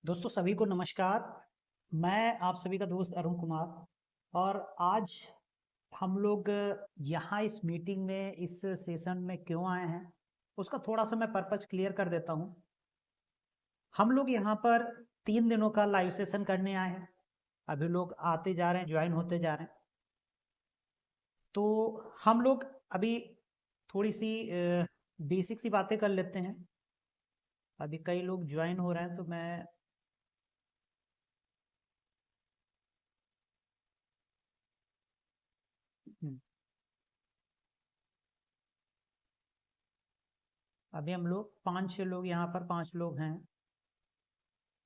दोस्तों सभी को नमस्कार। मैं आप सभी का दोस्त अरुण कुमार और आज हम लोग यहाँ इस मीटिंग में इस सेशन में क्यों आए हैं उसका थोड़ा सा मैं पर्पज क्लियर कर देता हूँ। हम लोग यहाँ पर 3 दिनों का लाइव सेशन करने आए हैं। अभी लोग आते जा रहे हैं, ज्वाइन होते जा रहे हैं। तो हम लोग अभी थोड़ी सी बेसिक सी बातें कर लेते हैं। अभी कई लोग ज्वाइन हो रहे हैं तो मैं अभी हम लोग 5-6 लोग यहाँ पर 5 लोग हैं।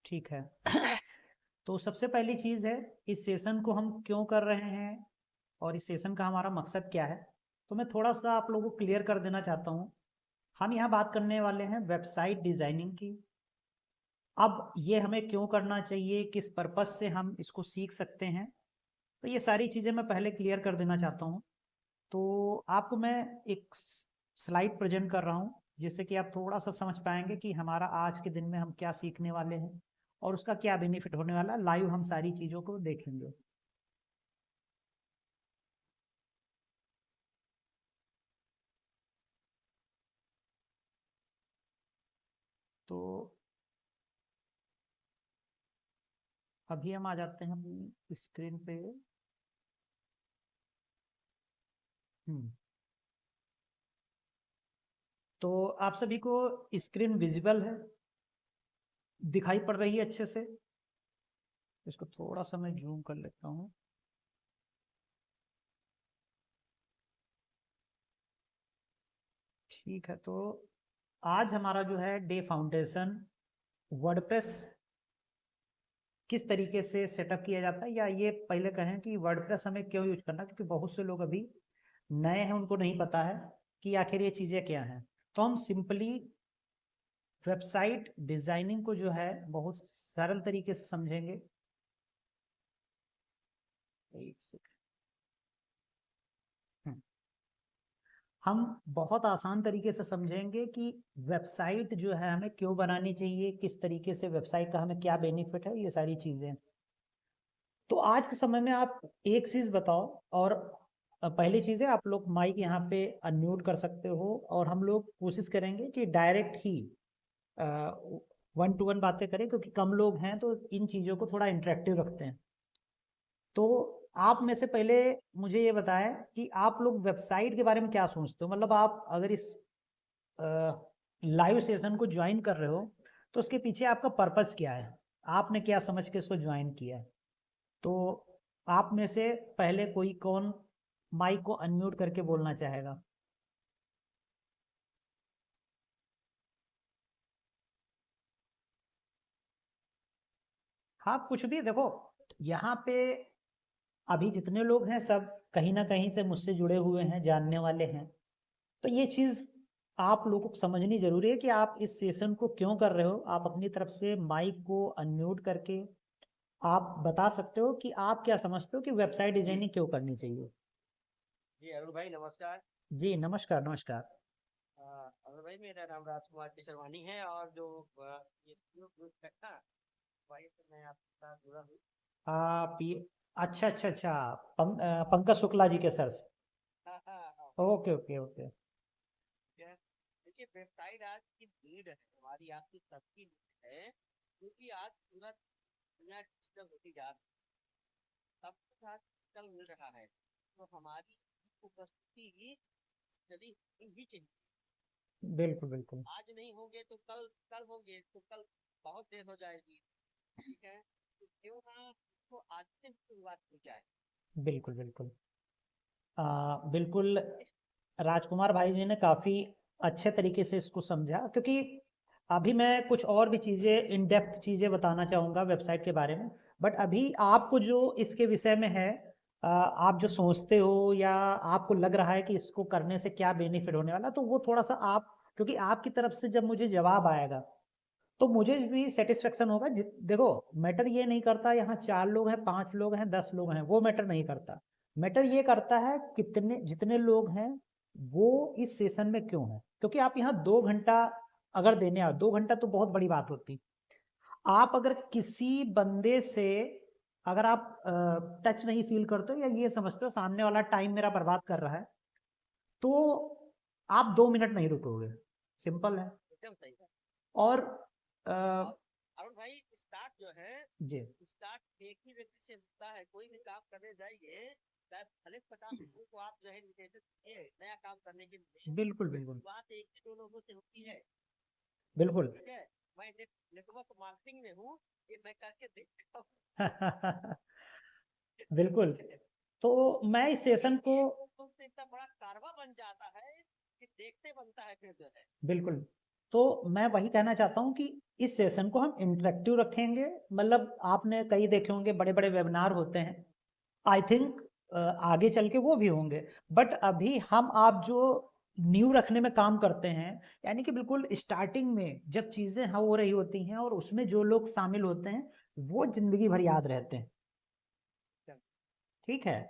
ठीक है। तो सबसे पहली चीज़ है, इस सेशन को हम क्यों कर रहे हैं और इस सेशन का हमारा मकसद क्या है। तो मैं थोड़ा सा आप लोगों को क्लियर कर देना चाहता हूँ। हम यहाँ बात करने वाले हैं वेबसाइट डिज़ाइनिंग की। अब ये हमें क्यों करना चाहिए, किस पर्पज़ से हम इसको सीख सकते हैं, तो ये सारी चीज़ें मैं पहले क्लियर कर देना चाहता हूँ। तो आपको मैं एक स्लाइड प्रेजेंट कर रहा हूँ जिससे कि आप थोड़ा सा समझ पाएंगे कि हमारा आज के दिन में हम क्या सीखने वाले हैं और उसका क्या बेनिफिट होने वाला है। लाइव हम सारी चीज़ों को देखेंगे। तो अभी हम आ जाते हैं अपनी स्क्रीन पे। हम्म तो आप सभी को स्क्रीन विजिबल है, दिखाई पड़ रही है अच्छे से। इसको थोड़ा सा मैं जूम कर लेता हूँ। ठीक है। तो आज हमारा जो है डे फाउंडेशन वर्डप्रेस किस तरीके से सेटअप किया जाता है, या ये पहले कहें कि वर्डप्रेस हमें क्यों यूज करना, क्योंकि बहुत से लोग अभी नए हैं, उनको नहीं पता है कि आखिर ये चीज़ें क्या हैं। तो हम सिंपली वेबसाइट डिज़ाइनिंग को जो है बहुत सरल तरीके से समझेंगे। एक सेकंड। हम बहुत आसान तरीके से समझेंगे कि वेबसाइट जो है हमें क्यों बनानी चाहिए, किस तरीके से वेबसाइट का हमें क्या बेनिफिट है, ये सारी चीज़ें। तो आज के समय में आप एक चीज़ बताओ। और पहली चीज़ है, आप लोग माइक यहाँ पे अनम्यूट कर सकते हो और हम लोग कोशिश करेंगे कि डायरेक्ट ही 1 to 1 बातें करें, क्योंकि कम लोग हैं तो इन चीज़ों को थोड़ा इंटरेक्टिव रखते हैं। तो आप में से पहले मुझे ये बताएं कि आप लोग वेबसाइट के बारे में क्या सोचते हो। मतलब आप अगर इस लाइव सेशन को ज्वाइन कर रहे हो तो उसके पीछे आपका पर्पस क्या है, आपने क्या समझ के इसको ज्वाइन किया है। तो आप में से पहले कोई कौन माइक को अनम्यूट करके बोलना चाहेगा। हाँ, कुछ भी देखो। यहाँ पे अभी जितने लोग हैं सब कहीं ना कहीं से मुझसे जुड़े हुए हैं, जानने वाले हैं। तो ये चीज़ आप लोगों को समझनी जरूरी है कि आप इस सेशन को क्यों कर रहे हो। आप अपनी तरफ से माइक को अनम्यूट करके आप बता सकते हो कि आप क्या समझते हो कि वेबसाइट डिजाइनिंग क्यों करनी चाहिए। जी अरुण भाई नमस्कार। जी नमस्कार नमस्कार। अरुण भाई मेरा नाम राजकुमार किशरवानी है और जो ये ग्रुप है ना भाई तो मैं आपके साथ जुड़ा हूँ। आप ये अच्छा अच्छा अच्छा, पंकज शुक्ला जी के सर से। हाँ हाँ हाँ। Okay okay okay. ठीक है। देखिए वेबसाइट आज की नीड है, हमारी आपकी सबकी नीड है, क्योंकि आज पूरा दुनिया डिजिटल होती जा रही है, सब कुछ आज डिजिटल मिल रहा है, तो हमारी उपस्थिति डिजिटली ही चाहिए। बिल्कुल बिल्कुल। आज नहीं होंगे तो कल, कल होंगे तो कल बहुत देर हो जाएगी। ठीक है, तो क्यों ना इसको आज से शुरुआत की जाए। बिल्कुल बिल्कुल। बिल्कुल। राजकुमार भाई जी ने काफ़ी अच्छे तरीके से इसको समझा, क्योंकि अभी मैं कुछ और भी चीज़ें इन डेप्थ चीज़ें बताना चाहूँगा वेबसाइट के बारे में। बट अभी आपको जो इसके विषय में है, आप जो सोचते हो या आपको लग रहा है कि इसको करने से क्या बेनिफिट होने वाला, तो वो थोड़ा सा आप, क्योंकि आपकी तरफ से जब मुझे जवाब आएगा तो मुझे भी सेटिस्फेक्शन होगा। देखो, मैटर ये नहीं करता यहाँ 4 लोग हैं, 5 लोग हैं, 10 लोग हैं, वो मैटर नहीं करता। मैटर ये करता है कितने, जितने लोग हैं वो इस सेशन में क्यों हैं। क्योंकि आप यहाँ 2 घंटा अगर देने आओ, 2 घंटा तो बहुत बड़ी बात होती। आप अगर किसी बंदे से अगर आप टच नहीं फील करते हो या ये समझते हो सामने वाला टाइम मेरा बर्बाद कर रहा है, तो आप 2 मिनट नहीं रुकोगे, सिंपल है। एकदम सही है। और अरुण भाई, स्टार्ट जो है जी स्टार्ट एक ही व्यक्ति से होता है। कोई भी काम करने जाइए, चाहे भले 50 लोगों को आप जो है निर्देशित कीजिए नया काम करने के लिए, बिल्कुल बिल्कुल बात एक से 2 लोगों से होती है। बिल्कुल ठीक है, मैं नेटवर्क मार्केटिंग में हूँ, ये मैं करके देखता हूँ। बिल्कुल। तो मैं इस सेशन को तो इतना बड़ा कारवा बन जाता है कि देखते बनता है फिर जो है। बिल्कुल, तो मैं वही कहना चाहता हूँ कि इस सेशन को हम इंटरेक्टिव रखेंगे। मतलब आपने कई देखे होंगे बड़े बड़े वेबिनार होते हैं, आई थिंक आगे चल के वो भी होंगे, बट अभी हम आप जो न्यू रखने में काम करते हैं, यानी कि बिल्कुल स्टार्टिंग में जब चीज़ें हो रही होती हैं और उसमें जो लोग शामिल होते हैं वो जिंदगी भर याद रहते हैं। ठीक है,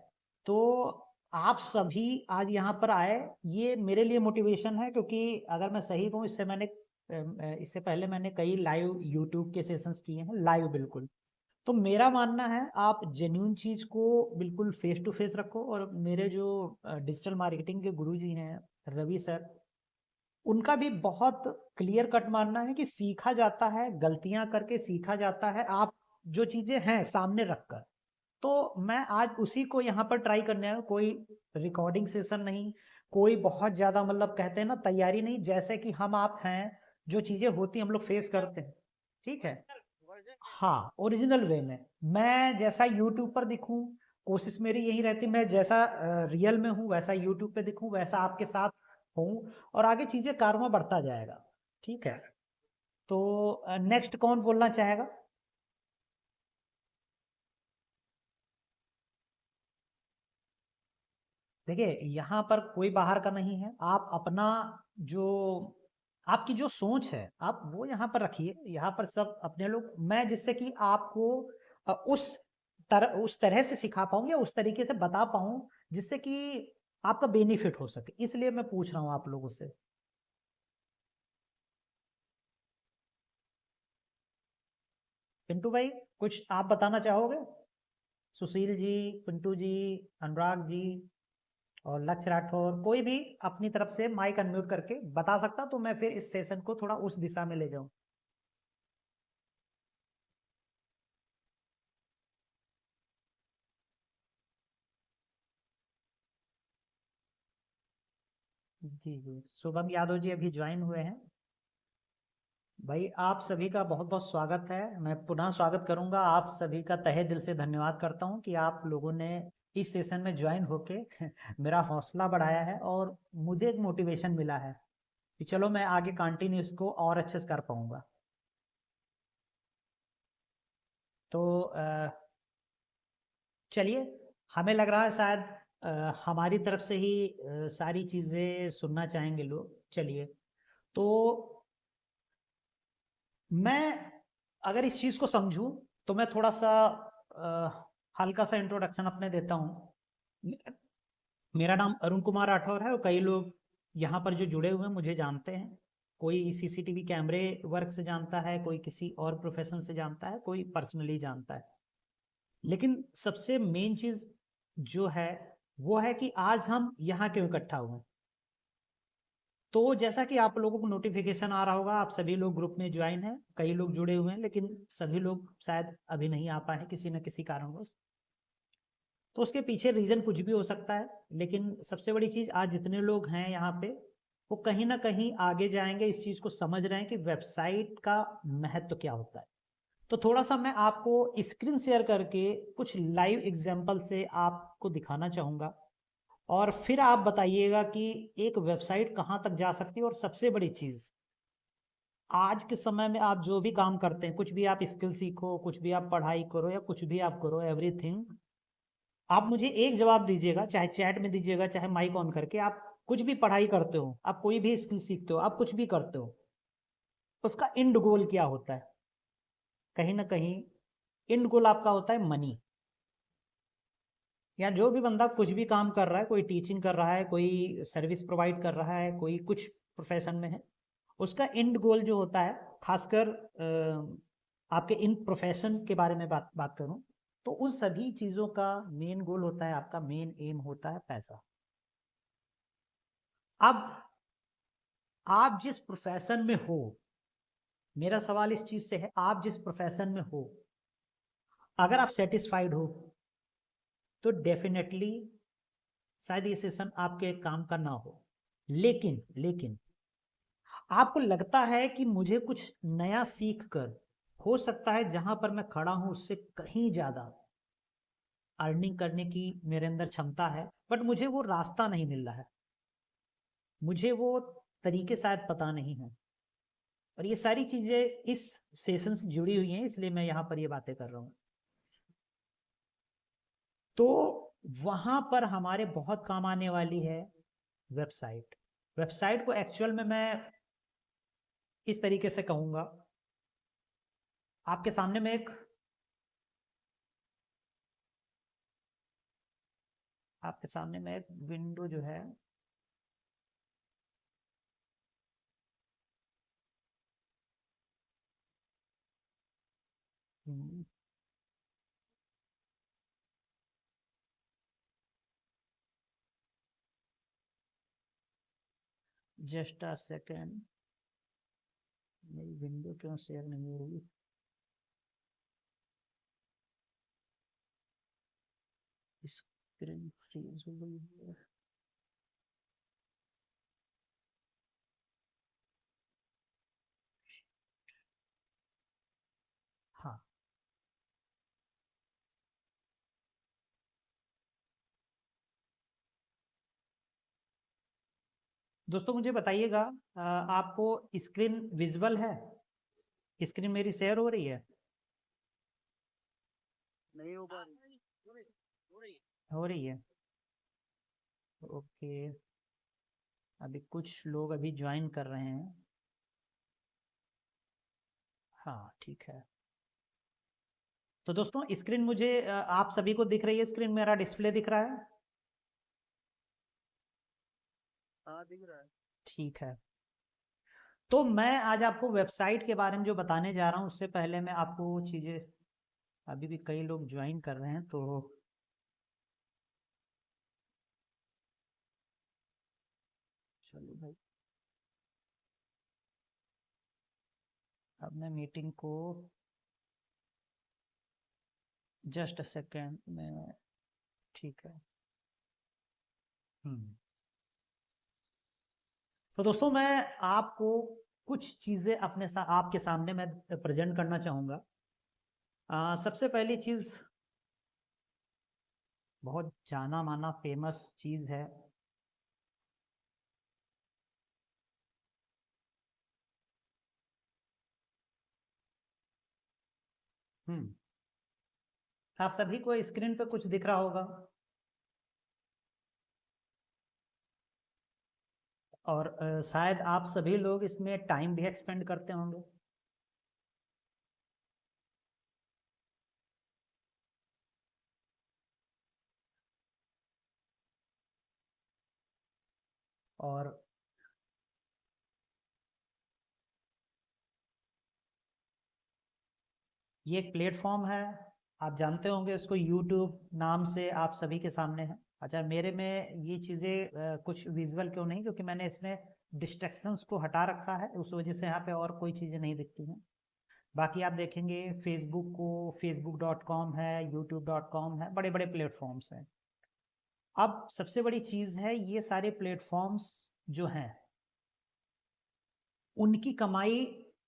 तो आप सभी आज यहाँ पर आए, ये मेरे लिए मोटिवेशन है, क्योंकि अगर मैं सही कहूँ इससे पहले मैंने कई लाइव यूट्यूब के सेशंस किए हैं, लाइव बिल्कुल। तो मेरा मानना है आप जेन्युइन चीज़ को बिल्कुल फेस टू फेस रखो। और मेरे जो डिजिटल मार्केटिंग के गुरुजी हैं रवि सर, उनका भी बहुत क्लियर कट मानना है कि सीखा जाता है गलतियां करके, सीखा जाता है आप जो चीज़ें हैं सामने रखकर। तो मैं आज उसी को यहाँ पर ट्राई करने आया हूँ। कोई रिकॉर्डिंग सेशन नहीं, कोई बहुत ज़्यादा मतलब कहते हैं ना तैयारी नहीं, जैसे कि हम आप हैं जो चीज़ें होती हम लोग फेस करते हैं। ठीक है, हाँ, ओरिजिनल वे में मैं जैसा यूट्यूब पर दिखूं, कोशिश मेरी यही रहती, मैं जैसा रियल में हूँ वैसा यूट्यूब पे दिखूं, वैसा आपके साथ हूँ, और आगे चीज़ें कारवा बढ़ता जाएगा। ठीक है, तो नेक्स्ट कौन बोलना चाहेगा? देखिए यहाँ पर कोई बाहर का नहीं है, आप अपना जो आपकी जो सोच है आप वो यहाँ पर रखिए। यहाँ पर सब अपने लोग, मैं जिससे कि आपको उस तरह से सिखा पाऊँ या उस तरीके से बता पाऊँ जिससे कि आपका बेनिफिट हो सके, इसलिए मैं पूछ रहा हूँ आप लोगों से। पिंटू भाई, कुछ आप बताना चाहोगे? सुशील जी, पिंटू जी, अनुराग जी और लक्ष्य राठौर, कोई भी अपनी तरफ से माइक अनम्यूट करके बता सकता तो मैं फिर इस सेशन को थोड़ा उस दिशा में ले जाऊं। जी जी, शुभम यादव जी अभी ज्वाइन हुए हैं। भाई आप सभी का बहुत बहुत स्वागत है। मैं पुनः स्वागत करूंगा, आप सभी का तहे दिल से धन्यवाद करता हूं कि आप लोगों ने इस सेशन में ज्वाइन होके मेरा हौसला बढ़ाया है और मुझे एक मोटिवेशन मिला है कि चलो मैं आगे कंटिन्यू इसको और अच्छे से कर पाऊंगा। तो चलिए, हमें लग रहा है शायद हमारी तरफ से ही सारी चीज़ें सुनना चाहेंगे लोग। चलिए, तो मैं अगर इस चीज़ को समझूं तो मैं थोड़ा सा हल्का सा इंट्रोडक्शन अपने देता हूँ। मेरा नाम अरुण कुमार राठौर है और कई लोग यहाँ पर जो जुड़े हुए हैं मुझे जानते हैं। कोई सीसीटीवी कैमरे वर्क से जानता है, कोई किसी और प्रोफेशन से जानता है, कोई पर्सनली जानता है। लेकिन सबसे मेन चीज़ जो है वो है कि आज हम यहाँ क्यों इकट्ठा हुए। तो जैसा कि आप लोगों को नोटिफिकेशन आ रहा होगा, आप सभी लोग ग्रुप में ज्वाइन हैं, कई लोग जुड़े हुए हैं, लेकिन सभी लोग शायद अभी नहीं आ पाए हैं किसी न किसी कारणवश। तो उसके पीछे रीज़न कुछ भी हो सकता है, लेकिन सबसे बड़ी चीज़ आज जितने लोग हैं यहाँ पे वो कहीं ना कहीं आगे जाएंगे, इस चीज़ को समझ रहे हैं कि वेबसाइट का महत्व क्या होता है। तो थोड़ा सा मैं आपको स्क्रीन शेयर करके कुछ लाइव एग्जांपल से आपको दिखाना चाहूँगा और फिर आप बताइएगा कि एक वेबसाइट कहाँ तक जा सकती है। और सबसे बड़ी चीज़, आज के समय में आप जो भी काम करते हैं, कुछ भी आप स्किल सीखो, कुछ भी आप पढ़ाई करो या कुछ भी आप करो, एवरीथिंग, आप मुझे एक जवाब दीजिएगा, चाहे चैट में दीजिएगा चाहे माइक ऑन करके। आप कुछ भी पढ़ाई करते हो, आप कोई भी स्किल सीखते हो, आप कुछ भी करते हो, उसका एंड गोल क्या होता है? कहीं ना कहीं एंड गोल आपका होता है मनी। या जो भी बंदा कुछ भी काम कर रहा है, कोई टीचिंग कर रहा है, कोई सर्विस प्रोवाइड कर रहा है, कोई कुछ प्रोफेशन में है, उसका एंड गोल जो होता है, खासकर आपके इन प्रोफेशन के बारे में बात करूं तो उन सभी चीज़ों का मेन गोल होता है, आपका मेन एम होता है पैसा। अब आप जिस प्रोफेशन में हो, मेरा सवाल इस चीज़ से है, आप जिस प्रोफेशन में हो अगर आप सेटिस्फाइड हो तो डेफिनेटली शायद ये सेशन आपके काम का ना हो। लेकिन आपको लगता है कि मुझे कुछ नया सीख कर हो सकता है जहां पर मैं खड़ा हूं उससे कहीं ज्यादा अर्निंग करने की मेरे अंदर क्षमता है, बट मुझे वो रास्ता नहीं मिल रहा है, मुझे वो तरीके शायद पता नहीं है। और ये सारी चीजें इस सेशन से जुड़ी हुई हैं, इसलिए मैं यहाँ पर ये बातें कर रहा हूँ। तो वहां पर हमारे बहुत काम आने वाली है वेबसाइट। वेबसाइट को एक्चुअल में मैं इस तरीके से कहूंगा, आपके सामने में एक विंडो जो है जस्ट अ सेकेंड, मेरी विंडो क्यों शेयर नहीं हो रही? स्क्रीन फ्रीज हो गई है। हाँ दोस्तों मुझे बताइएगा, आपको स्क्रीन विजुअल है? स्क्रीन मेरी शेयर हो रही है? नहीं हो पा रही, हो रही है, ओके। अभी कुछ लोग अभी ज्वाइन कर रहे हैं। हाँ ठीक है। तो दोस्तों स्क्रीन मुझे आप सभी को दिख रही है? स्क्रीन मेरा डिस्प्ले दिख रहा है? हाँ दिख रहा है। ठीक है। तो मैं आज आपको वेबसाइट के बारे में जो बताने जा रहा हूँ उससे पहले मैं आपको चीज़ें, अभी भी कई लोग ज्वाइन कर रहे हैं तो चलो भाई, अब मैं मीटिंग को जस्ट अ सेकेंड में, ठीक है। तो दोस्तों मैं आपको कुछ चीज़ें आपके सामने मैं प्रेजेंट करना चाहूँगा। सबसे पहली चीज़, बहुत जाना माना फेमस चीज़ है, आप सभी को स्क्रीन पे कुछ दिख रहा होगा और शायद आप सभी लोग इसमें टाइम भी एक्सपेंड करते होंगे। और ये एक प्लेटफॉर्म है, आप जानते होंगे इसको, यूट्यूब नाम से आप सभी के सामने है। अच्छा मेरे में ये चीज़ें कुछ विजुअल क्यों नहीं, क्योंकि मैंने इसमें डिस्ट्रैक्शंस को हटा रखा है, उस वजह से यहाँ पे और कोई चीज़ें नहीं दिखती हैं। बाकी आप देखेंगे फेसबुक को facebook.com है, youtube.com है, बड़े बड़े प्लेटफॉर्म्स हैं। अब सबसे बड़ी चीज़ है, ये सारे प्लेटफॉर्म्स जो हैं उनकी कमाई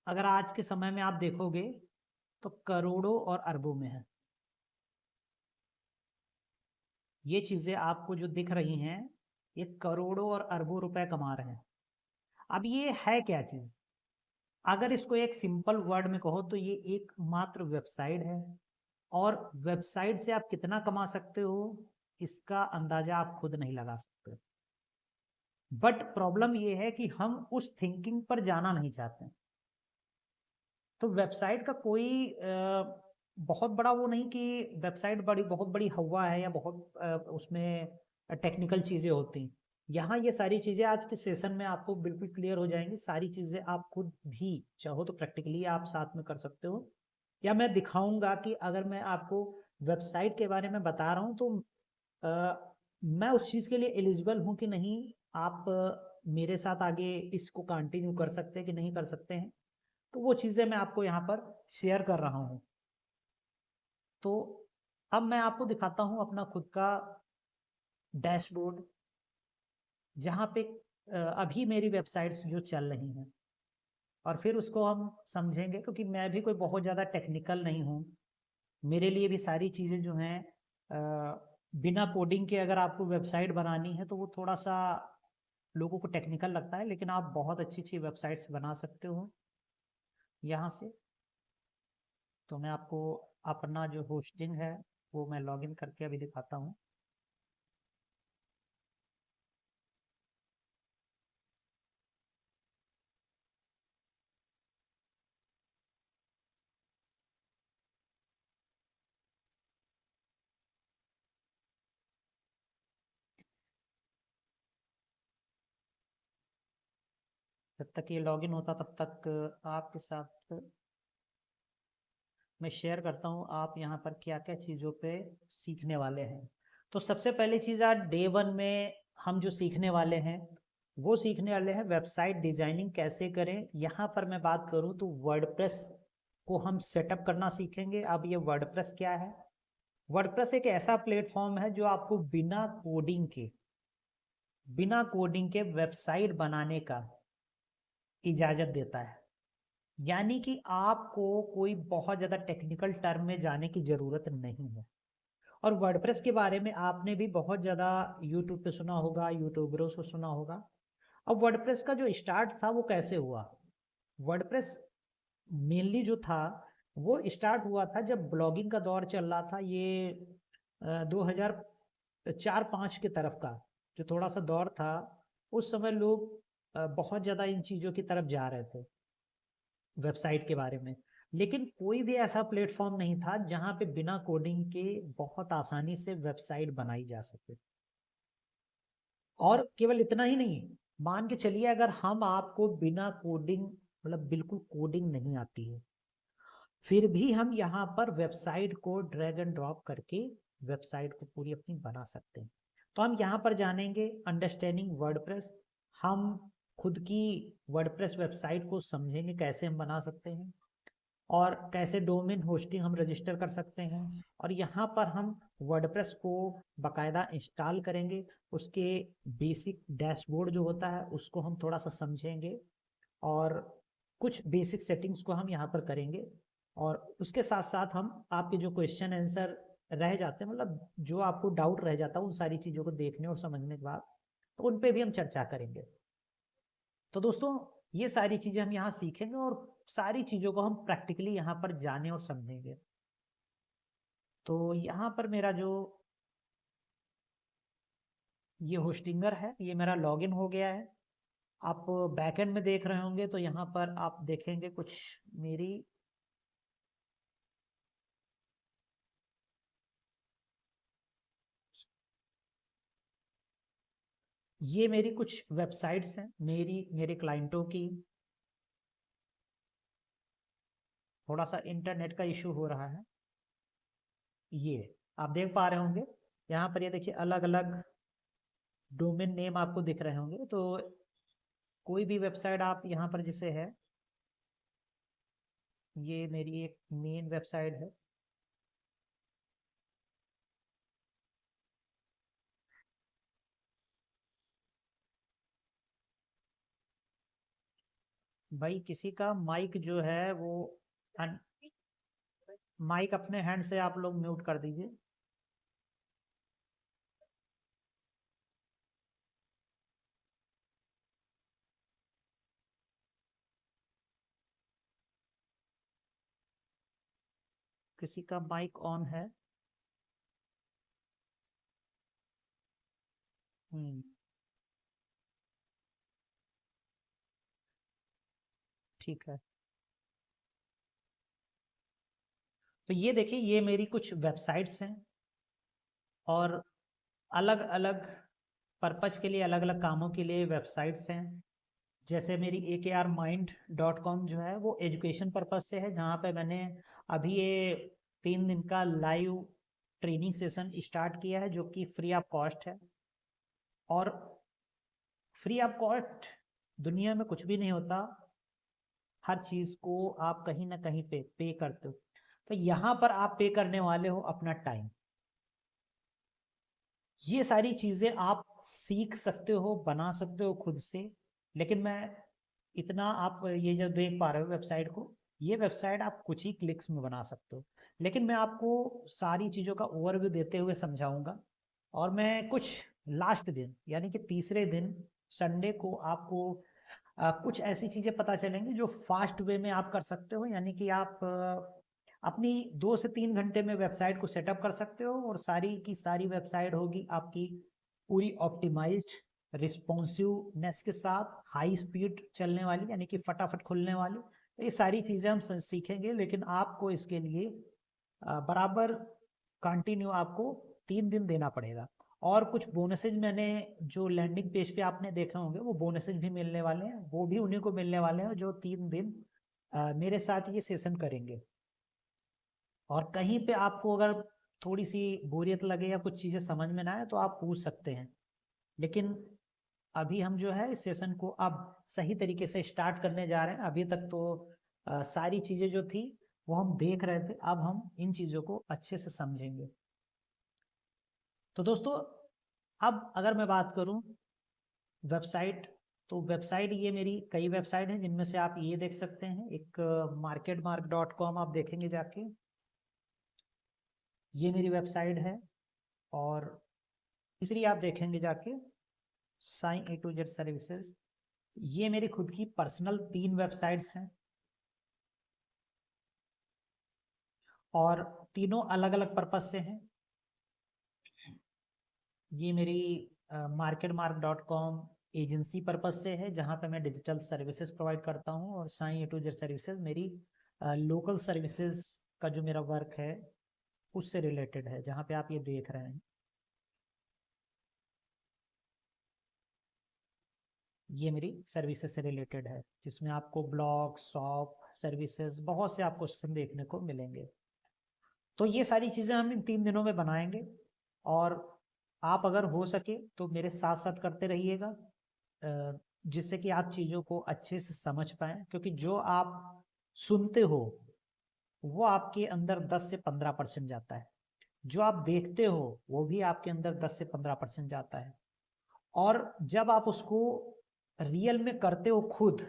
अगर आज के समय में आप देखोगे तो करोड़ों और अरबों में है। ये चीज़ें आपको जो दिख रही हैं ये करोड़ों और अरबों रुपए कमा रहे हैं। अब ये है क्या चीज़? अगर इसको एक सिंपल वर्ड में कहो तो ये एक मात्र वेबसाइट है, और वेबसाइट से आप कितना कमा सकते हो इसका अंदाजा आप खुद नहीं लगा सकते। बट प्रॉब्लम ये है कि हम उस थिंकिंग पर जाना नहीं चाहते। तो वेबसाइट का कोई बहुत बड़ा वो नहीं कि वेबसाइट बहुत बड़ी हवा है या बहुत उसमें टेक्निकल चीज़ें होती। यहाँ ये सारी चीज़ें आज के सेशन में आपको बिल्कुल क्लियर हो जाएंगी। सारी चीज़ें आप खुद भी चाहो तो प्रैक्टिकली आप साथ में कर सकते हो। या मैं दिखाऊंगा कि अगर मैं आपको वेबसाइट के बारे में बता रहा हूँ तो मैं उस चीज़ के लिए एलिजिबल हूँ कि नहीं, आप मेरे साथ आगे इसको कंटिन्यू कर सकते हैं कि नहीं कर सकते हैं, तो वो चीज़ें मैं आपको यहाँ पर शेयर कर रहा हूँ। तो अब मैं आपको दिखाता हूँ अपना खुद का डैशबोर्ड, जहाँ पे अभी मेरी वेबसाइट्स जो चल रही हैं, और फिर उसको हम समझेंगे, क्योंकि मैं भी कोई बहुत ज़्यादा टेक्निकल नहीं हूँ। मेरे लिए भी सारी चीज़ें जो हैं बिना कोडिंग के अगर आपको वेबसाइट बनानी है तो वो थोड़ा सा लोगों को टेक्निकल लगता है, लेकिन आप बहुत अच्छी अच्छी वेबसाइट्स बना सकते हो यहाँ से। तो मैं आपको अपना जो होस्टिंग है वो मैं लॉगिन करके अभी दिखाता हूँ। जब तक ये लॉगिन होता तब तक आपके साथ मैं शेयर करता हूँ आप यहाँ पर क्या क्या चीज़ों पे सीखने वाले हैं। तो सबसे पहली चीज़ आज डे 1 में हम जो सीखने वाले हैं वो सीखने वाले हैं वेबसाइट डिजाइनिंग कैसे करें। यहाँ पर मैं बात करूँ तो वर्डप्रेस को हम सेटअप करना सीखेंगे। अब ये वर्डप्रेस क्या है? वर्डप्रेस एक ऐसा प्लेटफॉर्म है जो आपको बिना कोडिंग के वेबसाइट बनाने का इजाज़त देता है। यानी कि आपको कोई बहुत ज़्यादा टेक्निकल टर्म में जाने की ज़रूरत नहीं है। और वर्डप्रेस के बारे में आपने भी बहुत ज़्यादा यूट्यूब पे सुना होगा, यूट्यूबरों से सुना होगा। अब वर्डप्रेस का जो स्टार्ट था वो कैसे हुआ? वर्डप्रेस मेनली जो था वो स्टार्ट हुआ था जब ब्लॉगिंग का दौर चल रहा था। ये 2004-5 की तरफ का जो थोड़ा सा दौर था, उस समय लोग बहुत ज़्यादा इन चीज़ों की तरफ जा रहे थे वेबसाइट के बारे में। लेकिन कोई भी ऐसा प्लेटफॉर्म नहीं था जहाँ पे बिना कोडिंग के बहुत आसानी से वेबसाइट बनाई जा सके। और केवल इतना ही नहीं, मान के चलिए अगर हम आपको बिना कोडिंग, मतलब बिल्कुल कोडिंग नहीं आती है, फिर भी हम यहाँ पर वेबसाइट को ड्रैग एंड ड्रॉप करके वेबसाइट को पूरी अपनी बना सकते हैं। तो हम यहाँ पर जानेंगे अंडरस्टैंडिंग वर्डप्रेस। हम खुद की वर्डप्रेस वेबसाइट को समझेंगे कैसे हम बना सकते हैं, और कैसे डोमेन होस्टिंग हम रजिस्टर कर सकते हैं, और यहाँ पर हम वर्डप्रेस को बाकायदा इंस्टॉल करेंगे। उसके बेसिक डैशबोर्ड जो होता है उसको हम थोड़ा सा समझेंगे, और कुछ बेसिक सेटिंग्स को हम यहाँ पर करेंगे। और उसके साथ साथ हम आपके जो क्वेश्चन आंसर रह जाते हैं, मतलब जो आपको डाउट रह जाता है, उन सारी चीज़ों को देखने और समझने के बाद तो उन पे भी हम चर्चा करेंगे। तो दोस्तों ये सारी चीज़ें हम यहाँ सीखेंगे और सारी चीज़ों को हम प्रैक्टिकली यहाँ पर जाने और समझेंगे। तो यहाँ पर मेरा जो ये होस्टिंगर है, ये मेरा लॉगिन हो गया है। आप बैकएंड में देख रहे होंगे तो यहाँ पर आप देखेंगे कुछ मेरी ये मेरी कुछ वेबसाइट्स हैं, मेरे क्लाइंटों की। थोड़ा सा इंटरनेट का इशू हो रहा है। ये आप देख पा रहे होंगे यहाँ पर, ये देखिए अलग अलग डोमेन नेम आपको दिख रहे होंगे। तो कोई भी वेबसाइट आप यहाँ पर जैसे है, ये मेरी एक मेन वेबसाइट है। भाई किसी का माइक जो है वो माइक अपने हैंड से आप लोग म्यूट कर दीजिए। किसी का माइक ऑन है? ठीक है। तो ये देखिए ये मेरी कुछ वेबसाइट्स हैं, और अलग अलग पर्पज के लिए, अलग अलग कामों के लिए वेबसाइट्स हैं। जैसे मेरी AKRmind.com जो है वो एजुकेशन पर्पज से है, जहाँ पे मैंने अभी ये 3 दिन का लाइव ट्रेनिंग सेशन स्टार्ट किया है जो कि फ्री ऑफ कॉस्ट है। और फ्री ऑफ कॉस्ट दुनिया में कुछ भी नहीं होता, हर चीज़ को आप कहीं ना कहीं पे करते हो। तो यहाँ पर आप पे करने वाले हो अपना टाइम। ये सारी चीज़ें आप सीख सकते हो, बना सकते हो खुद से। लेकिन मैं इतना, आप ये जो देख पा रहे हो वेबसाइट को, ये वेबसाइट आप कुछ ही क्लिक्स में बना सकते हो। लेकिन मैं आपको सारी चीज़ों का ओवरव्यू देते हुए समझाऊंगा। और मैं कुछ लास्ट दिन यानी कि तीसरे दिन संडे को आपको कुछ ऐसी चीज़ें पता चलेंगी जो फास्ट वे में आप कर सकते हो। यानी कि आप अपनी 2 से 3 घंटे में वेबसाइट को सेटअप कर सकते हो और सारी की सारी वेबसाइट होगी आपकी पूरी ऑप्टिमाइज्ड, रिस्पॉन्सिवनेस के साथ, हाई स्पीड चलने वाली, यानी कि फटाफट खुलने वाली। तो ये सारी चीज़ें हम सीखेंगे। लेकिन आपको इसके लिए बराबर कंटिन्यू आपको 3 दिन देना पड़ेगा। और कुछ बोनसेज मैंने जो लैंडिंग पेज पे आपने देखे होंगे वो बोनसेज भी मिलने वाले हैं, वो भी उन्हीं को मिलने वाले हैं जो 3 दिन मेरे साथ ये सेशन करेंगे। और कहीं पे आपको अगर थोड़ी सी बोरियत लगे या कुछ चीज़ें समझ में ना आए तो आप पूछ सकते हैं। लेकिन अभी हम जो है इस सेशन को अब सही तरीके से स्टार्ट करने जा रहे हैं। अभी तक तो सारी चीज़ें जो थी वो हम देख रहे थे, अब हम इन चीज़ों को अच्छे से समझेंगे। तो दोस्तों, अब अगर मैं बात करूं वेबसाइट, तो वेबसाइट ये मेरी कई वेबसाइट हैं जिनमें से आप ये देख सकते हैं। एक marketmark.com आप देखेंगे जाके, ये मेरी वेबसाइट है। और तीसरी आप देखेंगे जाके sign A to Z services, ये मेरी खुद की पर्सनल 3 वेबसाइट्स हैं और तीनों अलग अलग पर्पज से हैं। ये मेरी marketmark.com एजेंसी पर्पज से है जहाँ पे मैं डिजिटल सर्विसेज प्रोवाइड करता हूँ, और sign A to Z services मेरी लोकल सर्विसेज का जो मेरा वर्क है उससे रिलेटेड है, जहाँ पे आप ये देख रहे हैं। ये मेरी सर्विसेज से रिलेटेड है जिसमें आपको ब्लॉग, शॉप, सर्विसेज, बहुत से आपको ऑप्शन देखने को मिलेंगे। तो ये सारी चीज़ें हम इन 3 दिनों में बनाएंगे। और आप अगर हो सके तो मेरे साथ साथ करते रहिएगा, जिससे कि आप चीज़ों को अच्छे से समझ पाएँ। क्योंकि जो आप सुनते हो वो आपके अंदर 10 से 15% जाता है, जो आप देखते हो वो भी आपके अंदर 10 से 15% जाता है, और जब आप उसको रियल में करते हो खुद,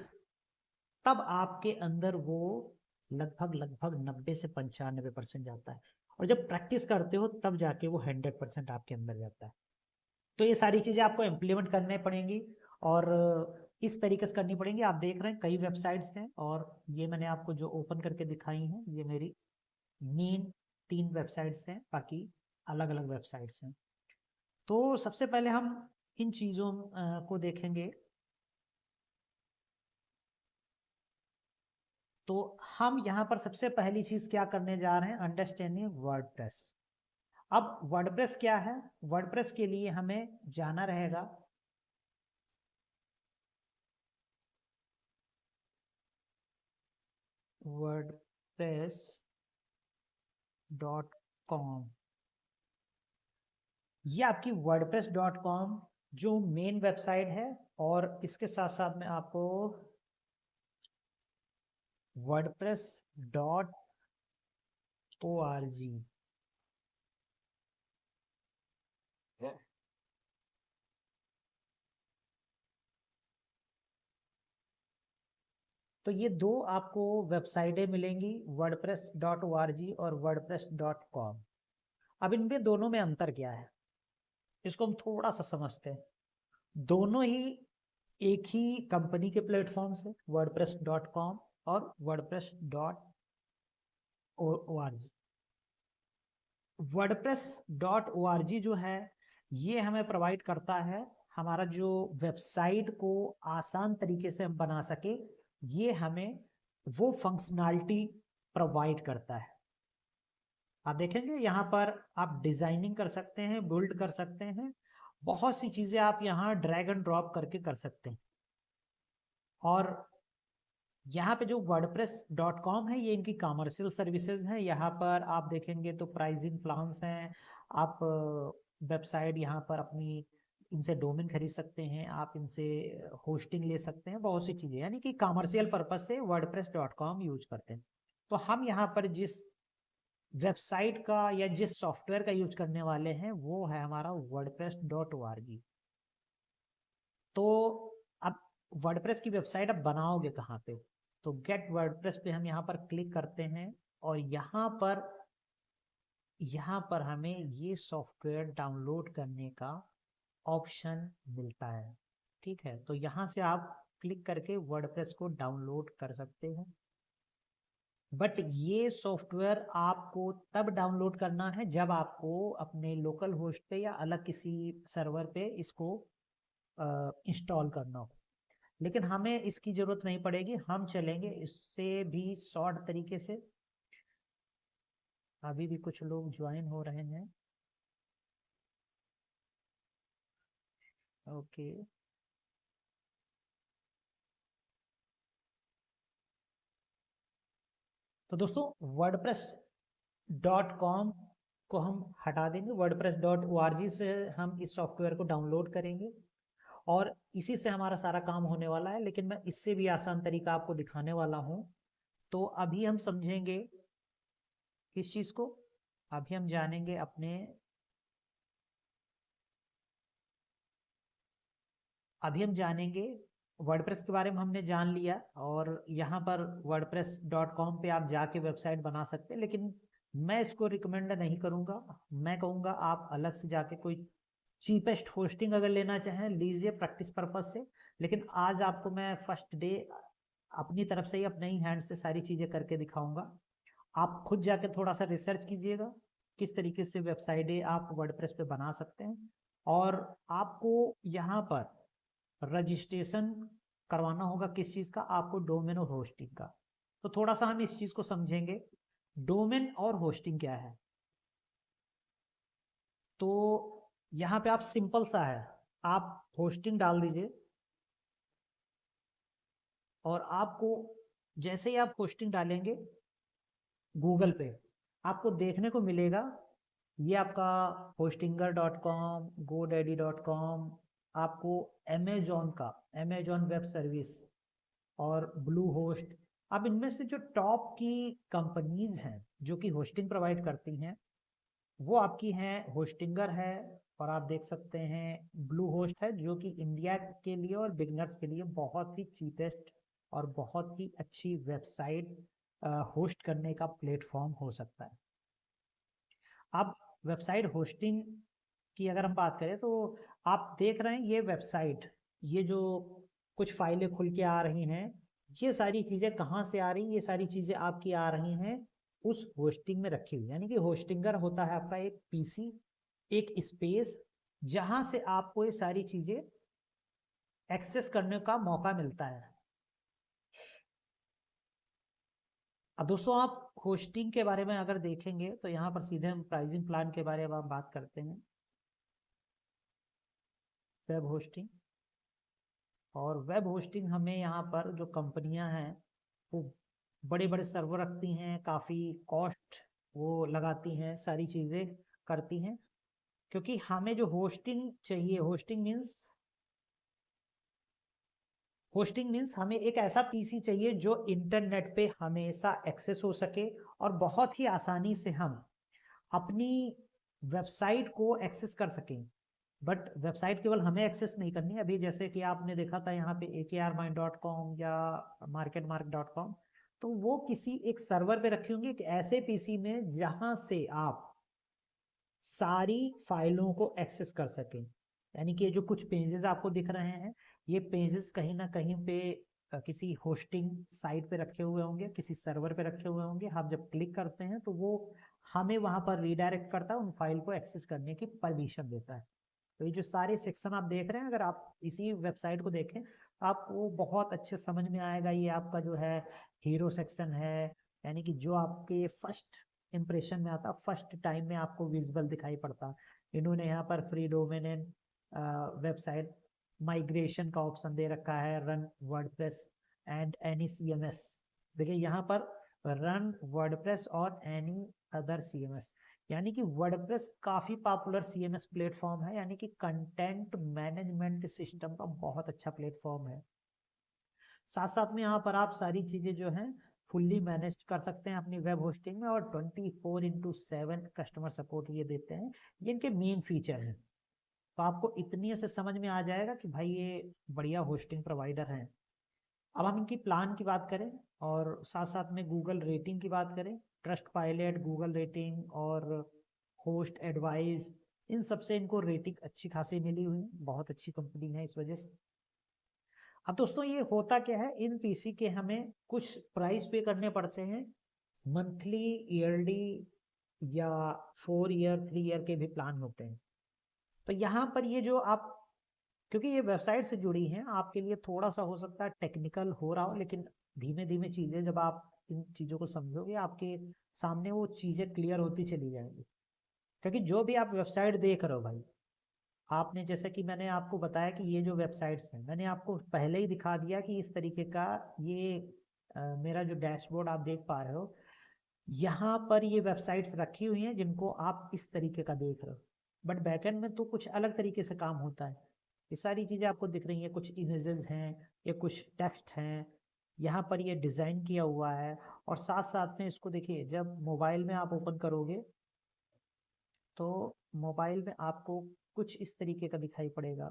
तब आपके अंदर वो लगभग लगभग 90 से 95% जाता है। और जब प्रैक्टिस करते हो तब जाके वो 100% आपके अंदर जाता है। तो ये सारी चीज़ें आपको इम्प्लीमेंट करने पड़ेंगी और इस तरीके से करनी पड़ेंगी। आप देख रहे हैं कई वेबसाइट्स हैं, और ये मैंने आपको जो ओपन करके दिखाई हैं ये मेरी मेन 3 वेबसाइट्स हैं, बाकी अलग अलग वेबसाइट्स हैं। तो सबसे पहले हम इन चीज़ों को देखेंगे। तो हम यहाँ पर सबसे पहली चीज़ क्या करने जा रहे हैं, अंडरस्टैंडिंग वर्डप्रेस। अब वर्डप्रेस क्या है, वर्डप्रेस के लिए हमें जाना रहेगा wordpress.com। ये आपकी wordpress.com जो मेन वेबसाइट है, और इसके साथ साथ में आपको wordpress.org, तो ये 2 आपको वेबसाइटें मिलेंगी, wordpress.org और wordpress.com। अब इनमें दोनों में अंतर क्या है, इसको हम थोड़ा सा समझते हैं। दोनों ही एक ही कंपनी के प्लेटफॉर्म्स है, wordpress.com और wordpress.org। wordpress.org जो है ये हमें प्रोवाइड करता है हमारा जो वेबसाइट को आसान तरीके से हम बना सके, ये हमें वो फंक्शनैलिटी प्रोवाइड करता है। आप देखेंगे यहाँ पर आप डिजाइनिंग कर सकते हैं, बिल्ड कर सकते हैं, बहुत सी चीजें आप यहाँ ड्रैग एंड ड्रॉप करके कर सकते हैं। और यहाँ पे जो wordpress.com है ये इनकी कॉमर्शियल सर्विसेज है। यहाँ पर आप देखेंगे तो प्राइसिंग प्लान्स हैं, आप वेबसाइट यहाँ पर अपनी इनसे डोमेन खरीद सकते हैं, आप इनसे होस्टिंग ले सकते हैं, बहुत सी चीज़ें, यानी कि कॉमर्शियल पर्पज से wordpress.com यूज करते हैं। तो हम यहाँ पर जिस वेबसाइट का या जिस सॉफ्टवेयर का यूज करने वाले हैं वो है हमारा wordpress.org। तो अब वर्डप्रेस की वेबसाइट अब बनाओगे कहाँ पे? तो गेट वर्डप्रेस पे हम यहाँ पर क्लिक करते हैं और यहाँ पर हमें ये सॉफ्टवेयर डाउनलोड करने का ऑप्शन मिलता है। ठीक है, तो यहाँ से आप क्लिक करके वर्डप्रेस को डाउनलोड कर सकते हैं। बट ये सॉफ्टवेयर आपको तब डाउनलोड करना है जब आपको अपने लोकल होस्ट पे या अलग किसी सर्वर पे इसको इंस्टॉल करना हो। लेकिन हमें इसकी जरूरत नहीं पड़ेगी, हम चलेंगे इससे भी शॉर्ट तरीके से। अभी भी कुछ लोग ज्वाइन हो रहे हैं। ओके, तो दोस्तों wordpress.com को हम हटा देंगे, wordpress.org से हम इस सॉफ्टवेयर को डाउनलोड करेंगे और इसी से हमारा सारा काम होने वाला है। लेकिन मैं इससे भी आसान तरीका आपको दिखाने वाला हूं। तो अभी हम समझेंगे किस चीज को, अभी हम जानेंगे वर्डप्रेस के बारे में हमने जान लिया और यहाँ पर wordpress.com पे आप जाके वेबसाइट बना सकते हैं। लेकिन मैं इसको रिकमेंड नहीं करूँगा, मैं कहूँगा आप अलग से जाके कोई चीपेस्ट होस्टिंग अगर लेना चाहें लीजिए प्रैक्टिस पर्पज से। लेकिन आज आपको मैं फर्स्ट डे अपनी तरफ से ही अपने ही हैंड से सारी चीज़ें करके दिखाऊंगा। आप खुद जाके थोड़ा सा रिसर्च कीजिएगा किस तरीके से वेबसाइटें आप वर्डप्रेस पे बना सकते हैं। और आपको यहाँ पर रजिस्ट्रेशन करवाना होगा किस चीज़ का, आपको डोमेन और होस्टिंग का। तो थोड़ा सा हम इस चीज़ को समझेंगे, डोमेन और होस्टिंग क्या है। तो यहाँ पे आप सिंपल सा है, आप होस्टिंग डाल दीजिए और आपको जैसे ही आप होस्टिंग डालेंगे गूगल पे आपको देखने को मिलेगा ये आपका hostinger.com, godaddy.com, आपको अमेजॉन वेब सर्विस और ब्लू होस्ट, अब इनमें से जो टॉप की कंपनीज हैं जो कि होस्टिंग प्रोवाइड करती हैं वो आपकी हैं होस्टिंगर है, और आप देख सकते हैं ब्लू होस्ट है जो कि इंडिया के लिए और बिगनर्स के लिए बहुत ही चीपेस्ट और बहुत ही अच्छी वेबसाइट होस्ट करने का प्लेटफॉर्म हो सकता है। अब वेबसाइट होस्टिंग की अगर हम बात करें तो आप देख रहे हैं ये वेबसाइट, ये जो कुछ फाइलें खुल के आ रही हैं, ये सारी चीज़ें कहाँ से आ रही हैं? ये सारी चीज़ें आपकी आ रही हैं उस होस्टिंग में रखी हुई, यानी कि होस्टिंगर होता है आपका एक पीसी, एक स्पेस जहां से आपको ये सारी चीज़ें एक्सेस करने का मौका मिलता है। अब दोस्तों आप होस्टिंग के बारे में अगर देखेंगे तो यहाँ पर सीधे हम प्राइसिंग प्लान के बारे में बात करते हैं। वेब होस्टिंग, और वेब होस्टिंग हमें यहाँ पर जो कंपनियां हैं वो बड़े बड़े सर्वर रखती हैं, काफ़ी कॉस्ट वो लगाती हैं, सारी चीज़ें करती हैं, क्योंकि हमें जो होस्टिंग चाहिए, होस्टिंग मीन्स हमें एक ऐसा पीसी चाहिए जो इंटरनेट पे हमेशा एक्सेस हो सके और बहुत ही आसानी से हम अपनी वेबसाइट को एक्सेस कर सकें। बट वेबसाइट केवल हमें एक्सेस नहीं करनी, अभी जैसे कि आपने देखा था यहाँ पे AKRMind.com या marketmark.com, तो वो किसी एक सर्वर पे रखी होंगी, एक ऐसे पीसी में जहां से आप सारी फाइलों को एक्सेस कर सकें। यानी कि जो कुछ पेजेस आपको दिख रहे हैं ये पेजेस कहीं ना कहीं पे किसी होस्टिंग साइट पे रखे हुए होंगे, किसी सर्वर पे रखे हुए होंगे। आप जब क्लिक करते हैं तो वो हमें वहां पर रीडायरेक्ट करता है, उन फाइल को एक्सेस करने की परमिशन देता है। तो ये जो सारे सेक्शन आप देख रहे हैं, अगर आप इसी वेबसाइट को देखें आपको बहुत अच्छे समझ में आएगा। ये आपका जो है हीरो सेक्शन है, यानी कि जो आपके फर्स्ट इंप्रेशन में आता, फर्स्ट टाइम में आपको विजिबल दिखाई पड़ता। इन्होंने यहाँ पर फ्री डोमेन वेबसाइट माइग्रेशन का ऑप्शन दे रखा है, run WordPress and any CMS। देखिए यहाँ पर रन वर्डप्रेस और एनी अदर CMS, यानी कि वर्डप्रेस काफी पॉपुलर CMS प्लेटफॉर्म है, यानी कि कंटेंट मैनेजमेंट सिस्टम का बहुत अच्छा प्लेटफॉर्म है। साथ साथ में यहाँ पर आप सारी चीजें जो हैं फुल्ली मैनेज कर सकते हैं अपनी वेब होस्टिंग में, और 24/7 कस्टमर सपोर्ट ये देते हैं। ये इनके मेन फीचर हैं। तो आपको इतनी से समझ में आ जाएगा कि भाई ये बढ़िया होस्टिंग प्रोवाइडर हैं। अब हम इनकी प्लान की बात करें और साथ साथ में गूगल रेटिंग की बात करें, ट्रस्ट पायलट, गूगल रेटिंग और होस्ट एडवाइस, इन सबसे इनको रेटिंग अच्छी खासी मिली हुई, बहुत अच्छी कंपनी है इस वजह से। अब दोस्तों ये होता क्या है, इन पीसी के हमें कुछ प्राइस पे करने पड़ते हैं, मंथली, ईयरली या 4 ईयर 3 ईयर के भी प्लान होते हैं। तो यहाँ पर ये जो आप, क्योंकि ये वेबसाइट से जुड़ी हैं, आपके लिए थोड़ा सा हो सकता है टेक्निकल हो रहा हो, लेकिन धीमे धीमे चीजें जब आप इन चीजों को समझोगे आपके सामने वो चीजें क्लियर होती चली जाएंगी। क्योंकि जो भी आप वेबसाइट देख रहे हो भाई, आपने जैसे कि मैंने आपको बताया कि ये जो वेबसाइट्स हैं, मैंने आपको पहले ही दिखा दिया कि इस तरीके का ये मेरा जो डैशबोर्ड आप देख पा रहे हो, यहाँ पर ये वेबसाइट्स रखी हुई हैं जिनको आप इस तरीके का देख रहे हो। बट बैकएंड में तो कुछ अलग तरीके से काम होता है। ये सारी चीज़ें आपको दिख रही हैं, कुछ इमेजेस हैं, ये कुछ टेक्स्ट हैं, यहाँ पर ये डिज़ाइन किया हुआ है। और साथ साथ में इसको देखिए, जब मोबाइल में आप ओपन करोगे तो मोबाइल में आपको कुछ इस तरीके का दिखाई पड़ेगा।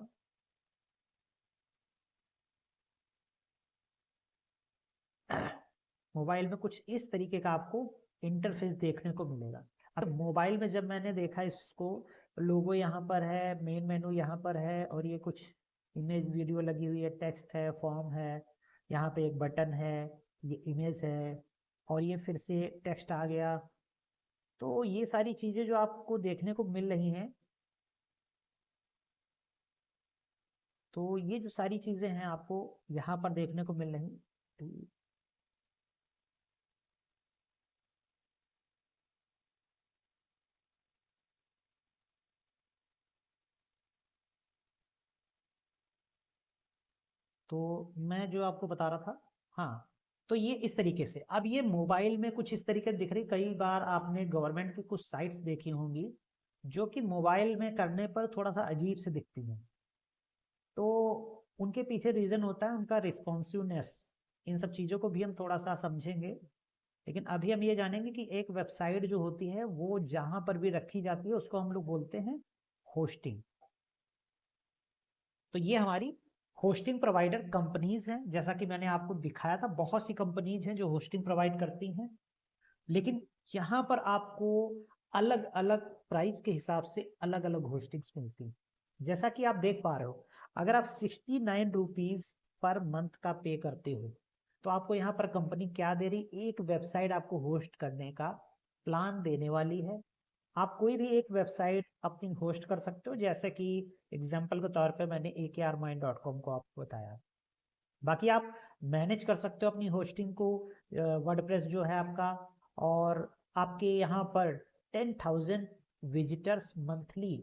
मोबाइल में कुछ इस तरीके का आपको इंटरफेस देखने को मिलेगा। अब मोबाइल में जब मैंने देखा इसको, लोगो यहाँ पर है, मेन मेनू यहाँ पर है, और ये कुछ इमेज वीडियो लगी हुई है, टेक्स्ट है, फॉर्म है, यहाँ पे एक बटन है, ये इमेज है, और ये फिर से टेक्स्ट आ गया। तो ये सारी चीज़ें जो आपको देखने को मिल रही हैं, तो ये जो सारी चीज़ें हैं आपको यहाँ पर देखने को मिल रही। तो मैं जो आपको बता रहा था, हाँ, तो ये इस तरीके से, अब ये मोबाइल में कुछ इस तरीके दिख रही। कई बार आपने गवर्नमेंट की कुछ साइट्स देखी होंगी जो कि मोबाइल में करने पर थोड़ा सा अजीब से दिखती हैं। तो उनके पीछे रीजन होता है उनका रिस्पॉन्सिवनेस। इन सब चीज़ों को भी हम थोड़ा सा समझेंगे, लेकिन अभी हम ये जानेंगे कि एक वेबसाइट जो होती है वो जहां पर भी रखी जाती है उसको हम लोग बोलते हैं होस्टिंग। तो ये हमारी होस्टिंग प्रोवाइडर कंपनीज हैं। जैसा कि मैंने आपको दिखाया था, बहुत सी कंपनीज हैं जो होस्टिंग प्रोवाइड करती हैं, लेकिन यहाँ पर आपको अलग अलग प्राइस के हिसाब से अलग अलग होस्टिंग्स मिलती हैं। जैसा कि आप देख पा रहे हो, अगर आप 69 रुपीज पर मंथ का पे करते हो तो आपको यहाँ पर कंपनी क्या दे रही, एक वेबसाइट आपको होस्ट करने का प्लान देने वाली है। आप कोई भी एक वेबसाइट अपनी होस्ट कर सकते हो, जैसे कि एग्जाम्पल के तौर पे मैंने akrmine.com को आपको बताया। बाकी आप मैनेज कर सकते हो अपनी होस्टिंग को, वर्डप्रेस जो है आपका। और आपके यहाँ पर 10,000 विजिटर्स मंथली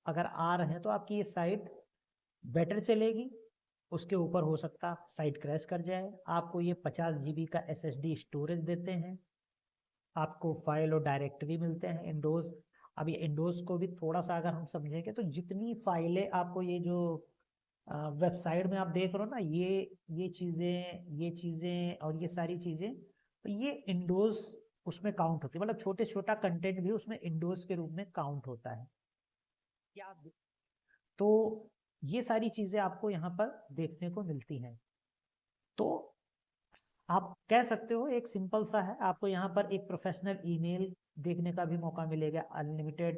अगर आ रहे हैं तो आपकी ये साइट बेटर चलेगी। उसके ऊपर हो सकता साइट क्रैश कर जाए। आपको ये 50 GB का SSD स्टोरेज देते हैं, आपको फाइल और डायरेक्टरी मिलते हैं, इंडोज। अब ये इंडोज को भी थोड़ा सा अगर हम समझेंगे तो जितनी फाइलें आपको ये जो वेबसाइट में आप देख रहे हो ना, ये चीज़ें और ये सारी चीज़ें, तो ये इंडोज उसमें काउंट होती है। मतलब छोटे छोटा कंटेंट भी उसमें इंडोज के रूप में काउंट होता है। क्या तो ये सारी चीज़ें आपको यहाँ पर देखने को मिलती हैं। तो आप कह सकते हो एक सिंपल सा है, आपको यहाँ पर एक प्रोफेशनल ईमेल देखने का भी मौका मिलेगा, अनलिमिटेड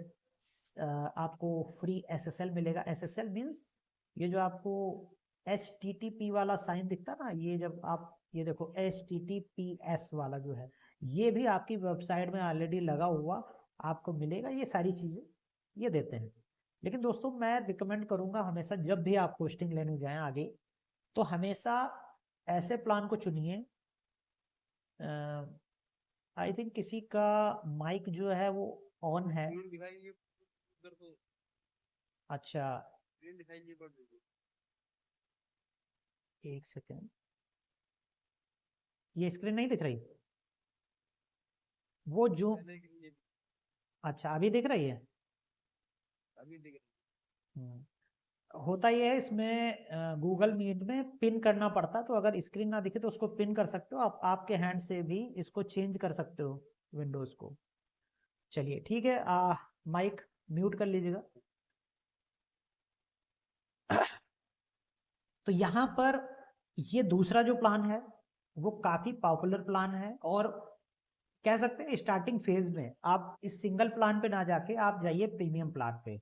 आपको फ्री SSL मिलेगा। SSL मीन्स ये जो आपको HTTP वाला साइन दिखता ना, ये जब आप ये देखो HTTPS वाला जो है, ये भी आपकी वेबसाइट में ऑलरेडी लगा हुआ आपको मिलेगा। ये सारी चीज़ें ये देते हैं। लेकिन दोस्तों मैं रिकमेंड करूंगा हमेशा जब भी आप होस्टिंग लेने जाएं आगे, तो हमेशा ऐसे प्लान को चुनिए। आई थिंक किसी का माइक जो है वो ऑन है। अच्छा, एक सेकेंड। ये स्क्रीन नहीं दिख रही? वो जो पहले के लिए अच्छा अभी दिख रही है। अभी दिख होता ये है इसमें गूगल मीट में पिन करना पड़ता, तो अगर स्क्रीन ना दिखे तो उसको पिन कर सकते हो आप, आपके हैंड से भी इसको चेंज कर सकते हो विंडोज को। चलिए ठीक है, माइक म्यूट कर लीजिएगा। तो यहाँ पर ये दूसरा जो प्लान है वो काफी पॉपुलर प्लान है, और कह सकते हैं स्टार्टिंग फेज में आप इस सिंगल प्लान पे ना जाके आप जाइए प्रीमियम प्लान पे,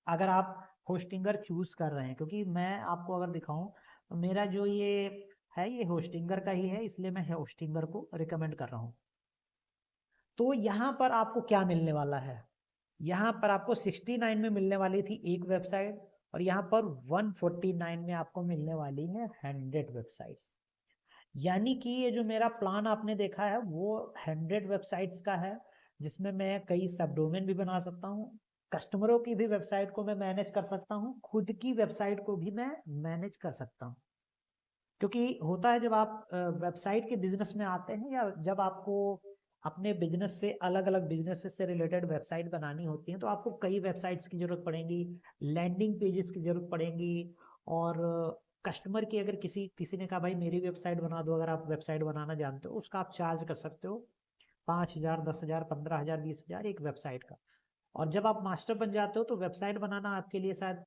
अगर आप होस्टिंगर चूज कर रहे हैं। क्योंकि मैं आपको अगर दिखाऊं तो मेरा जो ये है ये होस्टिंगर का ही है, इसलिए मैं होस्टिंगर को रिकमेंड कर रहा हूँ। तो यहाँ पर आपको क्या मिलने वाला है, यहाँ पर आपको 69 में मिलने वाली थी एक वेबसाइट, और यहाँ पर 149 में आपको मिलने वाली है 100 वेबसाइट्स। यानी कि ये जो मेरा प्लान आपने देखा है वो 100 वेबसाइट्स का है, जिसमें मैं कई सब डोमेन भी बना सकता हूँ, कस्टमरों की भी वेबसाइट को मैं मैनेज कर सकता हूँ, खुद की वेबसाइट को भी मैं मैनेज कर सकता हूँ। क्योंकि होता है जब आप वेबसाइट के बिजनेस में आते हैं, या जब आपको अपने बिजनेस से अलग अलग बिजनेस से रिलेटेड वेबसाइट बनानी होती है, तो आपको कई वेबसाइट्स की जरूरत पड़ेगी, लैंडिंग पेजेस की जरूरत पड़ेगी, और कस्टमर की अगर किसी किसी ने कहा भाई मेरी वेबसाइट बना दो, अगर आप वेबसाइट बनाना जानते हो उसका आप चार्ज कर सकते हो 5,000, 10,000, 15,000, 20,000 एक वेबसाइट का। और जब आप मास्टर बन जाते हो तो वेबसाइट बनाना आपके लिए शायद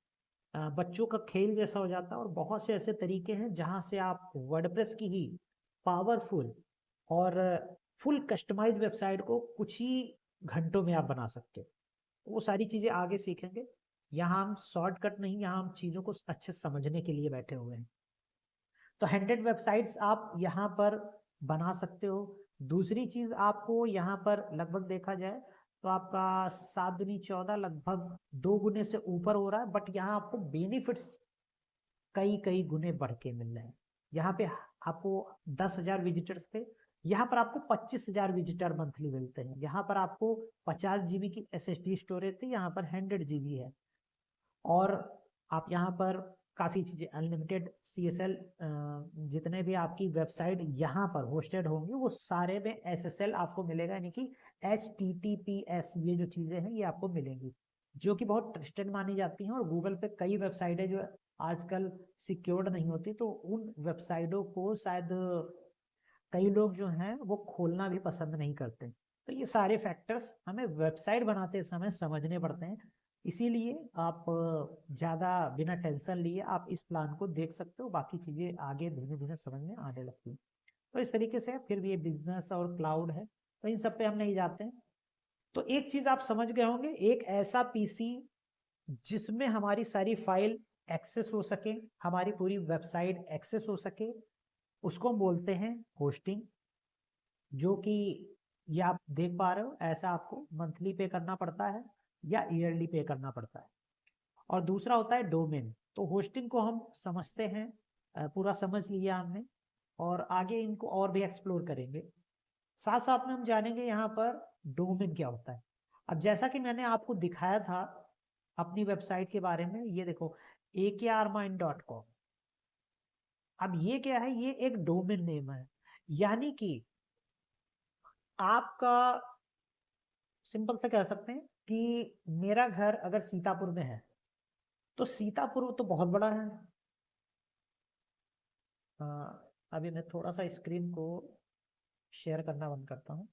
बच्चों का खेल जैसा हो जाता है, और बहुत से ऐसे तरीके हैं जहां से आप वर्डप्रेस की ही पावरफुल और फुल कस्टमाइज्ड वेबसाइट को कुछ ही घंटों में आप बना सकते हो। वो सारी चीजें आगे सीखेंगे, यहाँ हम शॉर्टकट नहीं, यहाँ हम चीजों को अच्छे समझने के लिए बैठे हुए हैं। तो 100 वेबसाइट्स आप यहाँ पर बना सकते हो। दूसरी चीज आपको यहाँ पर लगभग देखा जाए तो आपका 7 दूनी 14 लगभग 2 गुने से ऊपर हो रहा है, बट यहाँ आपको बेनिफिट्स कई कई गुने बढ़ के मिल रहे हैं। यहाँ पे आपको 10,000 विजिटर्स थे, यहाँ पर आपको 25,000 विजिटर मंथली मिलते हैं। यहाँ पर आपको 50 GB की SSD स्टोरेज थी, यहाँ पर 100 GB है। और आप यहाँ पर काफ़ी चीज़ें अनलिमिटेड CSL, जितने भी आपकी वेबसाइट यहाँ पर होस्टेड होंगी वो सारे में SSL आपको मिलेगा, यानी कि HTTPS, ये जो चीज़ें हैं ये आपको मिलेंगी, जो कि बहुत ट्रस्टेड मानी जाती हैं। और गूगल पे कई वेबसाइटें जो आजकल सिक्योर्ड नहीं होती, तो उन वेबसाइटों को शायद कई लोग जो हैं वो खोलना भी पसंद नहीं करते। तो ये सारे फैक्टर्स हमें वेबसाइट बनाते समय समझने पड़ते हैं, इसीलिए आप ज़्यादा बिना टेंशन लिए आप इस प्लान को देख सकते हो, बाकी चीज़ें आगे धीरे धीरे समझ में आने लगती हैं। तो इस तरीके से फिर भी ये बिजनेस और क्लाउड है, तो इन सब पे हम नहीं जाते हैं। तो एक चीज़ आप समझ गए होंगे, एक ऐसा पीसी जिसमें हमारी सारी फाइल एक्सेस हो सके, हमारी पूरी वेबसाइट एक्सेस हो सके, उसको हम बोलते हैं होस्टिंग। जो कि ये आप देख पा रहे हो, ऐसा आपको मंथली पे करना पड़ता है या ईयरली पे करना पड़ता है। और दूसरा होता है डोमेन। तो होस्टिंग को हम समझते हैं, पूरा समझ लिया हमने, और आगे इनको और भी एक्सप्लोर करेंगे। साथ साथ में हम जानेंगे यहाँ पर डोमेन क्या होता है। अब जैसा कि मैंने आपको दिखाया था अपनी वेबसाइट के बारे में, ये देखो akrmind.com। अब ये क्या है, ये एक डोमेन नेम है, यानी कि आपका सिंपल से कह सकते हैं कि मेरा घर अगर सीतापुर में है तो सीतापुर तो बहुत बड़ा है। अभी मैं थोड़ा सा स्क्रीन को शेयर करना बंद करता हूँ।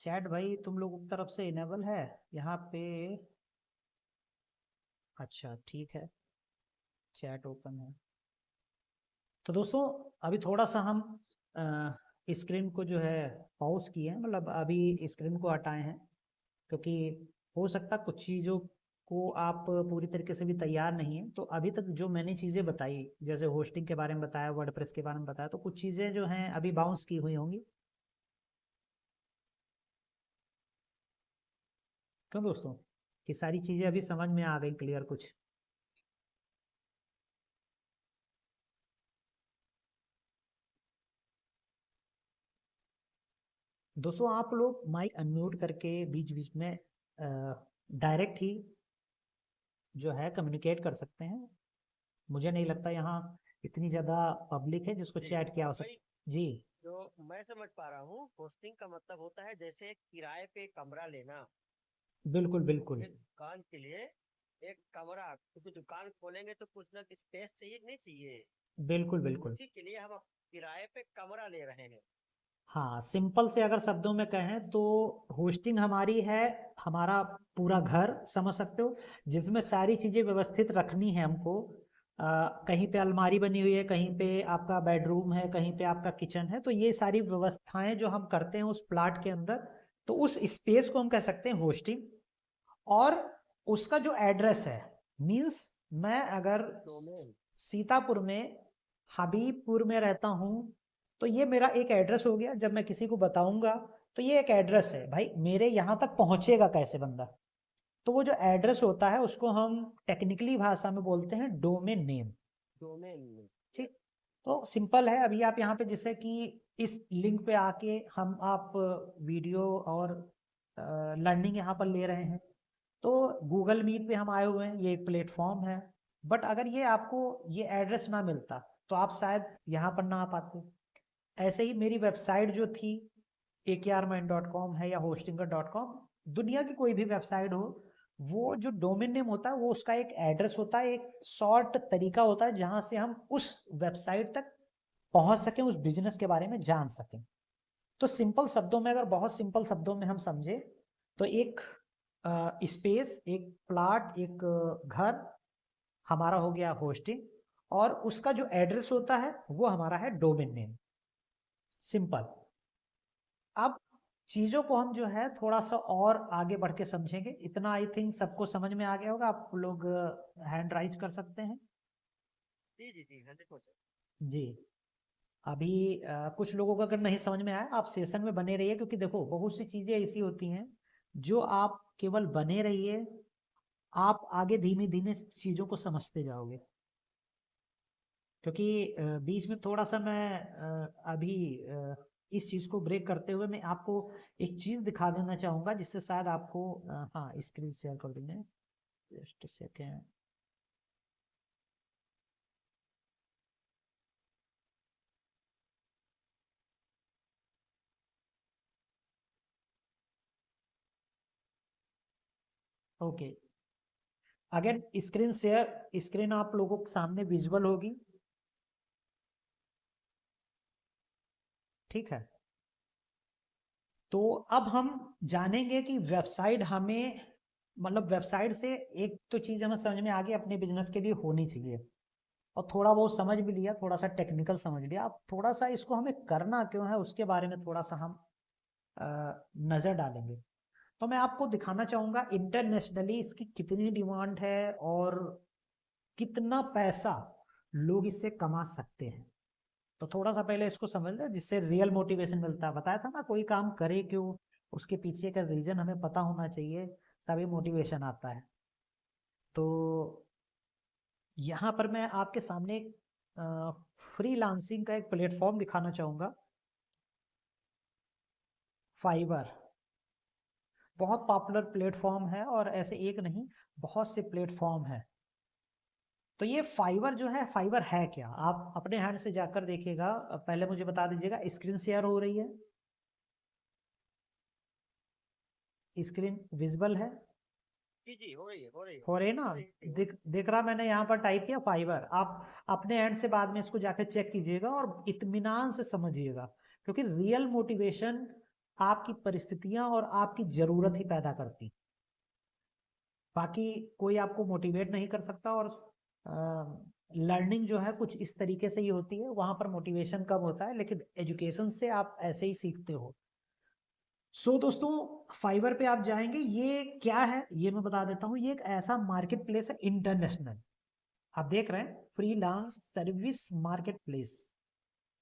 चैट भाई तुम लोग तरफ से इनेबल है यहाँ पे? अच्छा ठीक है, चैट ओपन है। तो दोस्तों अभी थोड़ा सा हम स्क्रीन को जो है पॉज किए हैं, मतलब अभी स्क्रीन को हटाए हैं, क्योंकि हो सकता कुछ चीज़ों को आप पूरी तरीके से भी तैयार नहीं है। तो अभी तक जो मैंने चीज़ें बताई, जैसे होस्टिंग के बारे में बताया, वर्डप्रेस के बारे में बताया, तो कुछ चीज़ें जो हैं अभी बाउंस की हुई होंगी। क्यों दोस्तों, कि सारी चीज़ें अभी समझ में आ गई क्लियर कुछ? दोस्तों आप लोग माइक अनम्यूट करके बीच बीच में डायरेक्ट ही जो है कम्युनिकेट कर सकते हैं। मुझे नहीं लगता यहाँ इतनी ज़्यादा पब्लिक है जिसको जी, चैट की भाई आवश्यकता। जी जो मैं समझ पा रहा हूँ, होस्टिंग का मतलब होता है जैसे किराए पे कमरा लेना। बिल्कुल बिल्कुल एक दुकान के लिए एक कमरा, क्योंकि दुकान खोलेंगे तो कुछ ना कुछ स्पेस चाहिए कि नहीं चाहिए, बिल्कुल बिल्कुल। उसी के लिए हम अब किराए पे कमरा ले रहे हैं। हाँ, सिंपल से अगर शब्दों में कहें तो होस्टिंग हमारी है, हमारा पूरा घर समझ सकते हो, जिसमें सारी चीज़ें व्यवस्थित रखनी है हमको। कहीं पे अलमारी बनी हुई है, कहीं पे आपका बेडरूम है, कहीं पे आपका किचन है, तो ये सारी व्यवस्थाएं जो हम करते हैं उस प्लाट के अंदर, तो उस स्पेस को हम कह सकते हैं होस्टिंग। और उसका जो एड्रेस है, मीन्स मैं अगर डोमेन। सीतापुर में हबीबपुर में रहता हूँ, तो ये मेरा एक एड्रेस हो गया। जब मैं किसी को बताऊंगा तो ये एक एड्रेस है, भाई मेरे यहाँ तक पहुँचेगा कैसे बंदा, तो वो जो एड्रेस होता है उसको हम टेक्निकली भाषा में बोलते हैं डोमेन नेम। डोमेन। ठीक, तो सिंपल है। अभी आप यहाँ पे जैसे कि इस लिंक पे आके हम आप वीडियो और लर्निंग यहाँ पर ले रहे हैं, तो गूगल मीट पे हम आए हुए हैं, ये एक प्लेटफॉर्म है। बट अगर ये आपको ये एड्रेस ना मिलता तो आप शायद यहाँ पर ना आ पाते। ऐसे ही मेरी वेबसाइट जो थी akrmind.com है या hostinger.com, दुनिया की कोई भी वेबसाइट हो, वो जो डोमेन नेम होता है वो उसका एक एड्रेस होता है, एक शॉर्ट तरीका होता है जहां से हम उस वेबसाइट तक पहुंच सकें, उस बिजनेस के बारे में जान सकें। तो सिंपल शब्दों में, अगर बहुत सिंपल शब्दों में हम समझे, तो एक स्पेस, एक प्लाट, एक घर हमारा हो गया होस्टिंग, और उसका जो एड्रेस होता है वो हमारा है डोमेन नेम। सिंपल। अब चीजों को हम जो है थोड़ा सा और आगे बढ़ के समझेंगे। इतना आई थिंक सबको समझ में आ गया होगा। आप लोग हैंड राइज कर सकते हैं। जी जी जी, 100%। जी, अभी कुछ लोगों को अगर नहीं समझ में आया, आप सेशन में बने रहिए, क्योंकि देखो बहुत सी चीजें ऐसी होती हैं जो आप केवल बने रहिए, आप आगे धीमे धीमे चीजों को समझते जाओगे। क्योंकि बीच में थोड़ा सा मैं अभी इस चीज को ब्रेक करते हुए मैं आपको एक चीज दिखा देना चाहूंगा, जिससे शायद आपको हाँ स्क्रीन शेयर कर देंगे, जस्ट सेकेंड। ओके, अगर स्क्रीन शेयर, स्क्रीन आप लोगों के सामने विजुअल होगी, ठीक है। तो अब हम जानेंगे कि वेबसाइट हमें, मतलब वेबसाइट से एक तो चीज हमें समझ में आ गई, अपने बिजनेस के लिए होनी चाहिए, और थोड़ा बहुत समझ भी लिया, थोड़ा सा टेक्निकल समझ लिया। अब थोड़ा सा इसको हमें करना क्यों है उसके बारे में थोड़ा सा हम नजर डालेंगे। तो मैं आपको दिखाना चाहूंगा इंटरनेशनली इसकी कितनी डिमांड है और कितना पैसा लोग इससे कमा सकते हैं। तो थोड़ा सा पहले इसको समझ लें, जिससे रियल मोटिवेशन मिलता है। बताया था ना, कोई काम करे क्यों, उसके पीछे का रीजन हमें पता होना चाहिए, तभी मोटिवेशन आता है। तो यहाँ पर मैं आपके सामने एक फ्रीलांसिंग का एक प्लेटफॉर्म दिखाना चाहूंगा, फाइवर। बहुत पॉपुलर प्लेटफॉर्म है, और ऐसे एक नहीं, बहुत से प्लेटफॉर्म है। तो ये फाइवर जो है, फाइवर है क्या, आप अपने हैंड से जाकर देखिएगा। पहले मुझे बता दीजिएगा, स्क्रीन शेयर हो रही है, स्क्रीन विजिबल है, जी जी, हो रही है, हो रही है, हो रही है ना? हो रही है, दिख रहा, मैंने यहाँ पर टाइप किया फाइवर। आप अपने एंड से बाद में इसको जाकर चेक कीजिएगा और इत्मीनान से समझिएगा, क्योंकि रियल मोटिवेशन आपकी परिस्थितियां और आपकी जरूरत ही पैदा करती, बाकी कोई आपको मोटिवेट नहीं कर सकता। और लर्निंग जो है कुछ इस तरीके से ही होती है, वहां पर मोटिवेशन कम होता है, लेकिन एजुकेशन से आप ऐसे ही सीखते हो। दोस्तों, फाइवर पे आप जाएंगे, ये क्या है ये मैं बता देता हूँ। ये एक ऐसा मार्केट प्लेस है इंटरनेशनल, आप देख रहे हैं, फ्रीलांस सर्विस मार्केट प्लेस,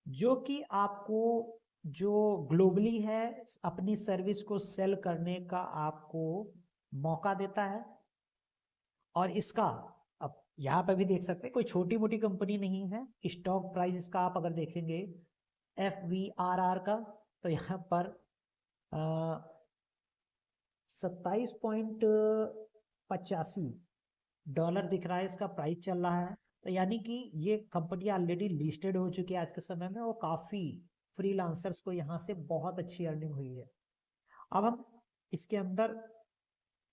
जो कि आपको जो ग्लोबली है अपनी सर्विस को सेल करने का आपको मौका देता है। और इसका अब यहाँ पर भी देख सकते हैं, कोई छोटी मोटी कंपनी नहीं है। स्टॉक प्राइस इसका आप अगर देखेंगे FVRR का, तो यहाँ पर 27.85 डॉलर दिख रहा है, इसका प्राइस चल रहा है। तो यानी कि ये कंपनी ऑलरेडी लिस्टेड हो चुकी है आज के समय में, और काफ़ी फ्रीलांसर्स को यहाँ से बहुत अच्छी अर्निंग हुई है। अब हम इसके अंदर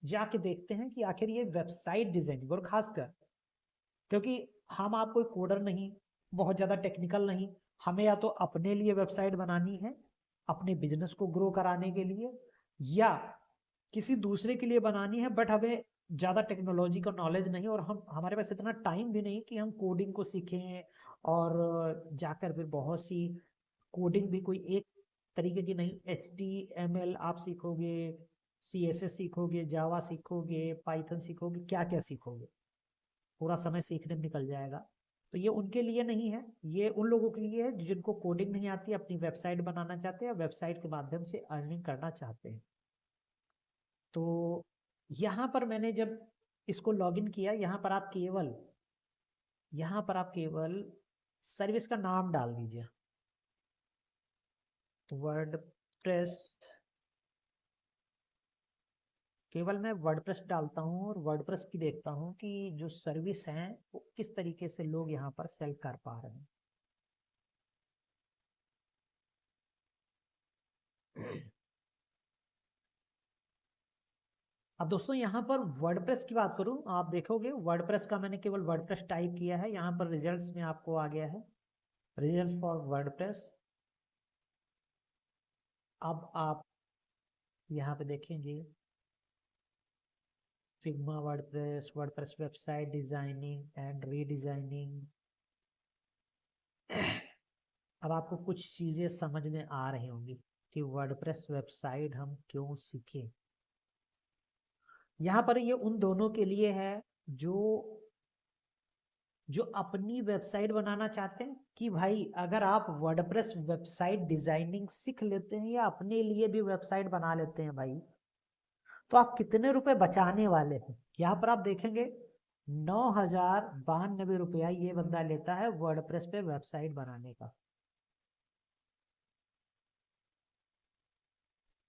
जाके देखते हैं कि आखिर ये वेबसाइट डिजाइनिंग, और खासकर क्योंकि हम आप कोई कोडर नहीं, बहुत ज़्यादा टेक्निकल नहीं, हमें या तो अपने लिए वेबसाइट बनानी है अपने बिजनेस को ग्रो कराने के लिए, या किसी दूसरे के लिए बनानी है, बट हमें ज़्यादा टेक्नोलॉजी का नॉलेज नहीं, और हमारे पास इतना टाइम भी नहीं कि हम कोडिंग को सीखें, और जाकर फिर बहुत सी कोडिंग भी कोई एक तरीके की नहीं, HTML आप सीखोगे, CSS सीखोगे, जावा सीखोगे, पाइथन सीखोगे, क्या क्या सीखोगे, पूरा समय सीखने में निकल जाएगा। तो ये उनके लिए नहीं है, ये उन लोगों के लिए है जिनको कोडिंग नहीं आती, अपनी वेबसाइट बनाना चाहते हैं, वेबसाइट के माध्यम से अर्निंग करना चाहते हैं। तो यहाँ पर मैंने जब इसको लॉगिन किया, यहाँ पर आप केवल सर्विस का नाम डाल दीजिए, तो वर्डप्रेस, केवल मैं वर्डप्रेस डालता हूँ और वर्डप्रेस की देखता हूँ कि जो सर्विस हैं वो किस तरीके से लोग यहाँ पर सेल कर पा रहे हैं। अब दोस्तों यहाँ पर वर्डप्रेस की बात करूँ, आप देखोगे वर्डप्रेस का मैंने केवल वर्डप्रेस टाइप किया है, यहाँ पर रिजल्ट्स में आपको आ गया है रिजल्ट्स फॉर वर्डप्रेस। अब आप यहाँ पे देखेंगे Figma WordPress, WordPress website designing and redesigning. अब आपको कुछ चीजें समझ में आ रही होंगी कि वर्डप्रेस वेबसाइट हम क्यों सीखें। यहाँ पर ये उन दोनों के लिए है जो अपनी वेबसाइट बनाना चाहते हैं, कि भाई अगर आप वर्डप्रेस वेबसाइट डिजाइनिंग सीख लेते हैं या अपने लिए भी वेबसाइट बना लेते हैं भाई, तो आप कितने रुपए बचाने वाले हैं। यहाँ पर आप देखेंगे 9,092 रुपया ये बंदा लेता है वर्डप्रेस पे वेबसाइट बनाने का।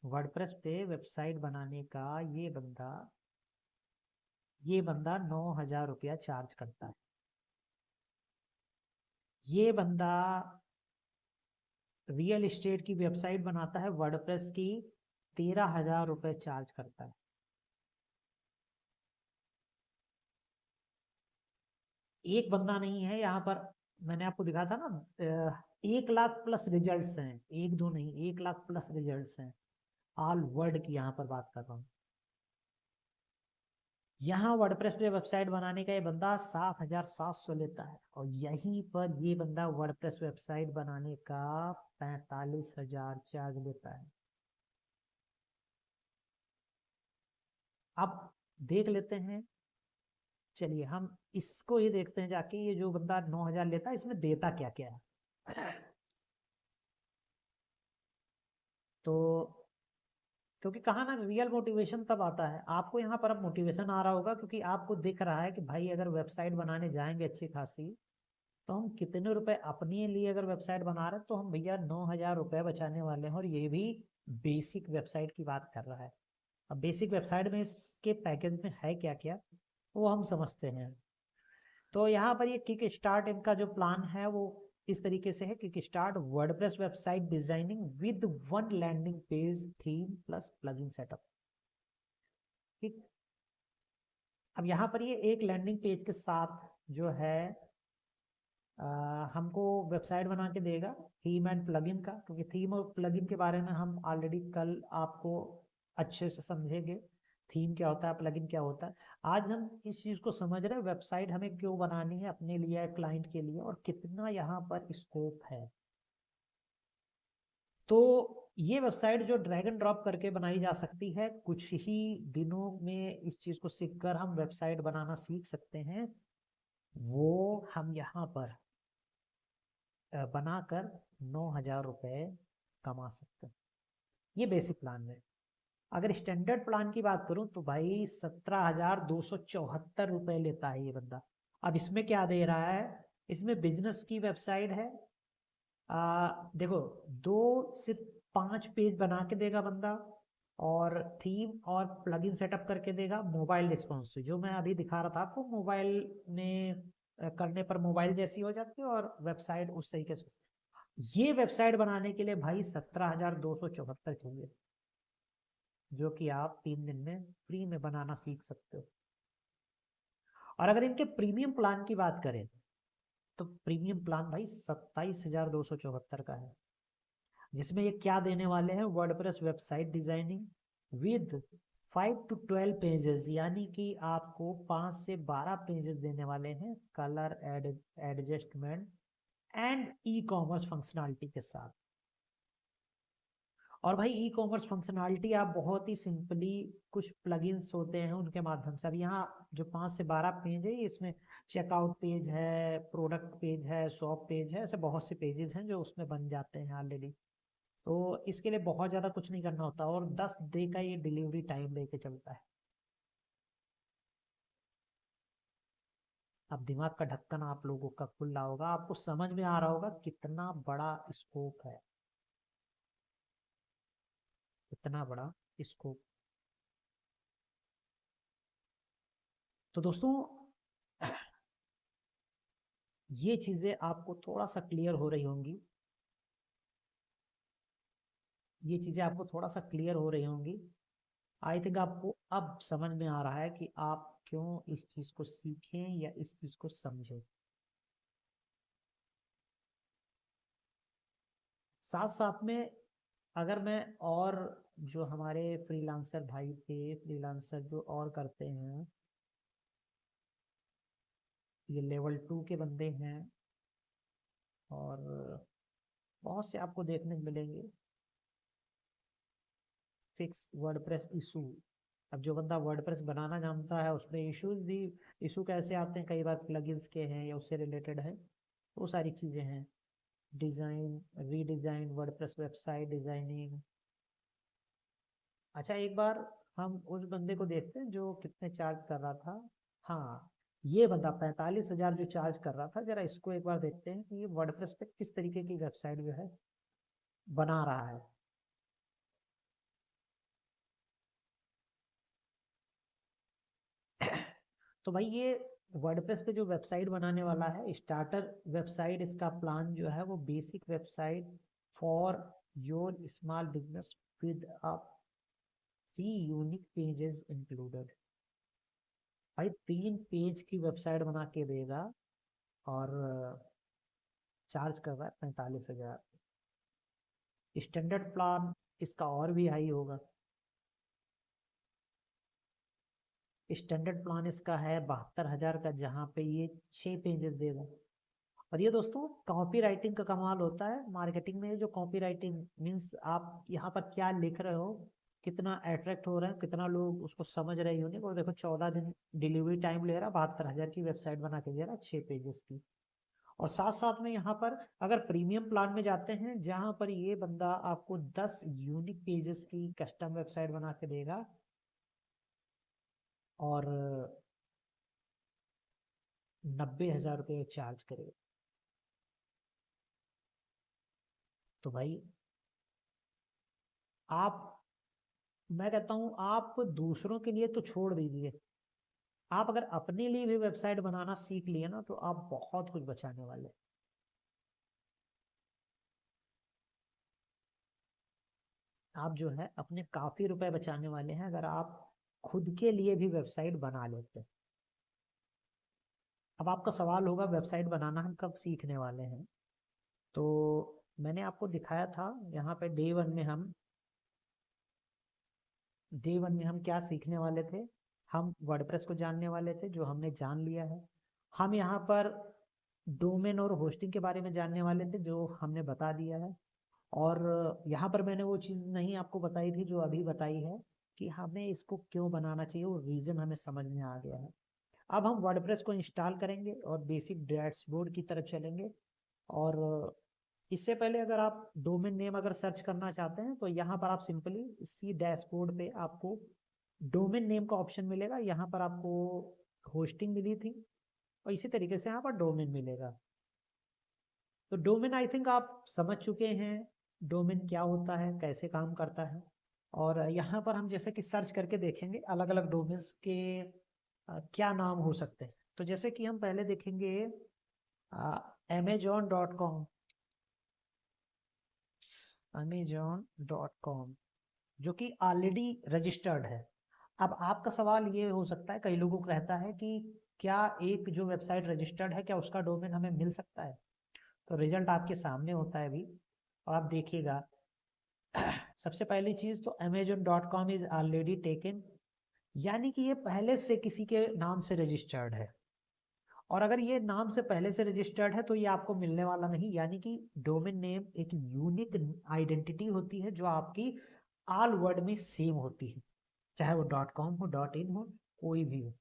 वर्डप्रेस पे वेबसाइट बनाने का ये बंदा 9,000 रुपया चार्ज करता है। ये बंदा रियल एस्टेट की वेबसाइट बनाता है, वर्डप्रेस की 13,000 रुपये चार्ज करता है। एक बंदा नहीं है यहाँ पर, मैंने आपको दिखा था ना 1 लाख प्लस रिजल्ट्स हैं, एक दो नहीं, 1 लाख प्लस रिजल्ट्स हैं, ऑल वर्ल्ड की यहाँ पर बात कर रहा हूँ। यहाँ वर्डप्रेस पे वेबसाइट बनाने का ये बंदा 7,700 लेता है, और यहीं पर ये बंदा वर्डप्रेस वेबसाइट बनाने का 45,000 चार्ज लेता है। अब देख लेते हैं, चलिए हम इसको ये देखते हैं जाके, ये जो बंदा 9,000 लेता है इसमें देता क्या क्या है। तो क्योंकि कहा ना, रियल मोटिवेशन तब आता है आपको, यहाँ पर अब मोटिवेशन आ रहा होगा क्योंकि आपको दिख रहा है कि भाई अगर वेबसाइट बनाने जाएंगे अच्छी खासी, तो हम कितने रुपए अपने लिए अगर वेबसाइट बना रहे हैं, तो हम भैया 9,000 रुपये बचाने वाले हैं, और ये भी बेसिक वेबसाइट की बात कर रहा है। अब बेसिक वेबसाइट में इसके पैकेज में है क्या क्या वो हम समझते हैं। तो यहाँ पर ये किक स्टार्ट इनका जो प्लान है वो इस तरीके से है, kick start WordPress website designing with 1 landing page theme plus plugin setup. ठीक, अब यहाँ पर ये एक लैंडिंग पेज के साथ जो है हमको वेबसाइट बना के देगा, थीम एंड प्लगइन का, क्योंकि थीम और प्लगइन के बारे में हम ऑलरेडी कल आपको अच्छे से समझेंगे। थीम क्या होता है, प्लगइन क्या होता है। आज हम इस चीज को समझ रहे हैं, वेबसाइट हमें क्यों बनानी है अपने लिए, क्लाइंट के लिए, और कितना यहाँ पर स्कोप है। तो ये वेबसाइट जो ड्रैग एंड ड्रॉप करके बनाई जा सकती है, कुछ ही दिनों में इस चीज को सीखकर हम वेबसाइट बनाना सीख सकते हैं, वो हम यहाँ पर बनाकर 9,000 रुपये कमा सकते हैं। ये बेसिक प्लान है। अगर स्टैंडर्ड प्लान की बात करूं तो भाई 17,274 रुपये लेता है ये बंदा। अब इसमें क्या दे रहा है, इसमें बिजनेस की वेबसाइट है। देखो 2 से 5 पेज बना के देगा बंदा, और थीम और प्लगइन सेटअप करके देगा। मोबाइल रिस्पॉन्सिव जो मैं अभी दिखा रहा था आपको, मोबाइल में करने पर मोबाइल जैसी हो जाती है, और वेबसाइट उस तरीके से। ये वेबसाइट बनाने के लिए भाई 17,274 चाहिए, जो कि आप 3 दिन में फ्री में बनाना सीख सकते हो। और अगर इनके प्रीमियम प्लान की बात करें तो प्रीमियम प्लान भाई 27,274 का है, जिसमें ये क्या देने वाले हैं, WordPress website designing with 5 to 12 pages, यानी कि आपको 5 से 12 पेजेस देने वाले हैं, colour adjustment and e commerce functionality के साथ। और भाई ई कॉमर्स फंक्शनलिटी आप बहुत ही सिंपली, कुछ प्लगइन्स होते हैं उनके माध्यम से। अब यहाँ जो 5 से 12 पेज है, इसमें चेकआउट पेज है, प्रोडक्ट पेज है, शॉप पेज है, ऐसे बहुत से पेजेस हैं जो उसमें बन जाते हैं ऑलरेडी। तो इसके लिए बहुत ज़्यादा कुछ नहीं करना होता, और 10 डे का ये डिलीवरी टाइम लेके चलता है। अब दिमाग का ढक्कन आप लोगों का खुल रहा होगा, आपको समझ में आ रहा होगा कितना बड़ा स्कोप है, कितना बड़ा स्कोप। तो दोस्तों ये चीजें आपको थोड़ा सा क्लियर हो रही होंगी, ये चीजें आपको थोड़ा सा क्लियर हो रही होंगी। आई थिंक आपको अब समझ में आ रहा है कि आप क्यों इस चीज को सीखें या इस चीज को समझें। साथ साथ में अगर मैं, और जो हमारे फ्रीलांसर भाई थे, फ्रीलांसर जो और करते हैं, ये लेवल 2 के बंदे हैं, और बहुत से आपको देखने को मिलेंगे फिक्स वर्डप्रेस इशू। अब जो बंदा वर्डप्रेस बनाना जानता है, उसमें इश्यूज भी, इशू कैसे आते हैं, कई बार प्लगइन्स के हैं या उससे रिलेटेड है, वो सारी चीज़ें हैं। Design, redesign, WordPress website designing. अच्छा, एक बार हम उस बंदे को देखते हैं जो कितने चार्ज कर रहा था। हाँ, ये बंदा 45,000 जो चार्ज कर रहा था, जरा इसको एक बार देखते हैं कि ये वर्डप्रेस पे किस तरीके की वेबसाइट जो है बना रहा है। तो भाई ये वर्डप्रेस पे जो वेबसाइट बनाने वाला है, स्टार्टर वेबसाइट, इसका प्लान जो है वो basic website for your small business with a 3 unique pages included. भाई 3 पेज की वेबसाइट बना के देगा, और चार्ज कर रहा है 45,000। स्टैंडर्ड प्लान इसका और भी हाई होगा। स्टैंडर्ड प्लान इसका है 72,000 का, जहाँ पे ये 6 पेजेस देगा। और ये दोस्तों कॉपी राइटिंग का कमाल होता है मार्केटिंग में। जो कॉपी राइटिंग मीन्स आप यहाँ पर क्या लिख रहे हो, कितना अट्रैक्ट हो रहे हैं, कितना लोग उसको समझ रहे होंगे। और देखो 14 दिन डिलीवरी टाइम ले रहा, 72,000 की वेबसाइट बना के दे रहा, 6 पेजेस की। और साथ साथ में यहाँ पर अगर प्रीमियम प्लान में जाते हैं, जहाँ पर ये बंदा आपको 10 यूनिक पेजेस की कस्टम वेबसाइट बना के देगा, और 90,000 रुपये चार्ज करेगा। तो भाई आप, मैं कहता हूँ आप दूसरों के लिए तो छोड़ दीजिए, आप अगर अपने लिए भी वेबसाइट बनाना सीख लिए ना, तो आप बहुत कुछ बचाने वाले। आप जो है अपने काफी रुपए बचाने वाले हैं, अगर आप खुद के लिए भी वेबसाइट बना लेते हैं। अब आपका सवाल होगा वेबसाइट बनाना हम कब सीखने वाले हैं। तो मैंने आपको दिखाया था यहाँ पे डे 1 में हम डे 1 में हम क्या सीखने वाले थे? हम वर्डप्रेस को जानने वाले थे, जो हमने जान लिया है। हम यहाँ पर डोमेन और होस्टिंग के बारे में जानने वाले थे, जो हमने बता दिया है। और यहाँ पर मैंने वो चीज़ नहीं आपको बताई थी जो अभी बताई है, कि हमें इसको क्यों बनाना चाहिए, वो रीज़न हमें समझ में आ गया है। अब हम वर्डप्रेस को इंस्टॉल करेंगे और बेसिक डैशबोर्ड की तरफ चलेंगे। और इससे पहले अगर आप डोमेन नेम अगर सर्च करना चाहते हैं तो यहाँ पर आप सिंपली इसी डैशबोर्ड पे आपको डोमेन नेम का ऑप्शन मिलेगा। यहाँ पर आपको होस्टिंग मिली थी और इसी तरीके से यहाँ पर डोमेन मिलेगा। तो डोमेन आई थिंक आप समझ चुके हैं डोमेन क्या होता है, कैसे काम करता है। और यहाँ पर हम जैसे कि सर्च करके देखेंगे अलग अलग डोमेन्स के क्या नाम हो सकते हैं। तो जैसे कि हम पहले देखेंगे amazon.com, amazon.com जो कि ऑलरेडी रजिस्टर्ड है। अब आपका सवाल ये हो सकता है, कई लोगों को रहता है कि क्या एक जो वेबसाइट रजिस्टर्ड है क्या उसका डोमेन हमें मिल सकता है? तो रिजल्ट आपके सामने होता है अभी, और आप देखिएगा। सबसे पहली चीज़ तो amazon.com इज ऑलरेडी टेकन, यानी कि ये पहले से किसी के नाम से रजिस्टर्ड है। और अगर ये नाम से पहले से रजिस्टर्ड है तो ये आपको मिलने वाला नहीं, यानी कि डोमेन नेम एक यूनिक आइडेंटिटी होती है जो आपकी ऑल वर्ड में सेम होती है, चाहे वो .com हो, .in हो, कोई भी हो।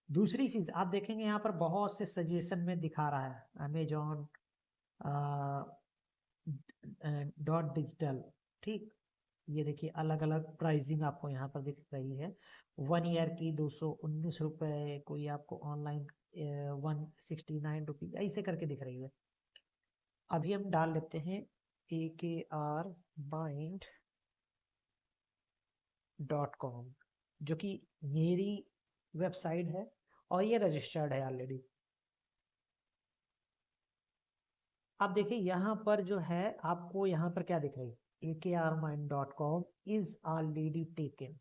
दूसरी चीज आप देखेंगे यहाँ पर बहुत से सजेशन में दिखा रहा है अमेजॉन .digital, ठीक। ये देखिए अलग अलग प्राइसिंग आपको यहाँ पर दिख रही है। 1 ईयर की 219 रुपये, कोई आपको ऑनलाइन 169 रुपीज, ऐसे करके दिख रही है। अभी हम डाल लेते हैं AKRmind.com, जो कि मेरी वेबसाइट है और ये रजिस्टर्ड है ऑलरेडी। अब देखिए यहाँ पर जो है आपको यहाँ पर क्या दिख रही है, AKRmind.com इज ऑलरेडी टेकन।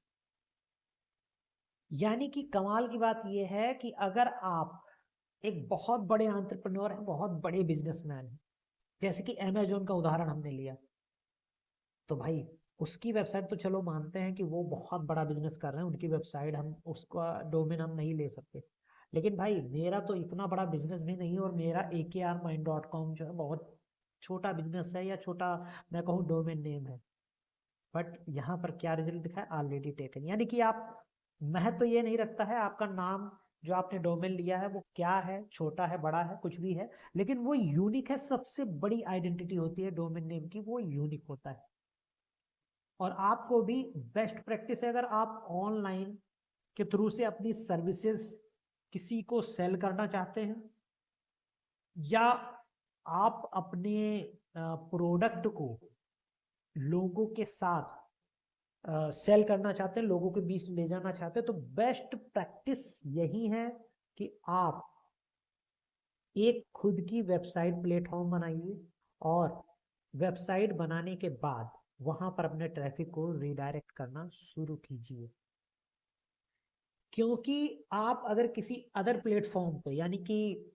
यानी कि कमाल की बात यह है कि अगर आप एक बहुत बड़े एंटरप्रेन्योर हैं, बहुत बड़े बिजनेसमैन हैं, जैसे कि अमेजोन का उदाहरण हमने लिया, तो भाई उसकी वेबसाइट तो चलो मानते हैं कि वो बहुत बड़ा बिजनेस कर रहे हैं, उनकी वेबसाइट हम उसका डोमेन हम नहीं ले सकते। लेकिन भाई मेरा तो इतना बड़ा बिजनेस भी नहीं है, और मेरा AKRmind.com जो है बहुत छोटा बिजनेस है, या छोटा मैं कहूँ डोमेन नेम है। बट यहाँ पर क्या रिजल्ट दिखा है, ऑलरेडी टेकन। यानी कि आप महत्व तो ये नहीं रखता है आपका नाम जो आपने डोमेन लिया है वो क्या है, छोटा है, बड़ा है, कुछ भी है, लेकिन वो यूनिक है। सबसे बड़ी आइडेंटिटी होती है डोमेन नेम की, वो यूनिक होता है। और आपको भी बेस्ट प्रैक्टिस है, अगर आप ऑनलाइन के थ्रू से अपनी सर्विसेज किसी को सेल करना चाहते हैं, या आप अपने प्रोडक्ट को लोगों के साथ सेल करना चाहते हैं, लोगों के बीच ले जाना चाहते हैं, तो बेस्ट प्रैक्टिस यही है कि आप एक खुद की वेबसाइट प्लेटफॉर्म बनाइए, और वेबसाइट बनाने के बाद वहां पर अपने ट्रैफिक को रीडायरेक्ट करना शुरू कीजिए। क्योंकि आप अगर किसी अदर प्लेटफॉर्म पे, यानी कि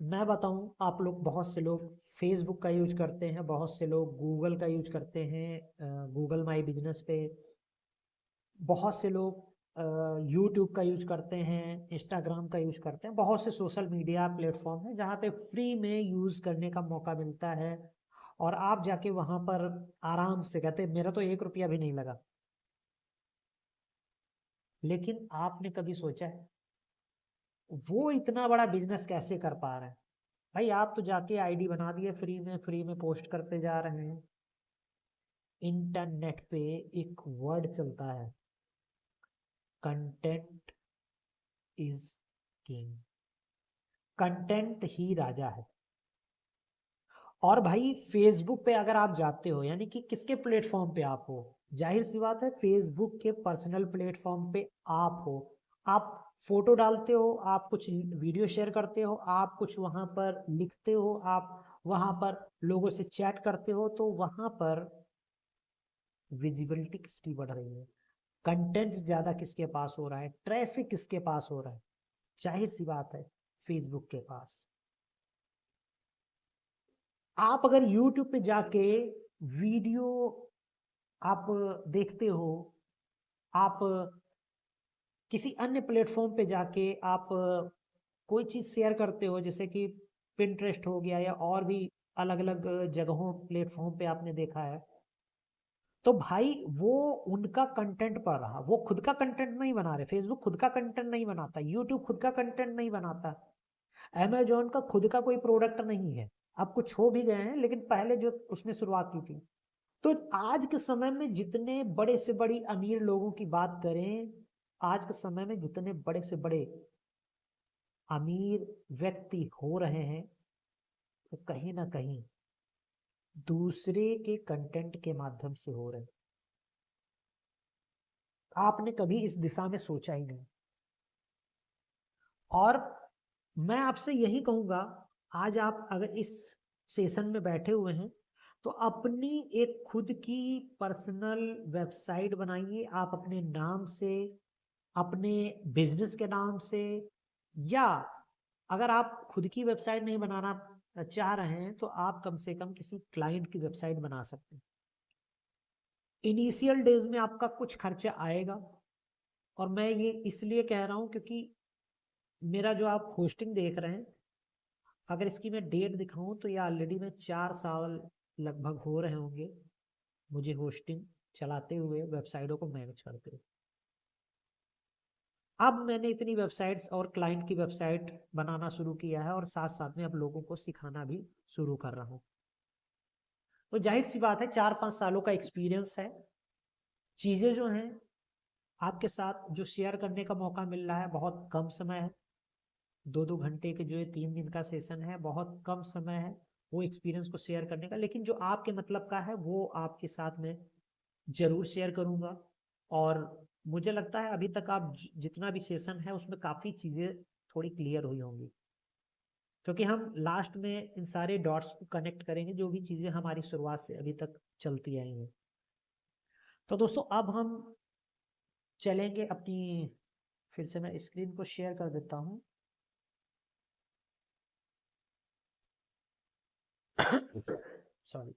मैं बताऊं, आप लोग बहुत से लोग फेसबुक का यूज करते हैं, बहुत से लोग गूगल का यूज करते हैं, गूगल माई बिजनेस पे, बहुत से लोग यूट्यूब का यूज करते हैं, इंस्टाग्राम का यूज करते हैं। बहुत से सोशल मीडिया प्लेटफॉर्म है जहाँ पे फ्री में यूज करने का मौका मिलता है, और आप जाके वहां पर आराम से कहते हैं मेरा तो 1 रुपया भी नहीं लगा। लेकिन आपने कभी सोचा है वो इतना बड़ा बिजनेस कैसे कर पा रहे हैं? भाई आप तो जाके आईडी बना दिए, फ्री में पोस्ट करते जा रहे हैं। इंटरनेट पे एक वर्ड चलता है, कंटेंट इज किंग। कंटेंट ही राजा है। और भाई फेसबुक पे अगर आप जाते हो, यानी कि किसके प्लेटफॉर्म पे आप हो, जाहिर सी बात है फेसबुक के पर्सनल प्लेटफॉर्म पे आप हो। आप फोटो डालते हो, आप कुछ वीडियो शेयर करते हो, आप कुछ वहां पर लिखते हो, आप वहां पर लोगों से चैट करते हो, तो वहां पर विजिबिलिटी किसकी बढ़ रही है, कंटेंट ज्यादा किसके पास हो रहा है, ट्रैफिक किसके पास हो रहा है? जाहिर सी बात है फेसबुक के पास। आप अगर YouTube पे जाके वीडियो आप देखते हो, आप किसी अन्य प्लेटफॉर्म पे जाके आप कोई चीज़ शेयर करते हो, जैसे कि पिंटरेस्ट हो गया या और भी अलग अलग जगहों प्लेटफॉर्म पे आपने देखा है, तो भाई वो उनका कंटेंट पढ़ रहा, वो खुद का कंटेंट नहीं बना रहे। फेसबुक खुद का कंटेंट नहीं बनाता, यूट्यूब खुद का कंटेंट नहीं बनाता, अमेजोन का खुद का कोई प्रोडक्ट नहीं है। अब कुछ हो भी गए हैं, लेकिन पहले जो उसने शुरुआत की थी। तो आज के समय में जितने बड़े से बड़ी अमीर लोगों की बात करें, आज के समय में जितने बड़े से बड़े अमीर व्यक्ति हो रहे हैं, तो कहीं ना कहीं दूसरे के कंटेंट के माध्यम से हो रहे हैं। आपने कभी इस दिशा में सोचा ही नहीं। और मैं आपसे यही कहूंगा, आज आप अगर इस सेशन में बैठे हुए हैं, तो अपनी एक खुद की पर्सनल वेबसाइट बनाइए, आप अपने नाम से, अपने बिजनेस के नाम से, या अगर आप खुद की वेबसाइट नहीं बनाना चाह रहे हैं, तो आप कम से कम किसी क्लाइंट की वेबसाइट बना सकते हैं। इनिशियल डेज में आपका कुछ खर्चा आएगा, और मैं ये इसलिए कह रहा हूं क्योंकि मेरा जो आप होस्टिंग देख रहे हैं, अगर इसकी मैं डेट दिखाऊं तो ये ऑलरेडी मैं 4 साल लगभग हो रहे होंगे मुझे होस्टिंग चलाते हुए, वेबसाइटों को मैनेज करते हुए। अब मैंने इतनी वेबसाइट्स और क्लाइंट की वेबसाइट बनाना शुरू किया है, और साथ साथ में अब लोगों को सिखाना भी शुरू कर रहा हूँ। तो जाहिर सी बात है, 4-5 सालों का एक्सपीरियंस है। चीज़ें जो हैं आपके साथ जो शेयर करने का मौका मिल रहा है, बहुत कम समय है। 2-2 घंटे के जो ये 3 दिन का सेशन है, बहुत कम समय है वो एक्सपीरियंस को शेयर करने का। लेकिन जो आपके मतलब का है वो आपके साथ में ज़रूर शेयर करूँगा। और मुझे लगता है अभी तक आप जितना भी सेशन है उसमें काफ़ी चीज़ें थोड़ी क्लियर हुई होंगी, क्योंकि हम लास्ट में इन सारे डॉट्स को कनेक्ट करेंगे, जो भी चीज़ें हमारी शुरुआत से अभी तक चलती आई हैं। तो दोस्तों, अब हम चलेंगे अपनी, फिर से मैं स्क्रीन को शेयर कर देता हूँ। सॉरी।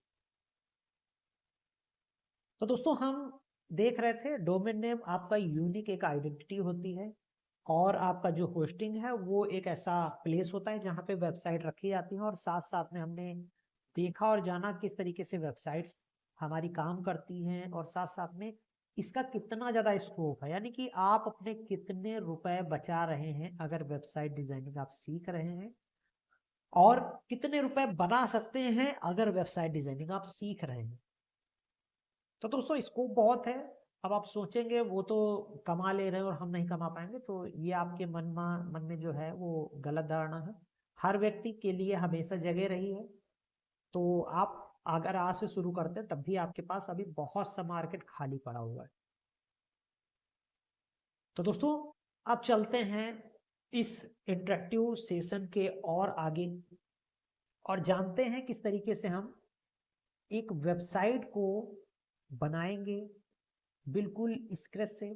तो दोस्तों, हम देख रहे थे डोमेन नेम आपका यूनिक एक आइडेंटिटी होती है, और आपका जो होस्टिंग है वो एक ऐसा प्लेस होता है जहाँ पे वेबसाइट रखी जाती है। और साथ साथ में हमने देखा और जाना किस तरीके से वेबसाइट्स हमारी काम करती हैं, और साथ साथ में इसका कितना ज़्यादा स्कोप है, यानी कि आप अपने कितने रुपए बचा रहे हैं अगर वेबसाइट डिजाइनिंग आप सीख रहे हैं, और कितने रुपए बना सकते हैं अगर वेबसाइट डिजाइनिंग आप सीख रहे हैं। तो दोस्तों, स्कोप बहुत है। अब आप सोचेंगे वो तो कमा ले रहे हैं और हम नहीं कमा पाएंगे, तो ये आपके मन में जो है वो गलत धारणा है। हर व्यक्ति के लिए हमेशा जगह रही है। तो आप अगर आज से शुरू करते हैं, तब भी आपके पास अभी बहुत सा मार्केट खाली पड़ा हुआ है। तो दोस्तों, अब चलते हैं इस इंटरेक्टिव सेशन के और आगे, और जानते हैं किस तरीके से हम एक वेबसाइट को बनाएंगे बिल्कुल स्क्रैच से।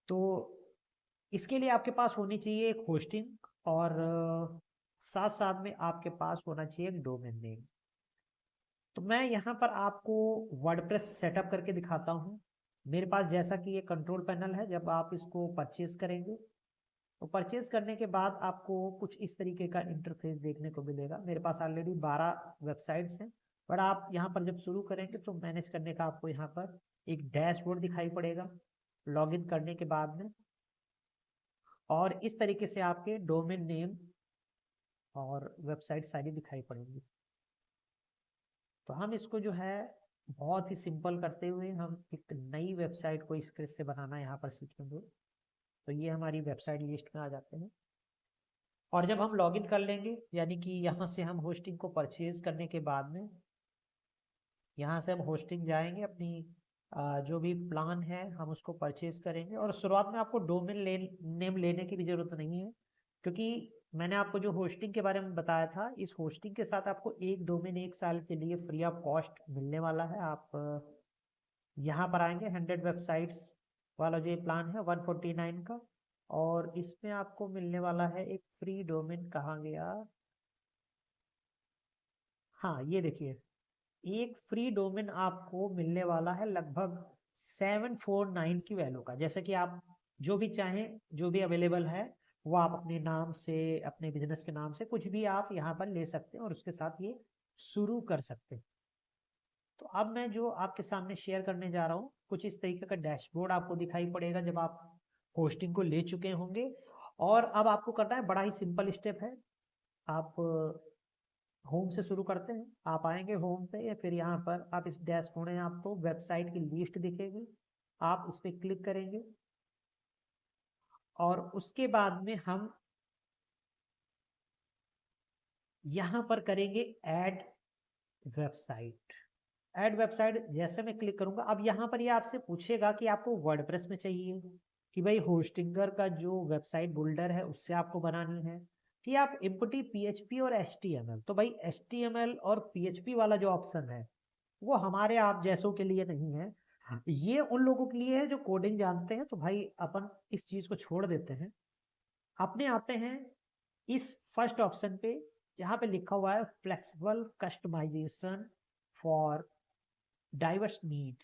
तो इसके लिए आपके पास होनी चाहिए एक होस्टिंग, और साथ साथ में आपके पास होना चाहिए एक डोमेन नेम। तो मैं यहाँ पर आपको वर्डप्रेस सेटअप करके दिखाता हूँ। मेरे पास जैसा कि ये कंट्रोल पैनल है, जब आप इसको परचेज करेंगे, तो परचेज करने के बाद आपको कुछ इस तरीके का इंटरफेस देखने को मिलेगा। मेरे पास ऑलरेडी 12 वेबसाइट्स हैं, पर आप यहाँ पर जब शुरू करेंगे तो मैनेज करने का आपको यहाँ पर एक डैशबोर्ड दिखाई पड़ेगा लॉगिन करने के बाद में, और इस तरीके से आपके डोमेन नेम और वेबसाइट सारी दिखाई पड़ेंगी। तो हम इसको जो है बहुत ही सिंपल करते हुए हम एक नई वेबसाइट को स्क्रैच से बनाना यहाँ पर सीखेंगे। तो ये हमारी वेबसाइट लिस्ट में आ जाते हैं, और जब हम लॉगिन कर लेंगे, यानी कि यहाँ से हम होस्टिंग को परचेज करने के बाद में यहाँ से हम होस्टिंग जाएंगे, अपनी जो भी प्लान है हम उसको परचेज करेंगे। और शुरुआत में आपको डोमेन नेम लेने की भी ज़रूरत नहीं है, क्योंकि मैंने आपको जो होस्टिंग के बारे में बताया था, इस होस्टिंग के साथ आपको एक डोमेन 1 साल के लिए फ्री ऑफ कॉस्ट मिलने वाला है। आप यहाँ पर आएंगे, 100 वेबसाइट्स वाला जो ये प्लान है 149 का, और इसमें आपको मिलने वाला है एक फ्री डोमेन। कहाँ गया? हाँ, ये देखिए, एक फ्री डोमेन आपको मिलने वाला है लगभग 749 की वैल्यू का। जैसे कि आप जो भी चाहें, जो भी अवेलेबल है वो आप अपने नाम से, अपने बिजनेस के नाम से कुछ भी आप यहाँ पर ले सकते हैं और उसके साथ ये शुरू कर सकते हैं। तो अब मैं जो आपके सामने शेयर करने जा रहा हूँ, कुछ इस तरीके का डैशबोर्ड आपको दिखाई पड़ेगा जब आप होस्टिंग को ले चुके होंगे। और अब आपको करना है, बड़ा ही सिंपल स्टेप है। आप होम से शुरू करते हैं। आप आएंगे होम पे, या फिर यहाँ पर आप इस डैशबोर्ड में आपको वेबसाइट की लिस्ट दिखेगी, आप इस पर क्लिक करेंगे और उसके बाद में हम यहाँ पर करेंगे ऐड वेबसाइट। ऐड वेबसाइट जैसे मैं क्लिक करूंगा, अब यहाँ पर ये आपसे पूछेगा कि आपको वर्डप्रेस में चाहिए, कि भाई होस्टिंगर का जो वेबसाइट बिल्डर है उससे आपको बनानी है, कि आप एम्प्टी पीएचपी और एचटीएमएल। तो भाई एचटीएमएल और पीएचपी वाला जो ऑप्शन है वो हमारे आप जैसों के लिए नहीं है, ये उन लोगों के लिए है जो कोडिंग जानते हैं। तो भाई अपन इस चीज को छोड़ देते हैं, अपने आते हैं इस फर्स्ट ऑप्शन पे जहां पे लिखा हुआ है flexible customisation for diverse need.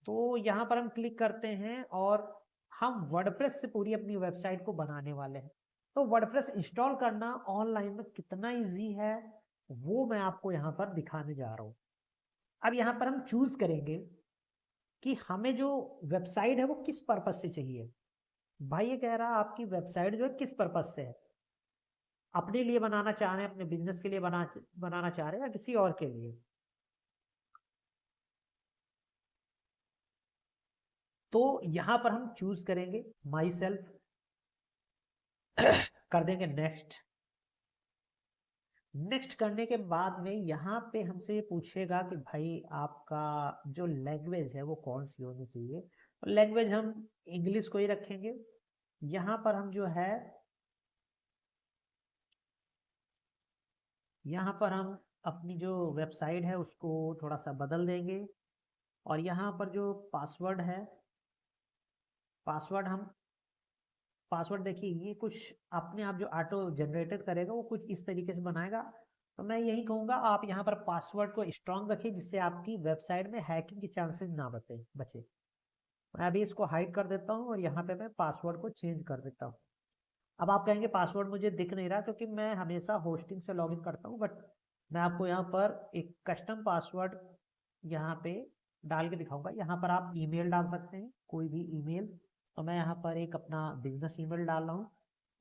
तो यहाँ पर हम क्लिक करते हैं और हम वर्डप्रेस से पूरी अपनी वेबसाइट को बनाने वाले हैं। तो वर्डप्रेस इंस्टॉल करना ऑनलाइन में कितना इजी है वो मैं आपको यहाँ पर दिखाने जा रहा हूँ। अब यहाँ पर हम चूज करेंगे कि हमें जो वेबसाइट है वो किस पर्पज से चाहिए। भाई ये कह रहा है आपकी वेबसाइट जो है किस पर्पज से है, अपने लिए बनाना चाह रहे हैं, अपने बिजनेस के लिए बनाना चाह रहे हैं, या किसी और के लिए। तो यहां पर हम चूज करेंगे माई सेल्फ, कर देंगे नेक्स्ट। नेक्स्ट करने के बाद में यहाँ पे हमसे ये पूछेगा कि भाई आपका जो लैंग्वेज है वो कौन सी होनी चाहिए। तो लैंग्वेज हम इंग्लिश को ही रखेंगे। यहाँ पर हम जो है, यहाँ पर हम अपनी जो वेबसाइट है उसको थोड़ा सा बदल देंगे। और यहाँ पर जो पासवर्ड है, पासवर्ड हम, पासवर्ड देखिए ये कुछ अपने आप जो ऑटो जनरेटेड करेगा वो कुछ इस तरीके से बनाएगा। तो मैं यही कहूँगा आप यहाँ पर पासवर्ड को स्ट्रांग रखिए जिससे आपकी वेबसाइट में हैकिंग के चांसेस ना बचे। मैं अभी इसको हाइड कर देता हूँ और यहाँ पे मैं पासवर्ड को चेंज कर देता हूँ। अब आप कहेंगे पासवर्ड मुझे दिख नहीं रहा क्योंकि मैं हमेशा होस्टिंग से लॉगिन करता हूँ, बट मैं आपको यहाँ पर एक कस्टम पासवर्ड यहाँ पे डाल के दिखाऊंगा। यहाँ पर आप ईमेल डाल सकते हैं, कोई भी ईमेल। तो मैं यहाँ पर एक अपना बिजनेस ईमेल डाल रहा हूँ,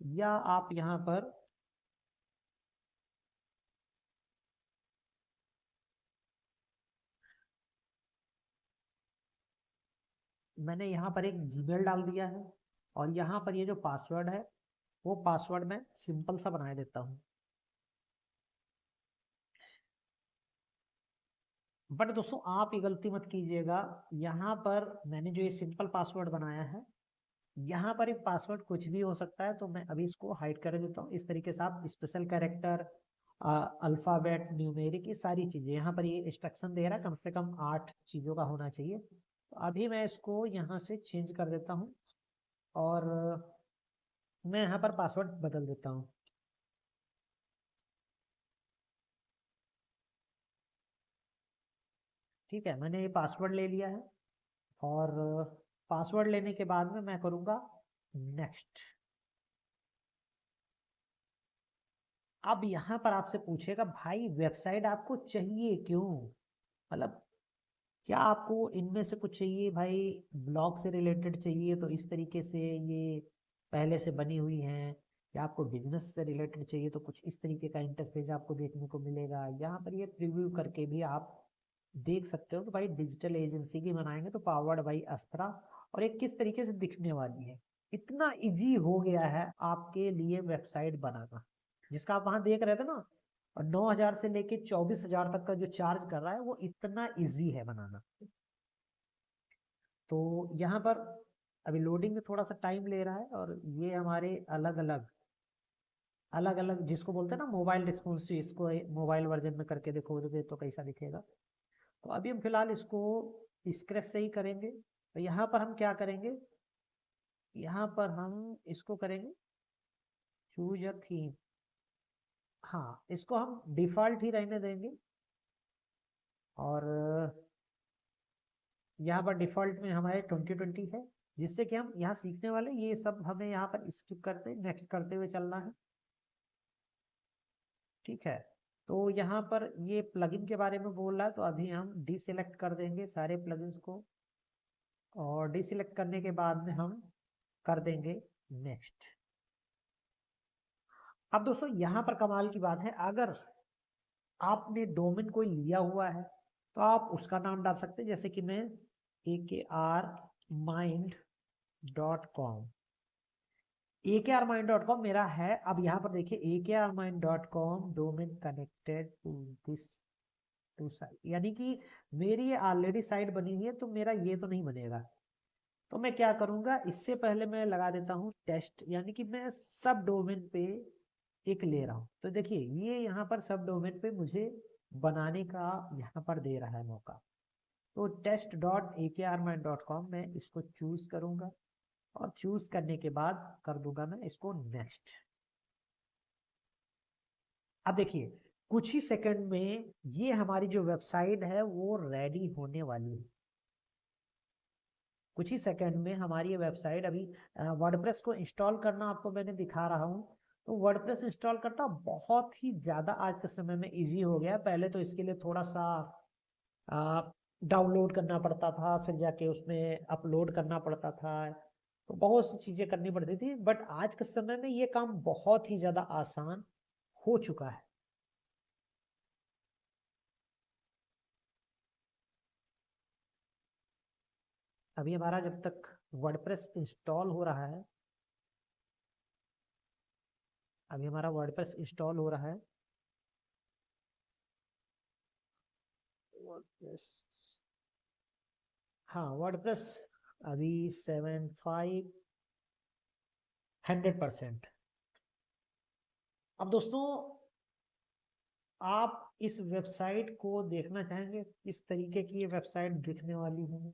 या आप यहाँ पर मैंने यहाँ पर एक जीमेल डाल दिया है। और यहाँ पर ये जो पासवर्ड है वो पासवर्ड मैं सिंपल सा बना देता हूँ। बट दोस्तों आप ये गलती मत कीजिएगा, यहाँ पर मैंने जो ये सिंपल पासवर्ड बनाया है यहाँ पर एक पासवर्ड कुछ भी हो सकता है। तो मैं अभी इसको हाइड कर देता हूँ। इस तरीके से आप स्पेशल कैरेक्टर, अल्फाबेट, न्यूमेरिक, ये सारी चीजें यहाँ पर ये इंस्ट्रक्शन दे रहा है, कम से कम 8 चीजों का होना चाहिए। तो अभी मैं इसको यहाँ से चेंज कर देता हूँ और मैं यहाँ पर पासवर्ड बदल देता हूँ। ठीक है, मैंने ये पासवर्ड ले लिया है और पासवर्ड लेने के बाद में मैं करूँगा नेक्स्ट। अब यहाँ पर आपसे पूछेगा भाई वेबसाइट आपको चाहिए क्यों, मतलब क्या आपको इनमें से कुछ चाहिए, भाई ब्लॉग से रिलेटेड चाहिए तो इस तरीके से ये पहले से बनी हुई हैं, या आपको बिजनेस से रिलेटेड चाहिए तो कुछ इस तरीके का इंटरफेस आपको देखने को मिलेगा। यहाँ पर ये प्रीव्यू करके भी आप देख सकते हो कि भाई डिजिटल एजेंसी की बनाएंगे तो पावर्ड बाई अस्त्रा, और ये किस तरीके से दिखने वाली है। इतना इजी हो गया है आपके लिए वेबसाइट बनाना, जिसका आप वहां देख रहे थे ना, और 9,000 से लेके 24,000 तक का जो चार्ज कर रहा है वो इतना इजी है बनाना। तो यहाँ पर अभी लोडिंग में थोड़ा सा टाइम ले रहा है, और ये हमारे अलग अलग अलग अलग जिसको बोलते हैं ना मोबाइल रिस्पॉन्स, इसको मोबाइल वर्जन में करके देखोगे तो कैसा दिखेगा। तो अभी हम फिलहाल इसको स्क्रैच से ही करेंगे। तो यहाँ पर हम क्या करेंगे, यहाँ पर हम इसको करेंगे चूज अ थीम। हाँ, इसको हम डिफॉल्ट ही रहने देंगे। और यहाँ पर डिफ़ॉल्ट में हमारे 2020 है, जिससे कि हम यहाँ सीखने वाले ये सब हमें यहाँ पर स्किप करते नेक्स्ट करते हुए चलना है। ठीक है, तो यहाँ पर ये प्लगइन के बारे में बोल रहा है, तो अभी हम डीसेलेक्ट कर देंगे सारे प्लगइन्स को, और डीसेलेक्ट करने के बाद में हम कर देंगे नेक्स्ट। अब दोस्तों यहाँ पर कमाल की बात है, अगर आपने डोमेन कोई लिया हुआ है तो आप उसका नाम डाल सकते हैं, जैसे कि मैं akarmind.com akarmind.com मेरा है। अब यहाँ पर देखिए akarmind.com domain connected to this to site, यानी कि मेरी ये ऑलरेडी साइट बनी हुई है, तो मेरा ये तो नहीं बनेगा। तो मैं क्या करूंगा, इससे पहले मैं लगा देता हूँ टेस्ट, यानी कि मैं सब डोमेन पे एक ले रहा हूँ। तो देखिए ये यहाँ पर सब डोमेन पे मुझे बनाने का यहाँ पर दे रहा है मौका। तो test.akarmind.com मैं इसको चूज करूंगा, और चूज करने के बाद कर दूंगा मैं इसको नेक्स्ट। अब देखिए कुछ ही सेकंड में ये हमारी जो वेबसाइट है वो रेडी होने वाली है। कुछ ही सेकंड में हमारी ये वेबसाइट, अभी वर्डप्रेस को इंस्टॉल करना आपको मैंने दिखा रहा हूँ। तो वर्डप्रेस इंस्टॉल करना बहुत ही ज़्यादा आज के समय में इजी हो गया। पहले तो इसके लिए थोड़ा सा डाउनलोड करना पड़ता था, फिर जाके उसमें अपलोड करना पड़ता था, तो बहुत सी चीज़ें करनी पड़ती थी। बट आज के समय में ये काम बहुत ही ज़्यादा आसान हो चुका है। अभी हमारा जब तक वर्डप्रेस इंस्टॉल हो रहा है, अभी हमारा वर्डप्रेस इंस्टॉल हो रहा है। वर्डप्रेस, हाँ वर्डप्रेस अभी 100%। अब दोस्तों आप इस वेबसाइट को देखना चाहेंगे किस तरीके की ये वेबसाइट दिखने वाली है।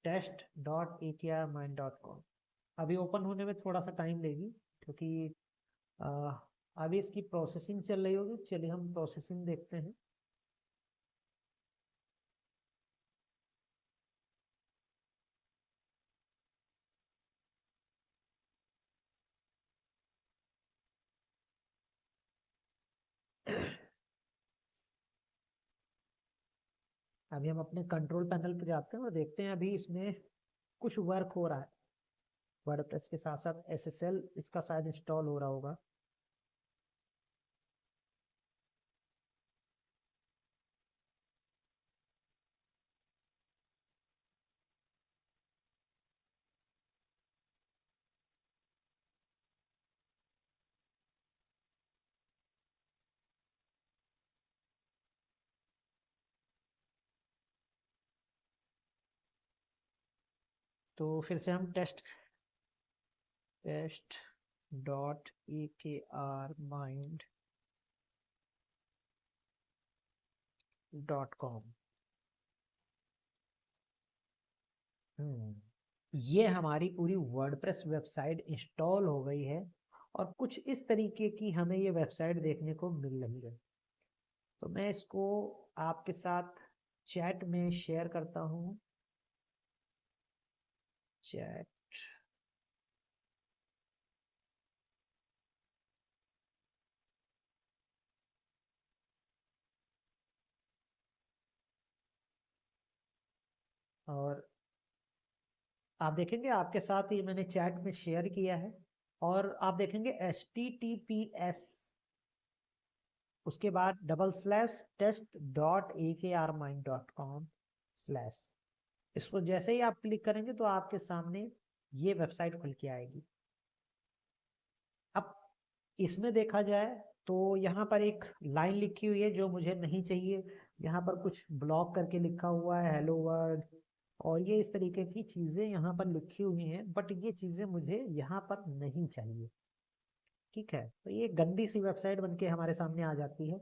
test.akarmind.com अभी ओपन होने में थोड़ा सा टाइम लेगी, क्योंकि अभी इसकी प्रोसेसिंग चल रही होगी। चलिए हम प्रोसेसिंग देखते हैं। अभी हम अपने कंट्रोल पैनल पे जाते हैं और देखते हैं अभी इसमें कुछ वर्क हो रहा है। वर्डप्रेस के साथ साथ SSL इसका शायद इंस्टॉल हो रहा होगा। तो फिर से हम test.akarmind.com ये हमारी पूरी वर्डप्रेस वेबसाइट इंस्टॉल हो गई है, और कुछ इस तरीके की हमें ये वेबसाइट देखने को मिल रही है। तो मैं इसको आपके साथ चैट में शेयर करता हूँ। चैट, और आप देखेंगे आपके साथ ही मैंने चैट में शेयर किया है, और आप देखेंगे HTTPS उसके बाद /test.akarmind.com/ इसको जैसे ही आप क्लिक करेंगे तो आपके सामने ये वेबसाइट खुल के आएगी। अब इसमें देखा जाए तो यहाँ पर एक लाइन लिखी हुई है जो मुझे नहीं चाहिए। यहाँ पर कुछ ब्लॉक करके लिखा हुआ है हेलो वर्ल्ड, और ये इस तरीके की चीज़ें यहाँ पर लिखी हुई हैं, बट ये चीज़ें मुझे यहाँ पर नहीं चाहिए। ठीक है, तो ये गंदी सी वेबसाइट बनके हमारे सामने आ जाती है।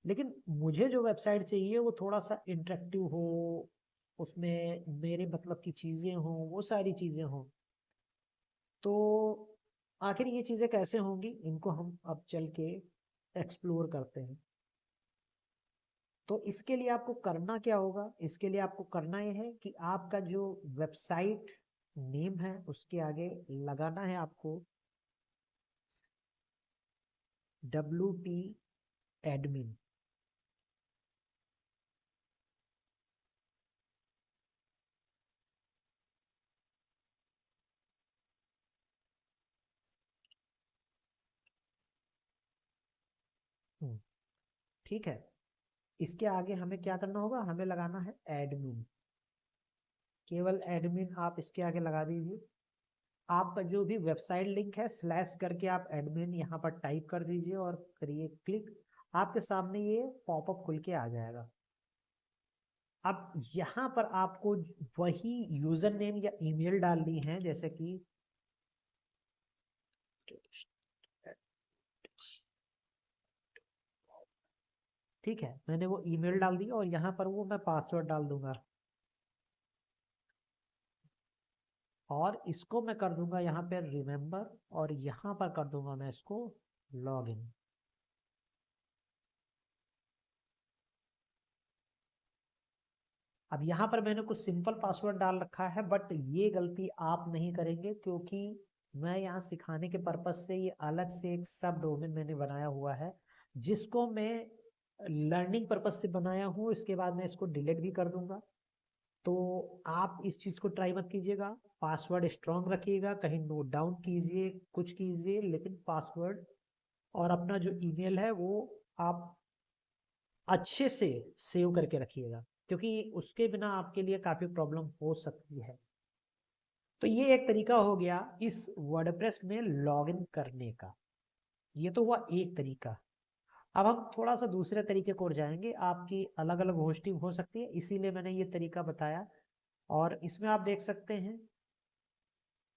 लेकिन मुझे जो वेबसाइट चाहिए वो थोड़ा सा इंटरेक्टिव हो, उसमें मेरे मतलब की चीज़ें हों, वो सारी चीज़ें हों। तो आखिर ये चीज़ें कैसे होंगी, इनको हम अब चल के एक्सप्लोर करते हैं। तो इसके लिए आपको करना क्या होगा, इसके लिए आपको करना यह है कि आपका जो वेबसाइट नेम है उसके आगे लगाना है आपको WP एडमिन। ठीक है, इसके आगे हमें क्या करना होगा, हमें लगाना है एडमिन, केवल एडमिन आप इसके आगे लगा दीजिए। आपका जो भी वेबसाइट लिंक है स्लैश करके आप एडमिन यहाँ पर टाइप कर दीजिए और करिए क्लिक। आपके सामने ये पॉपअप खुल के आ जाएगा। अब यहाँ पर आपको वही यूजर नेम या ईमेल डालनी है, जैसे कि ठीक है, मैंने वो ईमेल डाल दी और यहाँ पर वो मैं पासवर्ड डाल दूंगा और इसको मैं कर दूंगा यहाँ पे रिमेम्बर और यहाँ पर कर दूंगा मैं इसको लॉगिन। अब यहाँ पर मैंने कुछ सिंपल पासवर्ड डाल रखा है, बट ये गलती आप नहीं करेंगे क्योंकि मैं यहाँ सिखाने के पर्पज से ये अलग से एक सब डोमेन मैंने बनाया हुआ है जिसको मैं लर्निंग पर्पज से बनाया हूँ। इसके बाद मैं इसको डिलीट भी कर दूंगा। तो आप इस चीज को ट्राई मत कीजिएगा, पासवर्ड स्ट्रांग रखिएगा, कहीं नोट डाउन कीजिए, कुछ कीजिए, लेकिन पासवर्ड और अपना जो ईमेल है वो आप अच्छे से सेव करके रखिएगा क्योंकि उसके बिना आपके लिए काफी प्रॉब्लम हो सकती है। तो ये एक तरीका हो गया इस वर्डप्रेस में लॉगिन करने का। ये तो हुआ एक तरीका। अब हम थोड़ा सा दूसरे तरीके को जाएंगे। आपकी अलग अलग होस्टिंग हो सकती है, इसीलिए मैंने ये तरीका बताया। और इसमें आप देख सकते हैं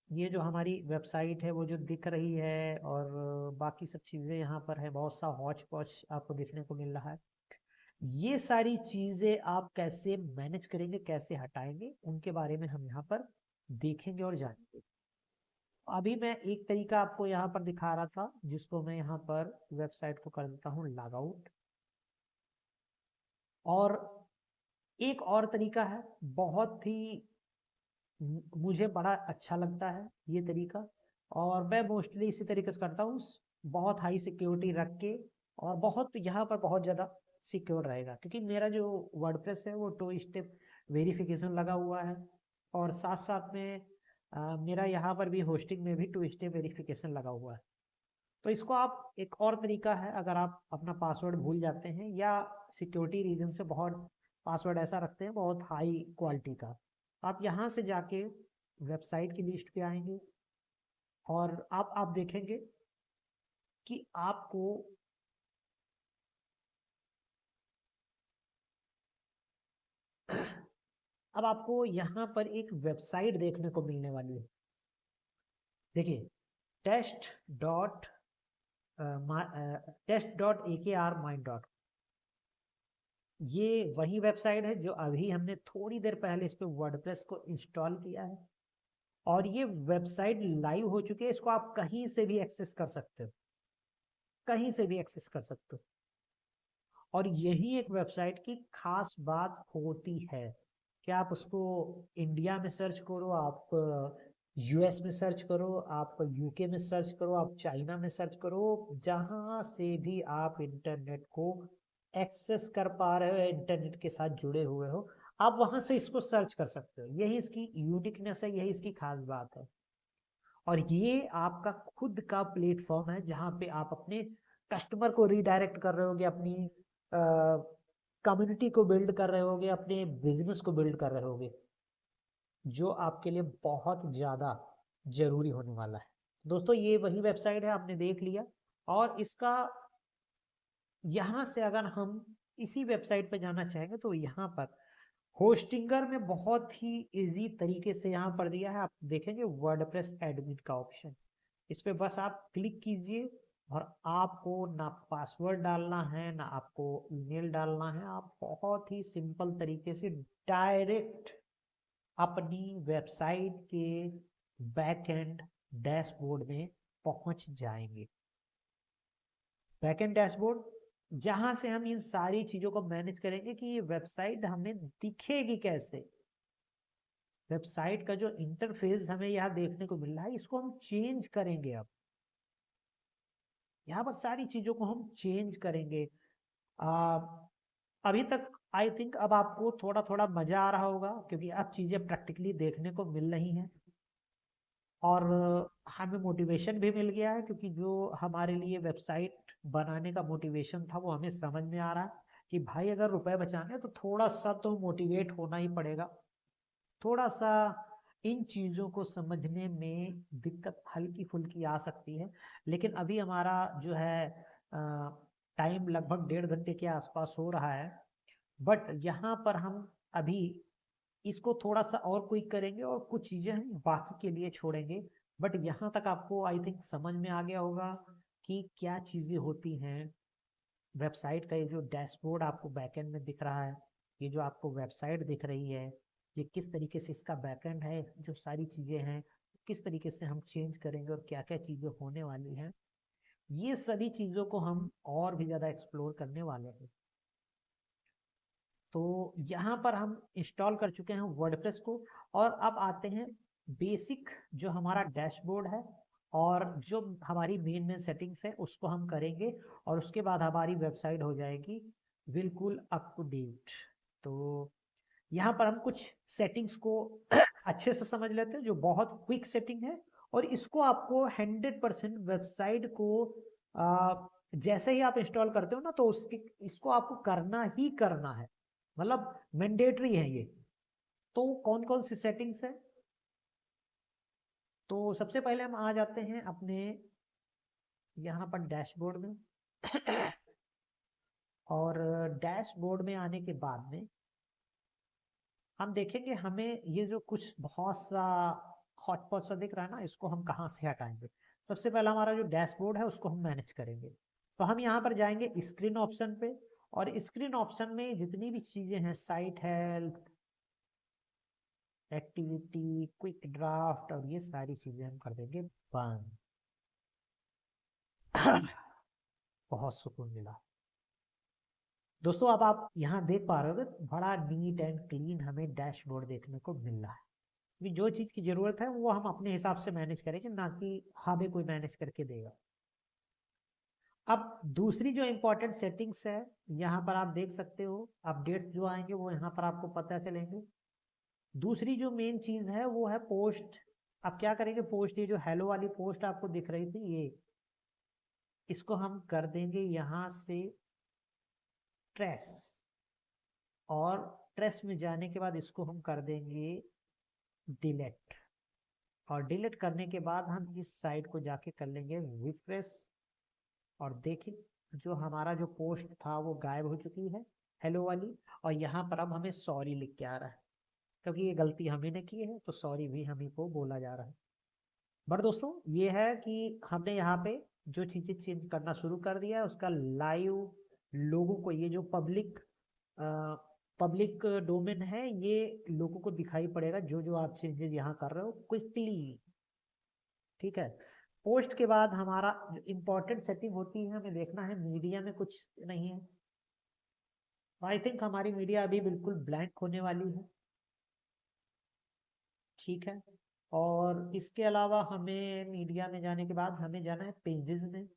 ये जो हमारी वेबसाइट है वो जो दिख रही है और बाकी सब चीज़ें यहाँ पर है, बहुत सा हॉच पॉच आपको देखने को मिल रहा है। ये सारी चीजें आप कैसे मैनेज करेंगे, कैसे हटाएंगे, उनके बारे में हम यहाँ पर देखेंगे और जानेंगे। अभी मैं एक तरीका आपको यहाँ पर दिखा रहा था जिसको मैं यहाँ पर वेबसाइट को कर देता हूँ लॉग आउट। और एक और तरीका है, बहुत ही मुझे बड़ा अच्छा लगता है ये तरीका और मैं मोस्टली इसी तरीके से करता हूँ, बहुत हाई सिक्योरिटी रख के और बहुत यहाँ पर बहुत ज़्यादा सिक्योर रहेगा क्योंकि मेरा जो वर्डप्रेस है वो 2 स्टेप वेरिफिकेशन लगा हुआ है और साथ साथ में मेरा यहाँ पर भी होस्टिंग में भी 2 स्टेप वेरिफिकेशन लगा हुआ है। तो इसको आप एक और तरीका है, अगर आप अपना पासवर्ड भूल जाते हैं या सिक्योरिटी रीजन से बहुत पासवर्ड ऐसा रखते हैं बहुत हाई क्वालिटी का, आप यहाँ से जाके वेबसाइट की लिस्ट पे आएंगे और आप देखेंगे कि आपको अब आपको यहाँ पर एक वेबसाइट देखने को मिलने वाली है। देखिए test.akr-mind.com, ये वही वेबसाइट है जो अभी हमने थोड़ी देर पहले इस पे वर्डप्रेस को इंस्टॉल किया है और ये वेबसाइट लाइव हो चुकी है। इसको आप कहीं से भी एक्सेस कर सकते हो, कहीं से भी एक्सेस कर सकते हो। और यही एक वेबसाइट की खास बात होती है कि आप उसको इंडिया में सर्च करो, आप यूएस में सर्च करो, आप यूके में सर्च करो, आप चाइना में सर्च करो, जहां से भी आप इंटरनेट को एक्सेस कर पा रहे हो, इंटरनेट के साथ जुड़े हुए हो, आप वहां से इसको सर्च कर सकते हो। यही इसकी यूनिकनेस है, यही इसकी खास बात है। और ये आपका खुद का प्लेटफॉर्म है जहां पे आप अपने कस्टमर को रीडायरेक्ट कर रहे होगे, अपनी कम्युनिटी को बिल्ड कर रहे होगे, अपने बिजनेस को बिल्ड कर रहे होगे, जो आपके लिए बहुत ज़्यादा जरूरी होने वाला है। दोस्तों ये वही वेबसाइट है, आपने देख लिया। और इसका यहाँ से अगर हम इसी वेबसाइट पे जाना चाहेंगे तो यहाँ पर होस्टिंगर में बहुत ही इजी तरीके से यहाँ पर दिया है, आप देखेंगे वर्डप्रेस एडमिन का ऑप्शन, इस पे बस आप क्लिक कीजिए और आपको ना पासवर्ड डालना है ना आपको ईमेल डालना है, आप बहुत ही सिंपल तरीके से डायरेक्ट अपनी वेबसाइट के बैकएंड डैशबोर्ड में पहुंच जाएंगे। बैकएंड डैशबोर्ड जहां से हम इन सारी चीजों को मैनेज करेंगे कि ये वेबसाइट हमें दिखेगी कैसे। वेबसाइट का जो इंटरफेस हमें यहाँ देखने को मिल रहा है, इसको हम चेंज करेंगे। अब यहाँ पर सारी चीजों को हम चेंज करेंगे। अभी तक आई थिंक अब आपको थोड़ा थोड़ा मजा आ रहा होगा, क्योंकि अब चीजें प्रैक्टिकली देखने को मिल रही हैं और हमें मोटिवेशन भी मिल गया है, क्योंकि जो हमारे लिए वेबसाइट बनाने का मोटिवेशन था वो हमें समझ में आ रहा है कि भाई अगर रुपए बचाने हैं तो थोड़ा सा तो मोटिवेट होना ही पड़ेगा। थोड़ा सा इन चीज़ों को समझने में दिक्कत हल्की फुल्की आ सकती है, लेकिन अभी हमारा जो है टाइम लगभग 1.5 घंटे के आसपास हो रहा है। बट यहाँ पर हम अभी इसको थोड़ा सा और क्विक करेंगे और कुछ चीज़ें हम बाकी के लिए छोड़ेंगे। बट यहाँ तक आपको आई थिंक समझ में आ गया होगा कि क्या चीज़ें होती हैं। वेबसाइट का ये जो डैशबोर्ड आपको बैकएंड में दिख रहा है, ये जो आपको वेबसाइट दिख रही है, ये किस तरीके से इसका बैकएंड है, जो सारी चीज़ें हैं किस तरीके से हम चेंज करेंगे और क्या क्या चीज़ें होने वाली हैं, ये सभी चीज़ों को हम और भी ज़्यादा एक्सप्लोर करने वाले हैं। तो यहाँ पर हम इंस्टॉल कर चुके हैं वर्डप्रेस को, और अब आते हैं बेसिक जो हमारा डैशबोर्ड है और जो हमारी मेन सेटिंग्स है उसको हम करेंगे, और उसके बाद हमारी वेबसाइट हो जाएगी बिल्कुल अप टू डेट। तो यहाँ पर हम कुछ सेटिंग्स को अच्छे से समझ लेते हैं, जो बहुत क्विक सेटिंग है, और इसको आपको 100% वेबसाइट को जैसे ही आप इंस्टॉल करते हो ना, तो उसके इसको आपको करना ही करना है, मतलब मैंडेटरी है ये। तो कौन कौन सी सेटिंग्स है? तो सबसे पहले हम आ जाते हैं अपने यहाँ पर डैशबोर्ड में और डैशबोर्ड में आने के बाद में हम देखेंगे हमें ये जो कुछ बहुत सा हॉटपॉट सा दिख रहा है ना, इसको हम कहाँ से हटाएंगे। सबसे पहला हमारा जो डैशबोर्ड है उसको हम मैनेज करेंगे। तो हम यहाँ पर जाएंगे स्क्रीन ऑप्शन पे, और स्क्रीन ऑप्शन में जितनी भी चीज़ें हैं, site health, activity, quick draft, और ये सारी चीज़ें हम कर देंगे बंद। बहुत सुकून मिला दोस्तों। अब आप यहाँ देख पा रहे हो बड़ा नीट एंड क्लीन हमें डैशबोर्ड देखने को मिल रहा है। अभी जो चीज़ की ज़रूरत है वो हम अपने हिसाब से मैनेज करेंगे, ना कि हमें कोई मैनेज करके देगा। अब दूसरी जो इम्पोर्टेंट सेटिंग्स है, यहाँ पर आप देख सकते हो, अपडेट जो आएंगे वो यहाँ पर आपको पता चलेंगे। दूसरी जो मेन चीज़ है वो है पोस्ट। अब क्या करेंगे, पोस्ट, ये जो हेलो वाली पोस्ट आपको दिख रही थी, ये इसको हम कर देंगे यहाँ से ट्रेस, और ट्रेस में जाने के बाद इसको हम कर देंगे डिलीट, और डिलीट करने के बाद हम इस साइड को जाके कर लेंगे रिफ्रेश, और देखें जो हमारा जो पोस्ट था वो गायब हो चुकी है, हेलो वाली। और यहाँ पर अब हमें सॉरी लिख के आ रहा है, क्योंकि ये गलती हमें ने की है, तो सॉरी भी हमें को बोला जा रहा है। बट दोस्तों ये है कि हमने यहाँ पे जो चीज़ें चेंज करना शुरू कर दिया है, उसका लाइव लोगों को, ये जो पब्लिक डोमेन है, ये लोगों को दिखाई पड़ेगा जो जो आप चेंजेस यहाँ कर रहे हो क्विकली। ठीक है। पोस्ट के बाद हमारा जो इम्पोर्टेंट सेटिंग होती है, हमें देखना है मीडिया में कुछ नहीं है। आई थिंक हमारी मीडिया अभी बिल्कुल ब्लैंक होने वाली है। ठीक है। और इसके अलावा हमें मीडिया में जाने के बाद हमें जाना है पेजेस में,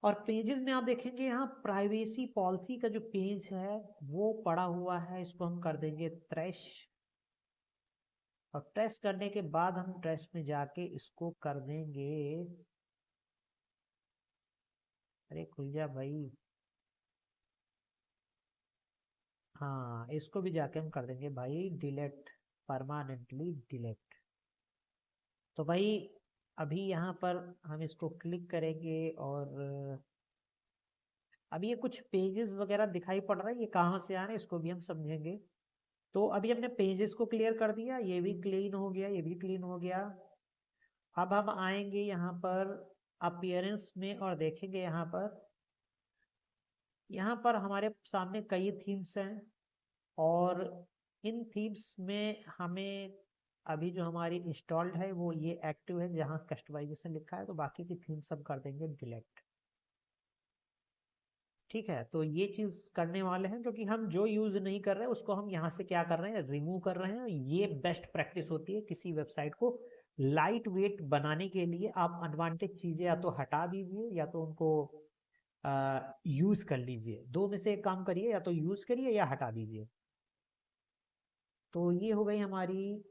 और पेजेस में आप देखेंगे यहाँ प्राइवेसी पॉलिसी का जो पेज है वो पड़ा हुआ है, इसको हम कर देंगे ट्रैश, और ट्रैश करने के बाद हम ट्रैश में जाके इसको कर देंगे, अरे खुल जा भाई, हाँ इसको भी जाके हम कर देंगे भाई डिलीट, परमानेंटली डिलीट। तो भाई अभी यहाँ पर हम इसको क्लिक करेंगे, और अभी ये कुछ पेजेस वगैरह दिखाई पड़ रहा है, ये कहाँ से आ रहे हैं इसको भी हम समझेंगे। तो अभी हमने पेजेस को क्लियर कर दिया, ये भी क्लीन हो गया, ये भी क्लीन हो गया। अब हम आएंगे यहाँ पर अपीयरेंस में, और देखेंगे यहाँ पर हमारे सामने कई थीम्स हैं, और इन थीम्स में हमें अभी जो हमारी इंस्टॉल्ड है वो ये एक्टिव है, जहाँ कस्टमाइजेशन लिखा है, तो बाकी की थीम सब कर देंगे डिलीट। ठीक है, तो ये चीज करने वाले हैं, क्योंकि हम जो यूज नहीं कर रहे हैं उसको हम यहाँ से क्या कर रहे हैं, रिमूव कर रहे हैं। ये बेस्ट प्रैक्टिस होती है किसी वेबसाइट को लाइट वेट बनाने के लिए। आप अनवांटेड चीजें या तो हटा दीजिए या तो उनको यूज कर लीजिए। दो में से एक काम करिए, या तो यूज करिए या हटा दीजिए। तो ये हो गई हमारी,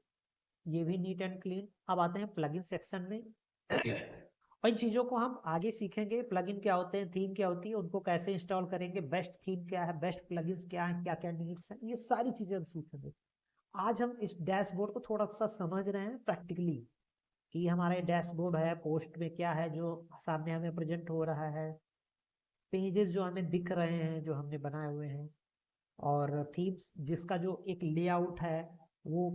ये भी नीट एंड क्लीन। अब आते हैं प्लगइन सेक्शन में। और इन चीज़ों को हम आगे सीखेंगे, प्लगइन क्या होते हैं, थीम क्या होती है, उनको कैसे इंस्टॉल करेंगे, बेस्ट थीम क्या है, बेस्ट प्लगइन्स क्या है, क्या क्या नीड्स हैं, ये सारी चीज़ें हम सीखेंगे। आज हम इस डैशबोर्ड को थोड़ा सा समझ रहे हैं प्रैक्टिकली, कि हमारा डैशबोर्ड है, पोस्ट में क्या है जो सामने हमें प्रेजेंट हो रहा है, पेजेस जो हमें दिख रहे हैं जो हमने बनाए हुए हैं, और थीम्स जिसका जो एक लेआउट है वो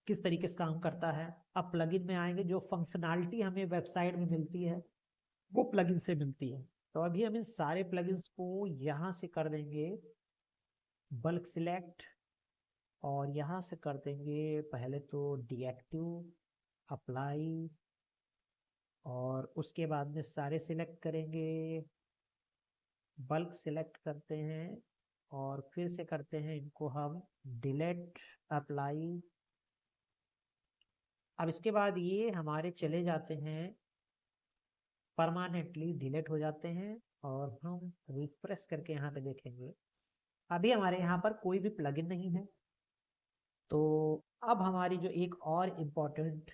किस तरीके से काम करता है। अब प्लगइन में आएंगे, जो फंक्शनैलिटी हमें वेबसाइट में मिलती है वो प्लगइन से मिलती है। तो अभी हम इन सारे प्लगइन्स को यहाँ से कर देंगे बल्क सिलेक्ट, और यहाँ से कर देंगे पहले तो डीएक्टिव, अप्लाई, और उसके बाद में सारे सिलेक्ट करेंगे, बल्क सिलेक्ट करते हैं, और फिर से करते हैं इनको हम डिलीट, अप्लाई। अब इसके बाद ये हमारे चले जाते हैं, परमानेंटली डिलीट हो जाते हैं, और हम रिफ्रेश करके यहाँ पे देखेंगे अभी हमारे यहाँ पर कोई भी प्लगइन नहीं है। तो अब हमारी जो एक और इम्पोर्टेंट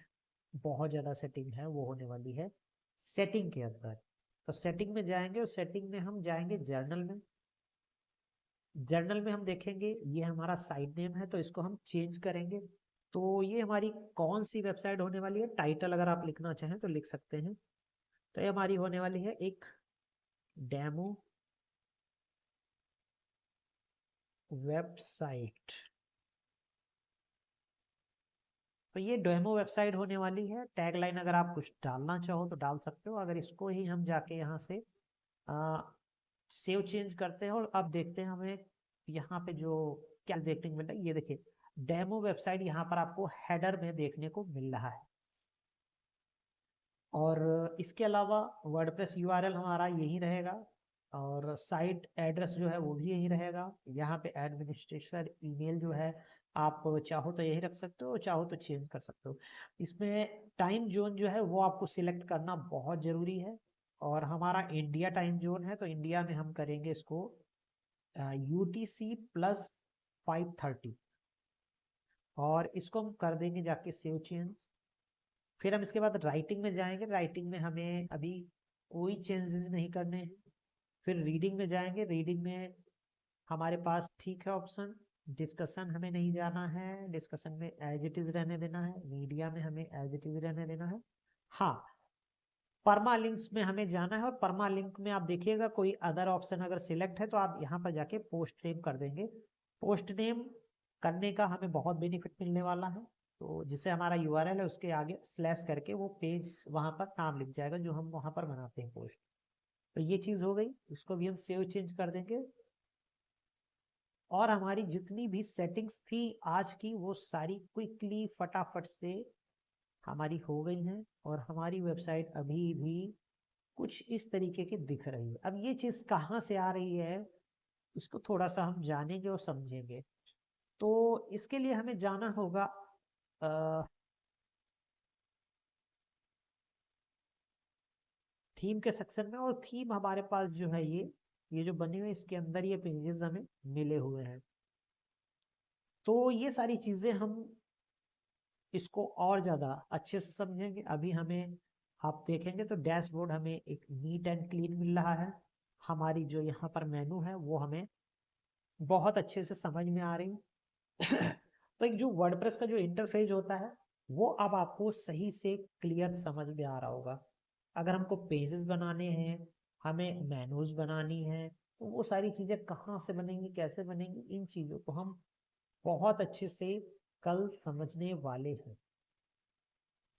बहुत ज़्यादा सेटिंग है वो होने वाली है सेटिंग के अंदर। तो सेटिंग में जाएंगे, और सेटिंग में हम जाएंगे जर्नल में। जर्नल में हम देखेंगे ये हमारा साइट नेम है, तो इसको हम चेंज करेंगे। तो ये हमारी कौन सी वेबसाइट होने वाली है, टाइटल अगर आप लिखना चाहें तो लिख सकते हैं। तो ये हमारी होने वाली है एक डेमो वेबसाइट। तो ये डेमो वेबसाइट होने वाली है। टैगलाइन अगर आप कुछ डालना चाहो तो डाल सकते हो। अगर इसको ही हम जाके यहाँ से सेव चेंज करते हैं, और अब देखते हैं हमें यहाँ पे जो क्या देखने को मिल रहा है, ये देखिए डेमो वेबसाइट यहाँ पर आपको हेडर में देखने को मिल रहा है। और इसके अलावा वर्डप्रेस यूआरएल हमारा यही रहेगा, और साइट एड्रेस जो है वो भी यही रहेगा। यहाँ पे एडमिनिस्ट्रेटर ईमेल जो है आप चाहो तो यही रख सकते हो, चाहो तो चेंज कर सकते हो। इसमें टाइम जोन जो है वो आपको सिलेक्ट करना बहुत ज़रूरी है, और हमारा इंडिया टाइम जोन है, तो इंडिया में हम करेंगे इसको UTC +5:30, और इसको हम कर देंगे जाके सेव चेंज। फिर हम इसके बाद राइटिंग में जाएंगे। राइटिंग में हमें अभी कोई चेंजेस नहीं करने हैं। फिर रीडिंग में जाएंगे। रीडिंग में हमारे पास ठीक है ऑप्शन, डिस्कशन हमें नहीं जाना है, डिस्कशन में एज इट इज रहने देना है, मीडिया में हमें एज इट इज रहने देना है। हाँ, परमा लिंक्स में हमें जाना है, और परमा लिंक में आप देखिएगा कोई अदर ऑप्शन अगर सिलेक्ट है तो आप यहाँ पर जाके पोस्ट नेम कर देंगे। पोस्ट नेम करने का हमें बहुत बेनिफिट मिलने वाला है। तो जिससे हमारा यूआरएल है उसके आगे स्लैश करके वो पेज वहाँ पर नाम लिख जाएगा जो हम वहाँ पर बनाते हैं पोस्ट। तो ये चीज़ हो गई, इसको भी हम सेव चेंज कर देंगे। और हमारी जितनी भी सेटिंग्स थी आज की वो सारी क्विकली फटाफट से हमारी हो गई हैं, और हमारी वेबसाइट अभी भी कुछ इस तरीके की दिख रही है। अब ये चीज़ कहाँ से आ रही है इसको थोड़ा सा हम जानेंगे और समझेंगे। तो इसके लिए हमें जाना होगा थीम के सेक्शन में, और थीम हमारे पास जो है ये जो बने हुए इसके अंदर ये पेजेस हमें मिले हुए हैं। तो ये सारी चीज़ें हम इसको और ज़्यादा अच्छे से समझेंगे। अभी हमें आप देखेंगे तो डैशबोर्ड हमें एक नीट एंड क्लीन मिल रहा है। हमारी जो यहाँ पर मेनू है वो हमें बहुत अच्छे से समझ में आ रही है। तो एक जो वर्डप्रेस का जो इंटरफेस होता है वो अब आपको सही से क्लियर समझ में आ रहा होगा। अगर हमको पेजेस बनाने हैं, हमें मेनूज बनानी है, तो वो सारी चीज़ें कहाँ से बनेंगी, कैसे बनेंगी, इन चीज़ों को हम बहुत अच्छे से कल समझने वाले हैं।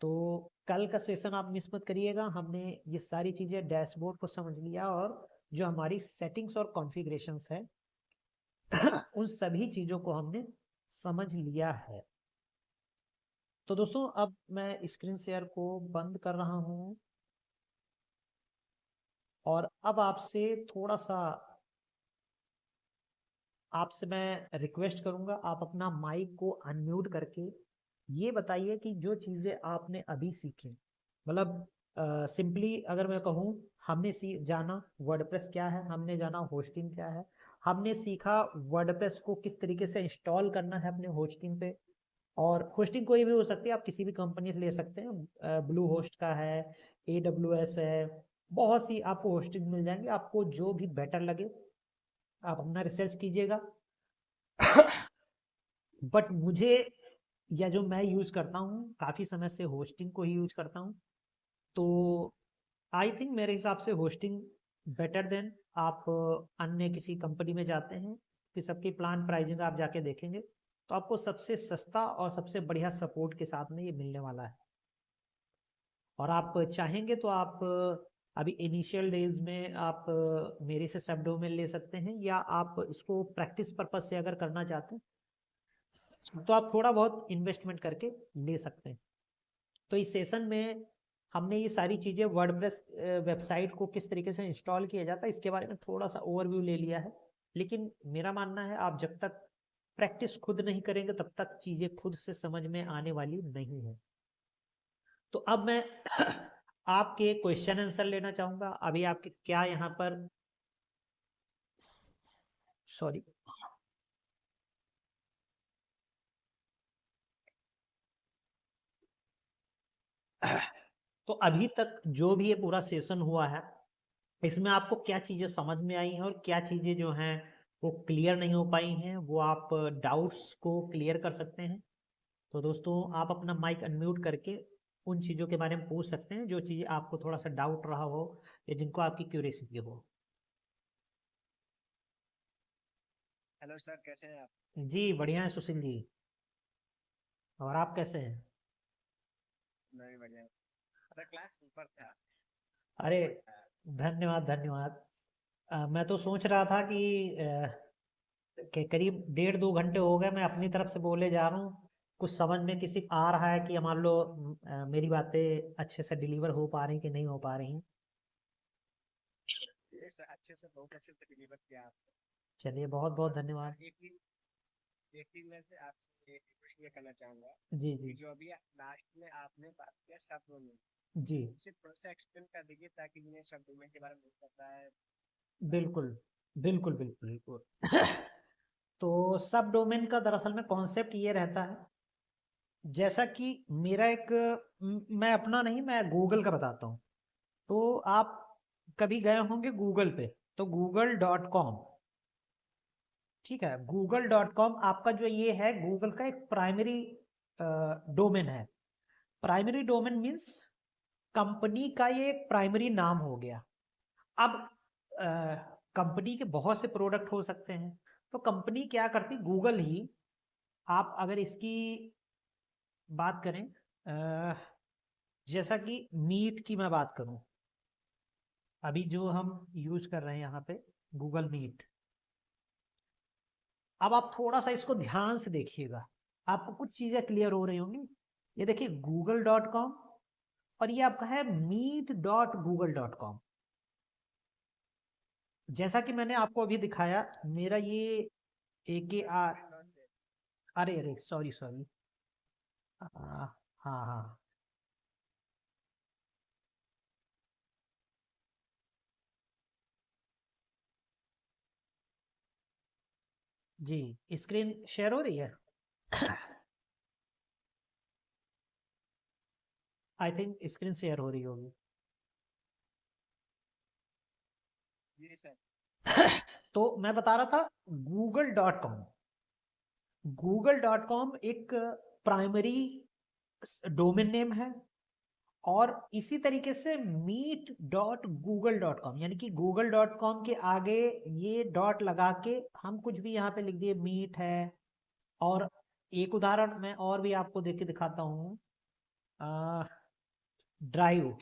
तो कल का सेशन आप मिस मत करिएगा। हमने ये सारी चीज़ें डैशबोर्ड को समझ लिया, और जो हमारी सेटिंग्स और कॉन्फ़िगरेशंस है उन सभी चीज़ों को हमने समझ लिया है। तो दोस्तों अब मैं स्क्रीन शेयर को बंद कर रहा हूँ, और अब आपसे थोड़ा सा आपसे मैं रिक्वेस्ट करूंगा, आप अपना माइक को अनम्यूट करके ये बताइए कि जो चीज़ें आपने अभी सीखी, मतलब सिंपली अगर मैं कहूँ, हमने जाना वर्डप्रेस क्या है, हमने जाना होस्टिंग क्या है, हमने सीखा वर्डप्रेस को किस तरीके से इंस्टॉल करना है अपने होस्टिंग पे। और होस्टिंग कोई भी हो सकती है, आप किसी भी कंपनी से ले सकते हैं, ब्लू होस्ट का है, AWS है, बहुत सी आपको होस्टिंग मिल जाएंगे, आपको जो भी बेटर लगे आप अपना रिसर्च कीजिएगा। बट मुझे, या जो मैं यूज़ करता हूँ काफ़ी समय से होस्टिंग को ही यूज करता हूँ, तो आई थिंक मेरे हिसाब से होस्टिंग बेटर देन आप अन्य किसी कंपनी में जाते हैं, कि सबकी प्लान प्राइसिंग आप जाके देखेंगे तो आपको सबसे सस्ता और सबसे बढ़िया सपोर्ट के साथ में ये मिलने वाला है। और आप चाहेंगे तो आप अभी इनिशियल डेज में आप मेरे से सब डोमेन ले सकते हैं, या आप इसको प्रैक्टिस पर्पज से अगर करना चाहते हैं तो आप थोड़ा बहुत इन्वेस्टमेंट करके ले सकते हैं। तो इस सेशन में हमने ये सारी चीज़ें वर्डप्रेस वेबसाइट को किस तरीके से इंस्टॉल किया जाता है इसके बारे में थोड़ा सा ओवरव्यू ले लिया है। लेकिन मेरा मानना है आप जब तक प्रैक्टिस खुद नहीं करेंगे तब तक चीज़ें खुद से समझ में आने वाली नहीं है। तो अब मैं आपके क्वेश्चन आंसर लेना चाहूँगा। अभी आपके क्या यहाँ पर, सॉरी, तो अभी तक जो भी ये पूरा सेशन हुआ है इसमें आपको क्या चीज़ें समझ में आई हैं और क्या चीज़ें जो हैं वो क्लियर नहीं हो पाई हैं, वो आप डाउट्स को क्लियर कर सकते हैं। तो दोस्तों आप अपना माइक अनम्यूट करके उन चीज़ों के बारे में पूछ सकते हैं जो चीज़ें आपको थोड़ा सा डाउट रहा हो या जिनको आपकी क्यूरियोसिटी हो। हेलो सर, कैसे हैं आप? जी बढ़िया है सुशील जी, और आप कैसे हैं? मैं भी बढ़िया हूँ। अरे क्लास ऊपर था, अरे बढ़िया। धन्यवाद धन्यवाद। मैं तो सोच रहा था कि करीब 1.5-2 घंटे हो गए मैं अपनी तरफ से बोले जा रहा हूँ, कुछ समझ में किसी आ रहा है कि मान लो मेरी बातें अच्छे से डिलीवर हो पा रही कि नहीं हो पा रही। ये सर अच्छे से, बहुत अच्छे से डिलीवर किया आपने। चलिए बहुत बहुत धन्यवाद। एक ही मैं से आपसे एक प्रश्न ये करना चाहूंगा जी कि जी जो अभी लास्ट में आपने बात किया शब्द में, जी इसे थोड़ा सा एक्सप्लेन कर दीजिए ताकि जिन्हें शब्द में के बारे में नहीं पता है। बिल्कुल बिल्कुल बिल्कुल बिल्कुल। तो सब डोमेन का दरअसल में कॉन्सेप्ट ये रहता है, जैसा कि मेरा एक मैं अपना नहीं, मैं गूगल का बताता हूँ। तो आप कभी गए होंगे गूगल पे, तो google.com, ठीक है, google.com आपका जो ये है गूगल का एक प्राइमरी डोमेन है। प्राइमरी डोमेन मीन्स कंपनी का ये प्राइमरी नाम हो गया। अब कंपनी के बहुत से प्रोडक्ट हो सकते हैं, तो कंपनी क्या करती, गूगल ही, आप अगर इसकी बात करें, जैसा कि मीट की मैं बात करूं, अभी जो हम यूज कर रहे हैं यहाँ पे गूगल मीट, अब आप थोड़ा सा इसको ध्यान से देखिएगा, आपको कुछ चीजें क्लियर हो रही होंगी। ये देखिए google.com, और ये आपका है meet.google.com। जैसा कि मैंने आपको अभी दिखाया, मेरा ये AKR, अरे अरे सॉरी सॉरी, हाँ हाँ जी, स्क्रीन शेयर हो रही है। आई थिंक स्क्रीन शेयर हो रही होगी। जी सर। तो मैं बता रहा था google.com, google.com एक प्राइमरी डोमेन नेम है, और इसी तरीके से meet.google.com, यानी कि google.com के आगे ये डॉट लगा के हम कुछ भी यहाँ पे लिख दिए मीट है। और एक उदाहरण मैं और भी आपको देख के दिखाता हूँ, ड्राइव,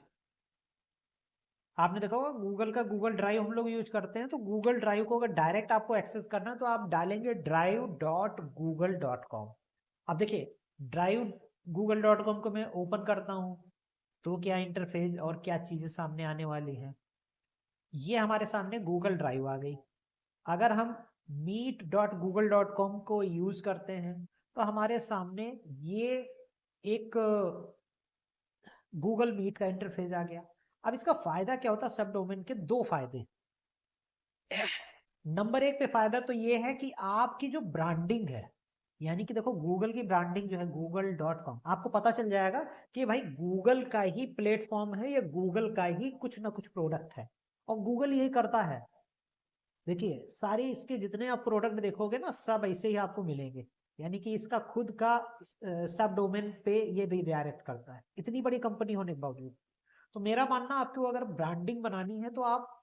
आपने देखा होगा गूगल का गूगल ड्राइव हम लोग यूज करते हैं, तो गूगल ड्राइव को अगर डायरेक्ट आपको एक्सेस करना है तो आप डालेंगे drive.google.com। अब देखिए ड्राइव google.com को मैं ओपन करता हूँ तो क्या इंटरफेस और क्या चीजें सामने आने वाली हैं, ये हमारे सामने गूगल ड्राइव आ गई। अगर हम meet.google.com को यूज करते हैं तो हमारे सामने ये एक गूगल मीट का इंटरफेस आ गया। अब इसका फायदा क्या होता है, सब डोमेन के दो फायदे। नंबर एक पे फायदा तो ये है कि आपकी जो ब्रांडिंग है, यानी कि देखो गूगल की ब्रांडिंग जो है google.com, आपको पता चल जाएगा कि भाई गूगल का ही प्लेटफॉर्म है या गूगल का ही कुछ ना कुछ प्रोडक्ट है, और गूगल यही करता है। देखिए सारे इसके जितने आप प्रोडक्ट देखोगे ना, सब ऐसे ही आपको मिलेंगे, यानी कि इसका खुद का सब डोमेन पे ये भी डायरेक्ट करता है, इतनी बड़ी कंपनी होने के बावजूद। तो मेरा मानना, आपको अगर ब्रांडिंग बनानी है तो आप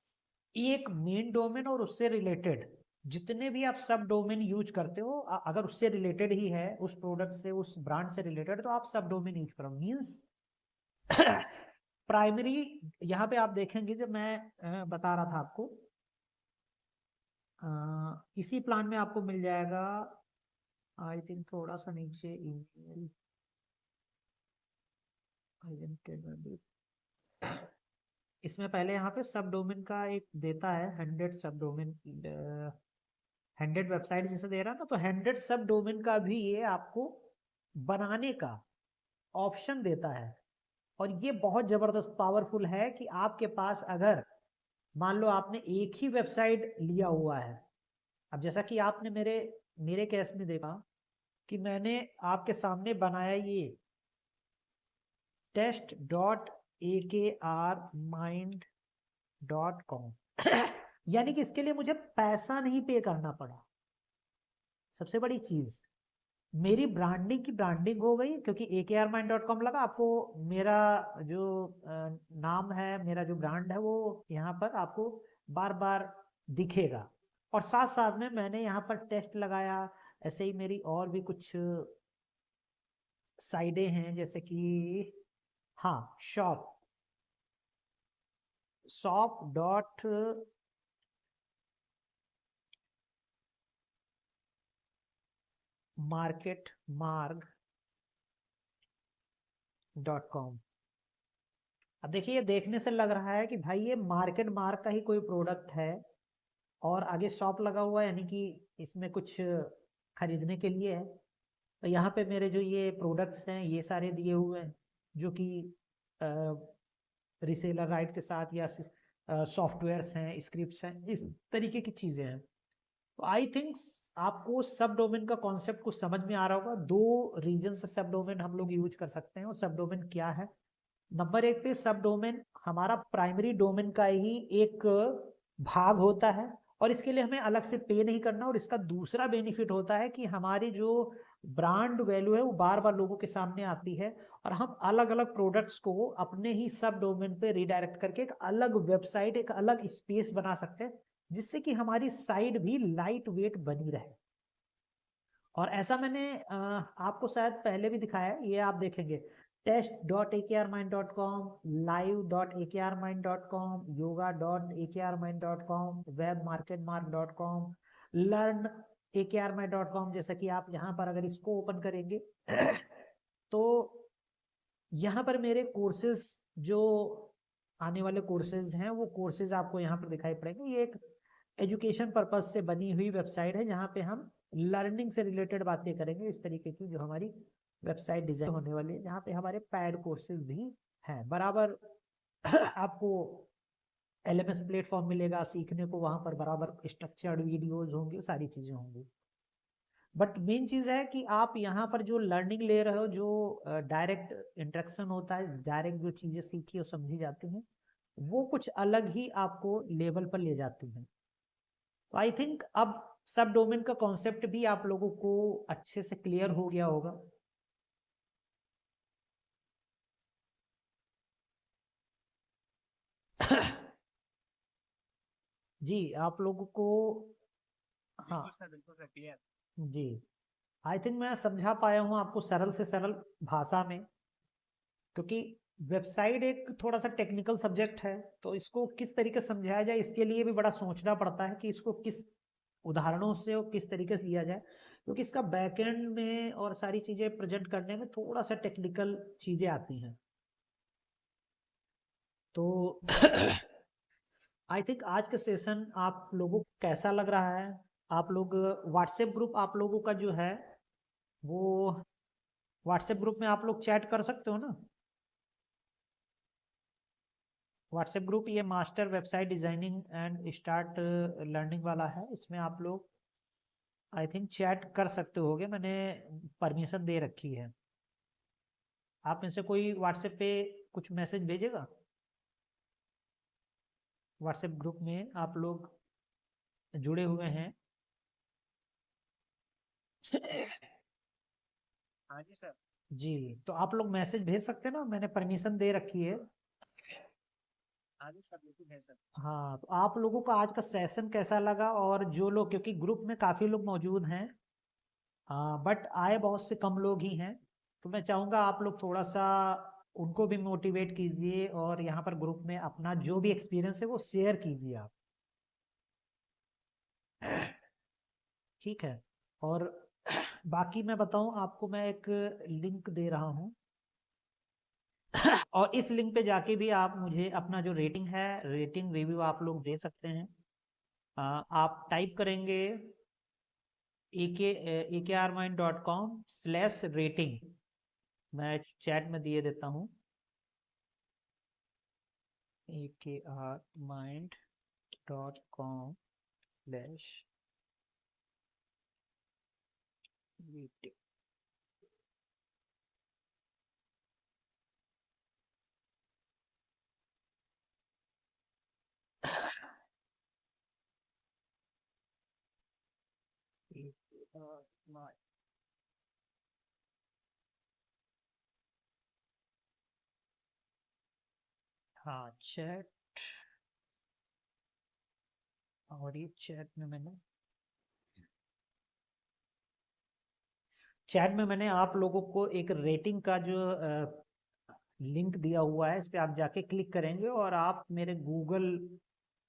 एक मेन डोमेन और उससे रिलेटेड जितने भी आप सब डोमेन यूज करते हो, अगर उससे रिलेटेड ही है, उस प्रोडक्ट से उस ब्रांड से रिलेटेड, तो आप सब डोमेन यूज करो। मींस प्राइमरी यहाँ पे आप देखेंगे, जब मैं बता रहा था आपको, इसी प्लान में आपको मिल जाएगा, आई थिंक थोड़ा सा नीचे, ईमेल इसमें पहले यहाँ पे सब डोमेन का एक देता है 100 सब डोमेन, 100 वेबसाइट जिसे दे रहा है ना, तो 100 सब डोमेन का भी ये आपको बनाने का ऑप्शन देता है। और ये बहुत जबरदस्त पावरफुल है कि आपके पास अगर मान लो आपने एक ही वेबसाइट लिया हुआ है, अब जैसा कि आपने मेरे केस में देखा कि मैंने आपके सामने बनाया ये test.akrmind.com यानी कि इसके लिए मुझे पैसा नहीं पे करना पड़ा। सबसे बड़ी चीज, मेरी ब्रांडिंग की ब्रांडिंग हो गई, क्योंकि akrmind.com लगा आपको, मेरा जो नाम है, मेरा जो ब्रांड है, वो यहाँ पर आपको बार बार दिखेगा। और साथ साथ में मैंने यहाँ पर टेस्ट लगाया। ऐसे ही मेरी और भी कुछ साइडें हैं, जैसे कि हाँ, शॉप डॉट मार्केट मार्ग .com। अब देखिए, ये देखने से लग रहा है कि भाई ये मार्केट मार्ग का ही कोई प्रोडक्ट है, और आगे शॉप लगा हुआ है, यानी कि इसमें कुछ खरीदने के लिए है। तो यहाँ पे मेरे जो ये प्रोडक्ट्स हैं, ये सारे दिए हुए हैं, जो कि रिसेलर राइट के साथ, या सॉफ्टवेयर्स हैं, स्क्रिप्ट्स हैं, इस तरीके की चीज़ें हैं। तो आई थिंक आपको सब डोमेन का कॉन्सेप्ट कुछ समझ में आ रहा होगा। दो रीजन से सब डोमेन हम लोग यूज कर सकते हैं, और सब डोमेन क्या है। नंबर एक पे, सब डोमेन हमारा प्राइमरी डोमेन का ही एक भाग होता है, और इसके लिए हमें अलग से पे नहीं करना। और इसका दूसरा बेनिफिट होता है कि हमारी जो ब्रांड वैल्यू है वो बार बार लोगों के सामने आती है, और हम अलग अलग प्रोडक्ट्स को अपने ही सब डोमेन पे रिडायरेक्ट करके एक अलग वेबसाइट, एक अलग स्पेस बना सकते हैं, जिससे कि हमारी साइट भी लाइट वेट बनी रहे। और ऐसा मैंने आपको शायद पहले भी दिखाया है, ये आप देखेंगे, test.akrmind.com, live.akrmind.com, yoga.akrmind.com, webmarketmark.com, learn.akrmind.com। जैसा कि आप यहाँ पर अगर इसको ओपन करेंगे तो यहाँ पर मेरे कोर्सेज, जो आने वाले कोर्सेज हैं, वो कोर्सेज आपको यहाँ पर दिखाई पड़ेंगे। ये एक एजुकेशन पर्पज से बनी हुई वेबसाइट है, जहाँ पे हम लर्निंग से रिलेटेड बातें करेंगे, इस तरीके की जो हमारी वेबसाइट डिजाइन होने वाली है, जहाँ पे हमारे पैड कोर्सेज भी हैं बराबर। आपको LMS प्लेटफॉर्म मिलेगा सीखने को, वहाँ पर बराबर स्ट्रक्चर्ड वीडियोज होंगे, सारी चीज़ें होंगी। बट मेन चीज़ है कि आप यहाँ पर जो लर्निंग ले रहे हो, जो डायरेक्ट इंटरेक्शन होता है, डायरेक्ट जो चीज़ें सीखी और समझी जाती हैं, वो कुछ अलग ही आपको लेवल पर ले जाती हैं। तो आई थिंक अब सब डोमेन का कॉन्सेप्ट भी आप लोगों को अच्छे से क्लियर हो गया होगा। जी, आप लोगों को, हाँ बिल्कुल सर, क्लियर। जी, आई थिंक मैं समझा पाया हूँ आपको सरल से सरल भाषा में, क्योंकि वेबसाइट एक थोड़ा सा टेक्निकल सब्जेक्ट है, तो इसको किस तरीके से समझाया जाए, इसके लिए भी बड़ा सोचना पड़ता है कि इसको किस उदाहरणों से और किस तरीके से लिया जाए, क्योंकि इसका बैकएंड में और सारी चीज़ें प्रेजेंट करने में थोड़ा सा टेक्निकल चीज़ें आती हैं। तो आई थिंक आज का सेशन आप लोगों को कैसा लग रहा है, आप लोग व्हाट्सएप ग्रुप आप लोगों का जो है वो व्हाट्सएप ग्रुप में आप लोग चैट कर सकते हो ना। व्हाट्सएप ग्रुप ये master website designing and start learning वाला है, इसमें आप लोग आई थिंक चैट कर सकते होगे, मैंने परमिशन दे रखी है। आप में से कोई व्हाट्सएप पे कुछ मैसेज भेजेगा? व्हाट्सएप ग्रुप में आप लोग जुड़े हुए हैं? हाँ जी सर। जी, तो आप लोग मैसेज भेज सकते हैं ना, मैंने परमिशन दे रखी है। हाँ जी सर, बिल्कुल भेज सकते हाँ, तो आप लोगों का आज का सेशन कैसा लगा? और जो लोग, क्योंकि ग्रुप में काफ़ी लोग मौजूद हैं, बट आए बहुत से कम लोग ही हैं, तो मैं चाहूँगा आप लोग थोड़ा सा उनको भी मोटिवेट कीजिए और यहाँ पर ग्रुप में अपना जो भी एक्सपीरियंस है वो शेयर कीजिए आप। ठीक है। और बाकी मैं बताऊँ आपको, मैं एक लिंक दे रहा हूँ और इस लिंक पे जाके भी आप मुझे अपना जो रेटिंग है, रेटिंग रिव्यू आप लोग दे सकते हैं। आप टाइप करेंगे akarmind.com/rating, मैं चैट में दिए देता हूँ akarmind.com/rating। हाँ, चैट, और ये चैट में मैंने आप लोगों को एक रेटिंग का जो लिंक दिया हुआ है, इस पे आप जाके क्लिक करेंगे और आप मेरे गूगल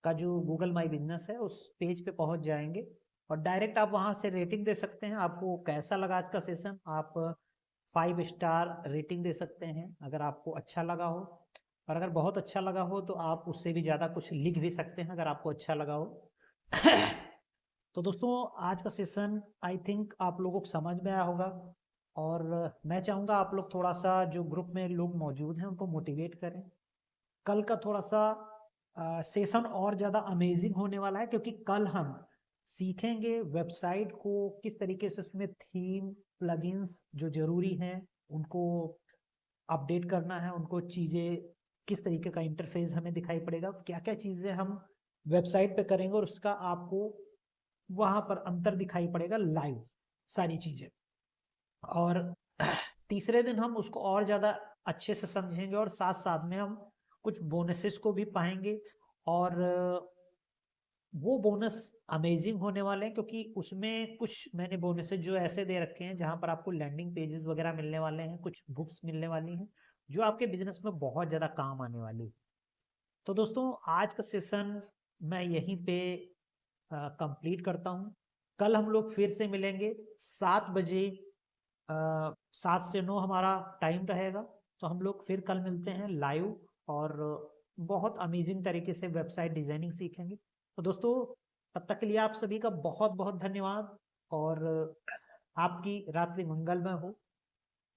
का जो गूगल माई बिजनेस है उस पेज पे पहुंच जाएंगे और डायरेक्ट आप वहां से रेटिंग दे सकते हैं। आपको कैसा लगा आज का सेशन? आप 5 स्टार रेटिंग दे सकते हैं अगर आपको अच्छा लगा हो, और अगर बहुत अच्छा लगा हो तो आप उससे भी ज़्यादा कुछ लिख भी सकते हैं अगर आपको अच्छा लगा हो। तो दोस्तों, आज का सेशन आई थिंक आप लोगों को समझ में आया होगा, और मैं चाहूँगा आप लोग थोड़ा सा जो ग्रुप में लोग मौजूद हैं उनको मोटिवेट करें। कल का थोड़ा सा सेशन और ज़्यादा अमेजिंग होने वाला है, क्योंकि कल हम सीखेंगे वेबसाइट को किस तरीके से उसमें थीम, प्लगइन्स जो ज़रूरी हैं उनको अपडेट करना है, उनको चीज़ें किस तरीके का इंटरफेस हमें दिखाई पड़ेगा, क्या क्या चीज़ें हम वेबसाइट पे करेंगे और उसका आपको वहाँ पर अंतर दिखाई पड़ेगा लाइव, सारी चीज़ें। और तीसरे दिन हम उसको और ज़्यादा अच्छे से समझेंगे और साथ साथ में हम कुछ बोनसेस को भी पाएंगे, और वो बोनस अमेजिंग होने वाले हैं, क्योंकि उसमें कुछ मैंने बोनसेस जो ऐसे दे रखे हैं जहाँ पर आपको लैंडिंग पेजेस वगैरह मिलने वाले हैं, कुछ बुक्स मिलने वाली हैं जो आपके बिजनेस में बहुत ज़्यादा काम आने वाली है। तो दोस्तों, आज का सेशन मैं यहीं पे कंप्लीट करता हूँ। कल हम लोग फिर से मिलेंगे 7 बजे, 7 से 9 हमारा टाइम रहेगा, तो हम लोग फिर कल मिलते हैं लाइव और बहुत अमेजिंग तरीके से वेबसाइट डिजाइनिंग सीखेंगे। तो दोस्तों, तब तक के लिए आप सभी का बहुत बहुत धन्यवाद, और आपकी रात्रि मंगलमय हो।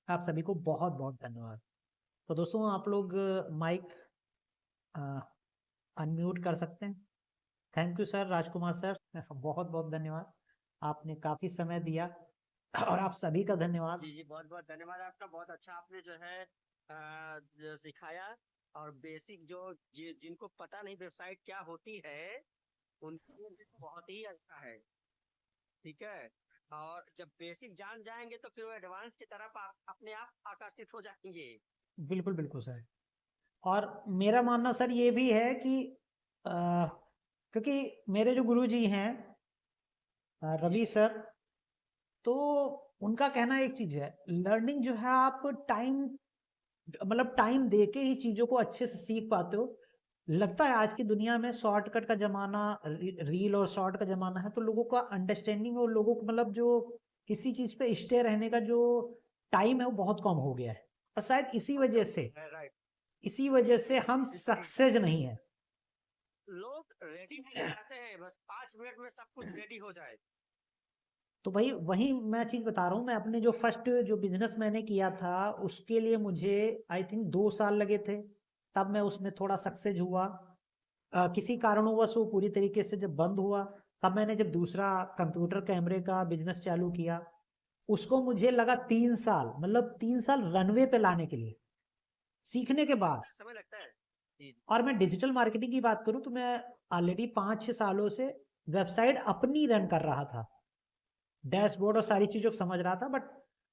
आप सभी को बहुत बहुत धन्यवाद। तो दोस्तों, आप लोग माइक अनम्यूट कर सकते हैं। Thank you sir, Rajkumar sir, बहुत बहुत धन्यवाद, आपने काफ़ी समय दिया, और आप सभी का धन्यवाद। जी जी, बहुत बहुत धन्यवाद आपका। बहुत अच्छा आपने जो है जो सिखाया, और बेसिक जो जिनको पता नहीं वेबसाइट क्या होती है उनके लिए तो बहुत ही अच्छा है। ठीक है, और जब बेसिक जान जाएंगे तो फिर वो एडवांस की तरफ अपने आप आकर्षित हो जाएंगे। बिल्कुल बिल्कुल सर। और मेरा मानना सर ये भी है कि अ, क्योंकि मेरे जो गुरुजी हैं रवि सर, तो उनका कहना एक चीज है, लर्निंग जो है आप टाइम, मतलब टाइम दे के ही चीजों को अच्छे से सीख पाते हो। लगता है आज की दुनिया में शॉर्टकट का जमाना, रील और शॉर्ट का जमाना है, तो लोगों का अंडरस्टैंडिंग और लोगों को मतलब जो किसी चीज पे स्टे रहने का जो टाइम है वो बहुत कम हो गया है, और शायद राइट, इसी वजह से हम सक्सेस नहीं है। लोग रेडी नहीं चाहते हैं, बस 5 मिनट में सब कुछ रेडी हो जाए। तो भाई वही मैं चीज बता रहा हूँ, मैं अपने जो फर्स्ट जो बिजनेस मैंने किया था उसके लिए मुझे आई थिंक 2 साल लगे थे, तब मैं उसमें थोड़ा सक्सेस हुआ। किसी कारणवश वो पूरी तरीके से जब बंद हुआ, तब मैंने जब दूसरा कंप्यूटर कैमरे का बिजनेस चालू किया, उसको मुझे लगा 3 साल, मतलब 3 साल रनवे पे लाने के लिए, सीखने के बाद। समय लगता है जी। और मैं डिजिटल मार्केटिंग की बात करूं तो मैं ऑलरेडी 5-6 सालों से वेबसाइट अपनी रन कर रहा था, डैशबोर्ड और सारी चीज़ों को समझ रहा था। बट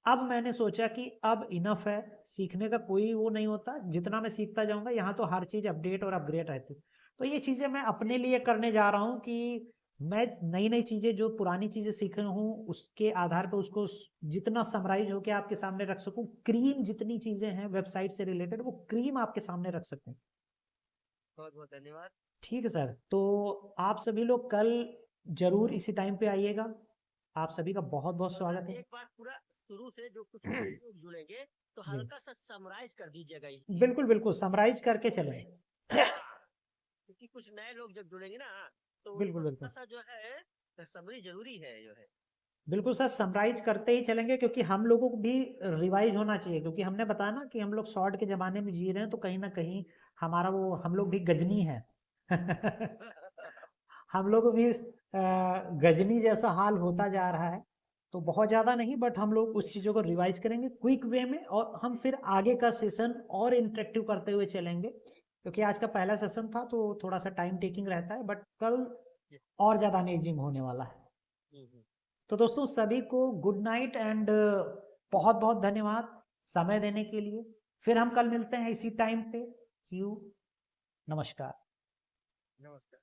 अब मैंने सोचा कि अब इनफ है, सीखने का कोई वो नहीं होता, जितना मैं सीखता जाऊंगा यहाँ तो हर चीज़ अपडेट और अपग्रेड रहती है। तो ये चीज़ें मैं अपने लिए करने जा रहा हूँ कि मैं नई नई चीज़ें, जो पुरानी चीज़ें सीखे हूँ उसके आधार पर उसको जितना समराइज होकर आपके सामने रख सकूँ, क्रीम जितनी चीज़ें हैं वेबसाइट से रिलेटेड वो क्रीम आपके सामने रख सकूँ। बहुत बहुत धन्यवाद। ठीक है सर, तो आप सभी लोग कल जरूर इसी टाइम पे आइएगा। आप सभी का बहुत बहुत स्वागत है। एक बार पूरा शुरू से जो कुछ लोग जुड़ेंगे तो जी हल्का सा समराइज कर दीजिएगा बिल्कुल बिल्कुल, समराइज करके चलें। क्योंकि कुछ नए लोग जब जुड़ेंगे ना तो बिल्कुल उनको बिल्कुल थोड़ा सा जो है समरी जरूरी है जो है। बिल्कुल सर, समराइज करते ही चलेंगे क्योंकि हम लोगों को भी रिवाइज होना चाहिए, क्योंकि हमने बताया ना कि हम लोग शॉर्ट के ज़माने में जी रहे हैं, तो कहीं ना कहीं हमारा वो, हम लोग भी गजनी है। हम लोग को भी गजनी जैसा हाल होता जा रहा है, तो बहुत ज़्यादा नहीं, बट हम लोग उस चीज़ों को रिवाइज करेंगे क्विक वे में, और हम फिर आगे का सेशन और इंटरेक्टिव करते हुए चलेंगे, क्योंकि आज का पहला सेशन था तो थोड़ा सा टाइम टेकिंग रहता है, बट कल और ज़्यादा अमेजिंग होने वाला है। तो दोस्तों सभी को गुड नाइट एंड बहुत बहुत धन्यवाद समय देने के लिए। फिर हम कल मिलते हैं इसी टाइम पे। सी यू, नमस्कार। नमस्कार।